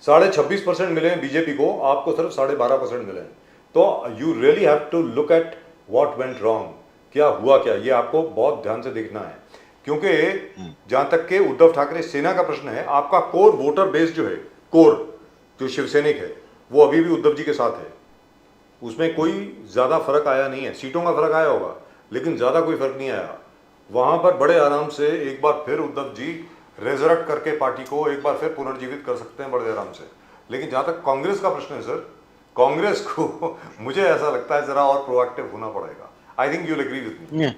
[SPEAKER 1] 26.5% मिले हैं बीजेपी को, आपको सिर्फ 12.5% मिले हैं। तो you really have to look at what went wrong, क्या हुआ क्या, ये आपको बहुत ध्यान से देखना है। क्योंकि जहां तक के उद्धव ठाकरे सेना का प्रश्न है, आपका कोर वोटर बेस जो है, कोर जो शिवसैनिक है, वो अभी भी उद्धव जी के साथ है। उसमें कोई ज्यादा फर्क आया नहीं है। सीटों का फर्क आया होगा, लेकिन ज्यादा कोई फर्क नहीं आया। वहां पर बड़े आराम से एक बार फिर उद्धव जी रेजरेक्ट करके पार्टी को एक बार फिर पुनर्जीवित कर सकते हैं बड़े आराम से। लेकिन जहां तक कांग्रेस का प्रश्न है सर, कांग्रेस को मुझे ऐसा लगता है जरा और प्रोएक्टिव होना पड़ेगा। I think you will agree with me.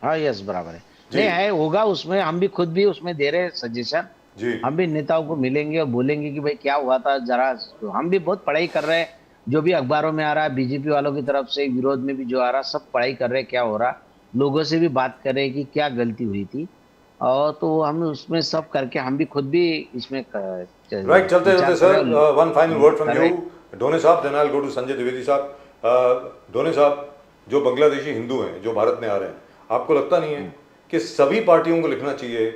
[SPEAKER 4] हाँ यस बराबर है, नहीं है होगा उसमें। हम भी खुद भी उसमें दे रहे सजेशन जी। हम भी नेताओं को मिलेंगे और बोलेंगे कि भाई क्या हुआ था जरा। तो हम भी बहुत पढ़ाई कर रहे हैं, जो भी अखबारों में आ रहा है, बीजेपी वालों की तरफ से विरोध में भी जो आ रहा, सब पढ़ाई कर रहे हैं क्या हो रहा, लोगों से भी बात कर रहे हैं कि क्या गलती हुई थी। और तो हम उसमें सब करके हम भी खुद भी इसमें
[SPEAKER 1] राइट चलते चलते sir one final word from you Dhone साहब, then I will go to Sanjay Dwivedi साहब। ढोने साहब, जो बांग्लादेशी हिंदू हैं जो भारत में आ रहे हैं, आपको लगता नहीं है कि सभी पार्टियों को लिखना चाहिए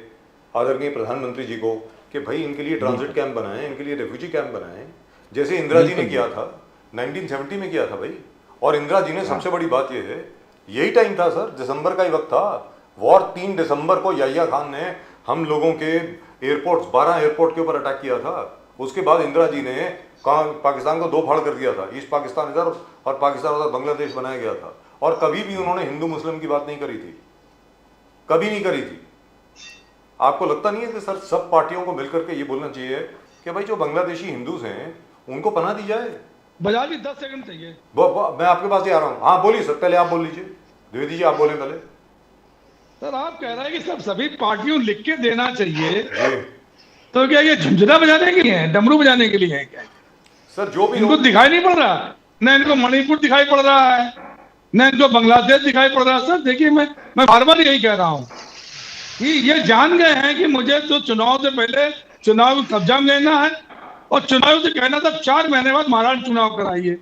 [SPEAKER 1] आदरणीय प्रधानमंत्री जी को कि भाई इनके लिए ट्रांजिट कैंप बनाएं, इनके लिए रेफ्यूजी कैंप बनाएं, जैसे इंदिरा जी ने किया था 1970 में किया था भाई। और इंदिरा जी ने सबसे बड़ी बात यह है, यही टाइम था सर, दिसंबर का ही वक्त था। वॉर 3 दिसंबर को याहिया खान ने हम लोगों के एयरपोर्ट्स 12 एयरपोर्ट के ऊपर अटैक किया था। उसके बाद इंदिरा जी ने पाकिस्तान को 2 फाड़ कर दिया था, ईस्ट पाकिस्तान इधर और पाकिस्तान उधर बांग्लादेश बनाया गया था। और कभी भी उन्होंने हिंदू मुस्लिम की बात नहीं करी थी, कभी नहीं करी थी। आपको लगता नहीं है कि सर सब पार्टियों को मिलकर के ये बोलना चाहिए कि भाई जो बांग्लादेशी हिंदूज हैं उनको पनाह दी जाए?
[SPEAKER 3] बजा भी 10 सेकंड चाहिए।
[SPEAKER 1] मैं आपके पास ही आ रहा हूँ। हाँ बोलिए सर, पहले आप बोल लीजिए। द्विवेदी जी आप बोले पहले।
[SPEAKER 3] सर आप कह रहे हैं कि सब सभी पार्टियों लिख के देना चाहिए, तो क्या ये झुंझुना बजाने के लिए है, डमरू बजाने के लिए है क्या? सर जो भी इनको दिखाई नहीं पड़ रहा, न इनको मणिपुर दिखाई पड़ रहा है, न इनको बांग्लादेश दिखाई पड़ रहा है। सर देखिए मैं बार बार यही कह रहा हूँ कि ये जान गए हैं कि मुझे तो चुनाव से पहले चुनाव कब्जा में लेना है, और चुनाव से कहना था 4 महीने बाद महाराष्ट्र चुनाव कराइए।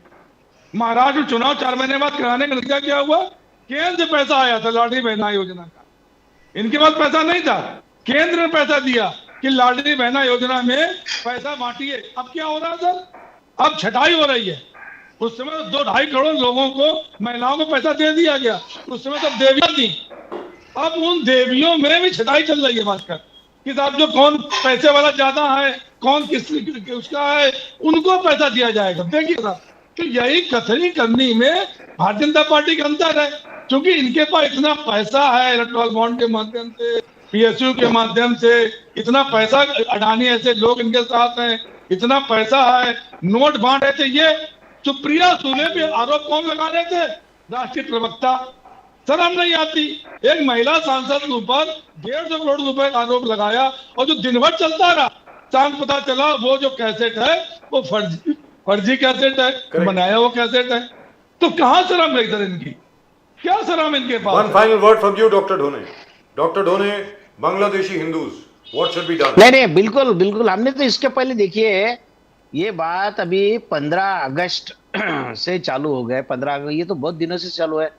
[SPEAKER 3] महाराष्ट्र चुनाव 4 महीने बाद कराने का नतीजा क्या हुआ? केंद्र से पैसा आया था लाडली बहना योजना का, इनके पास पैसा नहीं था, केंद्र ने पैसा दिया कि लाडली बहना योजना में पैसा बांटिए। अब क्या हो रहा है सर? अब छटाई हो रही है। उस समय 2-2.5 करोड़ लोगों को, महिलाओं को पैसा दे दिया गया, उस समय सब देवियां थी। अब उन देवियों में भी छटाई चल रही है बातकर कि साहब जो कौन पैसे वाला ज्यादा है, कौन किस उसका है, उनको पैसा दिया जाएगा। देखिए साहब, तो यही कथनी करनी में भारतीय जनता पार्टी का अंतर है, क्योंकि इनके पास इतना पैसा है, इलेक्ट्रल बॉन्ड के माध्यम से, पीएसयू के माध्यम से इतना पैसा, अडानी ऐसे लोग इनके साथ हैं, इतना पैसा है, नोट बांट रहे थे। ये सुप्रिया सुले पे आरोप कौन लगा रहे थे? राष्ट्रीय प्रवक्ता, शर्म नहीं आती? एक महिला सांसद के ऊपर 150 करोड़ रुपए का आरोप लगाया और जो दिन भर चलता रहा, चांद पता चला वो जो कैसेट है वो फर्जी कैसेट है,
[SPEAKER 1] Correct.
[SPEAKER 3] बनाया वो कैसेट है। तो कहाँ शर्म गई सर इनकी? क्या शर्म इनके पास
[SPEAKER 1] वन
[SPEAKER 3] है?
[SPEAKER 1] Final word from you doctor ढोने। डॉक्टर ढोने, Bangladeshi Hindus, what should be done?
[SPEAKER 4] नहीं नहीं, बिल्कुल बिल्कुल। हमने तो इसके पहले देखिए, ये बात अभी 15 अगस्त से चालू हो गए। 15 अगस्त, ये तो बहुत दिनों से चालू है।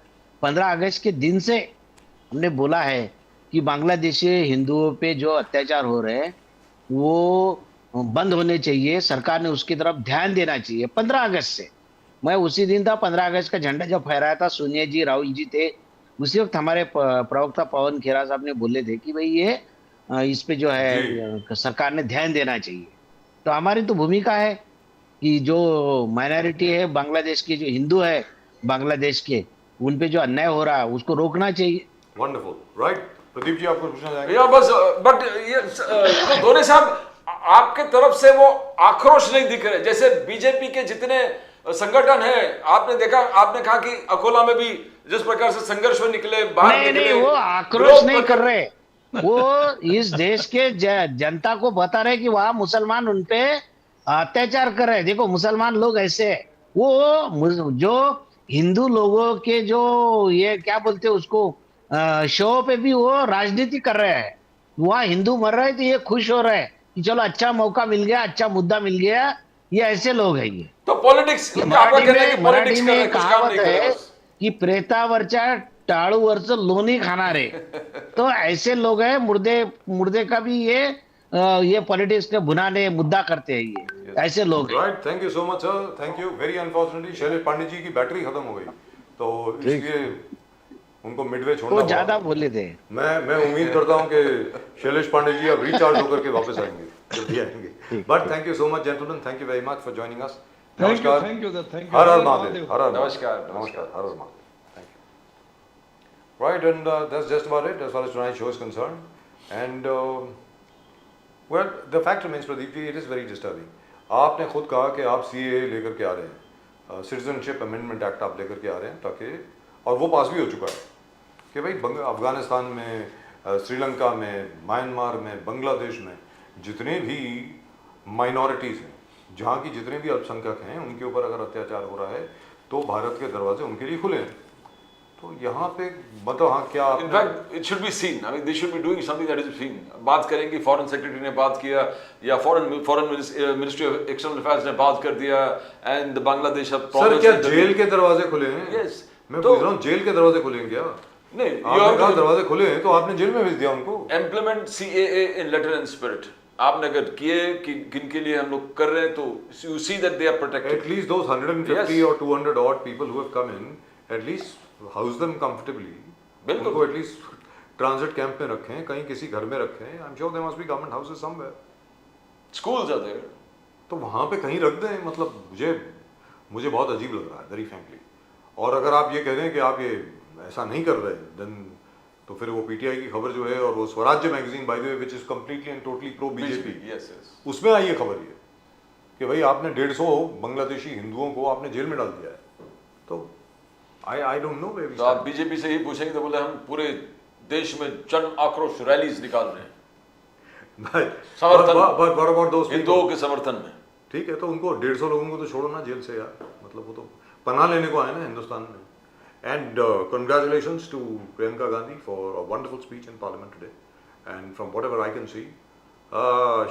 [SPEAKER 4] 15 अगस्त के दिन से हमने बोला है कि बांग्लादेशी हिंदुओं पे जो अत्याचार हो रहे हैं वो बंद होने चाहिए, सरकार ने उसकी तरफ ध्यान देना चाहिए। 15 अगस्त से, मैं उसी दिन था 15 अगस्त का झंडा जब फहराया था, सोनिया जी, राहुल जी थे उसी वक्त। हमारे प्रवक्ता पवन खेरा साहब ने बोले थे कि भाई ये इस पे जो है सरकार ने ध्यान देना चाहिए। तो हमारी तो भूमिका है कि जो माइनॉरिटी है बांग्लादेश की, जो हिंदू है बांग्लादेश के, उन पे जो अन्याय हो रहा है उसको रोकना चाहिए।
[SPEAKER 1] Wonderful, right? प्रदीप जी, आपको पूछना चाहेंगे?
[SPEAKER 2] या बस, बट ये धोनी साहब, आपके तरफ से वो आक्रोश नहीं दिख रहे जैसे बीजेपी के जितने संगठन है। आपने देखा, आपने कहा कि अकोला में भी जिस प्रकार से संघर्ष में निकले, बाहर
[SPEAKER 4] नहीं
[SPEAKER 2] निकले,
[SPEAKER 4] नहीं, वो आक्रोश नहीं कर रहे, वो इस देश के जनता को बता रहे कि वहां मुसलमान उनपे अत्याचार कर रहे हैं। देखो मुसलमान लोग ऐसे हैं, वो जो हिंदू लोगों के जो ये क्या बोलते हैं उसको, शो पे भी वो राजनीति कर रहे हैं। वहां हिंदू मर रहे हैं तो ये खुश हो रहे हैं कि चलो अच्छा मौका मिल गया, अच्छा मुद्दा मिल गया। ये ऐसे लोग हैं ये।
[SPEAKER 2] तो पॉलिटिक्स,
[SPEAKER 4] मराठी में एक
[SPEAKER 2] कुछ काम
[SPEAKER 4] कहावत
[SPEAKER 2] नहीं कर
[SPEAKER 4] है
[SPEAKER 2] रहे बस।
[SPEAKER 4] की प्रेतावरच्या टाळूवरचं लोणी खाणारे। तो ऐसे लोग हैं, मुर्दे का भी ये पॉलिटिक्स के भुनाने मुद्दा करते हैं ये, ऐसे लोग हैं।
[SPEAKER 1] Right, thank you so much sir, thank you. Very unfortunately Shailesh Pandey ji की बैटरी खत्म हो गई, तो इसलिए उनको मिडवे छोड़ना
[SPEAKER 4] वो
[SPEAKER 1] हुआ।
[SPEAKER 4] ज्यादा बोले थे।
[SPEAKER 1] मैं उम्मीद करता हूँ कि शैलेश पांडे जी अब रिचार्ज होकर के वापस आएंगे जब भी आएंगे। But thank you so much gentleman, thank you very much for joining us.
[SPEAKER 3] Thank you,
[SPEAKER 1] नमस्कार,
[SPEAKER 3] thank you sir, thank you.
[SPEAKER 1] हर हर महादेव, हर हर
[SPEAKER 2] नमस्कार,
[SPEAKER 1] महादेव, नमस्कार, हर हर Mahadev. Right, and that's just about it as far as tonight's show is concerned. And well, the fact remains, Pradeep ji, it is very disturbing. आपने खुद कहा कि आप CAA लेकर के आ रहे हैं, सिटीजनशिप अमेंडमेंट एक्ट आप लेकर के आ रहे हैं, ताकि, और वो पास भी हो चुका है कि भाई अफगानिस्तान में, श्रीलंका में, म्यांमार में, बांग्लादेश में जितने भी माइनॉरिटीज़ हैं, जहाँ की जितने भी अल्पसंख्यक हैं, उनके ऊपर अगर अत्याचार हो रहा है तो भारत के दरवाजे उनके लिए खुले हैं। तो यहाँ पे मतलब हाँ क्या,
[SPEAKER 2] in fact it should be seen, I mean they should be doing something that is seen. बात करेंगे, फॉरेन सेक्रेटरी ने बात किया, या foreign ministry of external affairs ने बात कर दिया, एंड बांग्लादेश अब
[SPEAKER 1] सर क्या जेल के दरवाजे खुले हैं?
[SPEAKER 2] Yes.
[SPEAKER 1] मैं
[SPEAKER 2] तो-
[SPEAKER 1] पूछ रहा हूँ, जेल के दरवाजे खुले हैं क्या?
[SPEAKER 2] नहीं,
[SPEAKER 1] आपने कहा दरवाजे खुले हैं तो आपने जेल में भेज दिया उनको।
[SPEAKER 2] Implement CAA in letter and spirit. आपने अगर किए कि किन के लिए हम लोग कर रहे हैं, तो you see that they are protected.
[SPEAKER 1] At least those 150
[SPEAKER 2] Yes.
[SPEAKER 1] or 200 odd people who have come in, at least house them comfortably.
[SPEAKER 2] बिल्कुल।
[SPEAKER 1] उनको एटलीस्ट ट्रांजिट कैंप में रखें, कहीं किसी घर में रखें। I am sure there must be government houses somewhere.
[SPEAKER 2] Schools are there,
[SPEAKER 1] तो वहाँ पे कहीं रख दें। मतलब मुझे बहुत अजीब लग रहा है, वेरी फ्रैंकली। और अगर आप ये कह रहे हैं कि आप ये ऐसा नहीं कर रहे, देन तो फिर वो PTI की खबर जो है, और वो स्वराज्य magazine by the way which is completely and totally pro BJP,
[SPEAKER 2] yes yes,
[SPEAKER 1] उसमें आई ये खबर ये कि भाई आपने 150 बांग्लादेशी हिंदुओं को आपने जेल में डाल दिया है। तो I don't know where we
[SPEAKER 2] तो आप बीजेपी से ही पूछेंगे तो बोले हम पूरे देश में जन आक्रोश रैलीज निकाल रहे हैं समर्थन हिंदुओं के समर्थन में।
[SPEAKER 1] ठीक है, तो उनको 150 लोगों को तो छोड़ो ना जेल से यार। मतलब वो तो पनाह लेने को आए ना हिंदुस्तान में। And congratulations to Priyanka Gandhi for a wonderful speech in parliament today, and from whatever I can see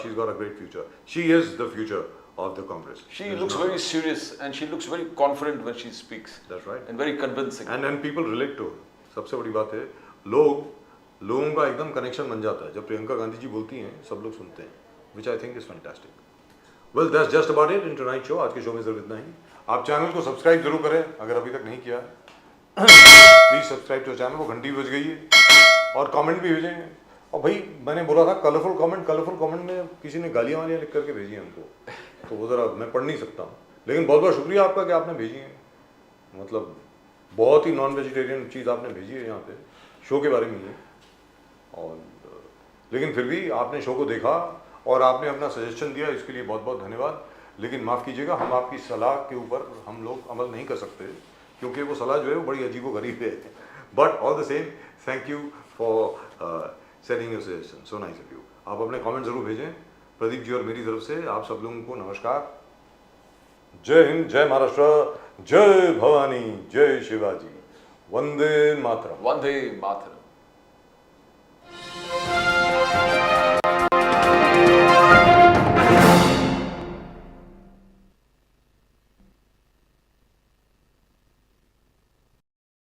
[SPEAKER 1] she is got a great future. She is the future of the Congress.
[SPEAKER 2] She looks very serious and she looks very confident when she speaks.
[SPEAKER 1] That's right.
[SPEAKER 2] And very convincing.
[SPEAKER 1] And people relate to her. सबसे बड़ी बात है, लोगों का एकदम connection बन जाता है जब प्रियंका गांधी जी बोलती हैं, सब लोग सुनते हैं, which I think is fantastic. Well, that's just about it in tonight's show. आज के शो में सिर्फ इतना ही। आप चैनल को सब्सक्राइब जरूर करें अगर अभी तक नहीं किया। प्लीज सब्सक्राइब टू चैनल, वो घंटी बज गई है, और कमेंट भी भेजें। और भाई मैंने बोला था कलरफुल कमेंट में किसी ने गालियाँ वालियाँ लिख करके भेजी हैं हमको, तो वो ज़रा मैं पढ़ नहीं सकता हूँ, लेकिन बहुत बहुत शुक्रिया आपका कि आपने भेजी है। मतलब बहुत ही नॉन वेजिटेरियन चीज़ आपने भेजी है यहाँ पे शो के बारे में ही। और लेकिन फिर भी आपने शो को देखा और आपने अपना सजेशन दिया, इसके लिए बहुत बहुत धन्यवाद। लेकिन माफ़ कीजिएगा, हम आपकी सलाह के ऊपर हम लोग अमल नहीं कर सकते, क्योंकि वो सलाह जो है वो बड़ी अजीबोगरीब है, but all the same thank you for sending your suggestion, so nice of you. आप अपने कमेंट जरूर भेजें। प्रदीप जी और मेरी तरफ से आप सब लोगों को नमस्कार। जय हिंद, जय महाराष्ट्र, जय भवानी, जय शिवाजी, वंदे मातरम।
[SPEAKER 2] Vande Mataram.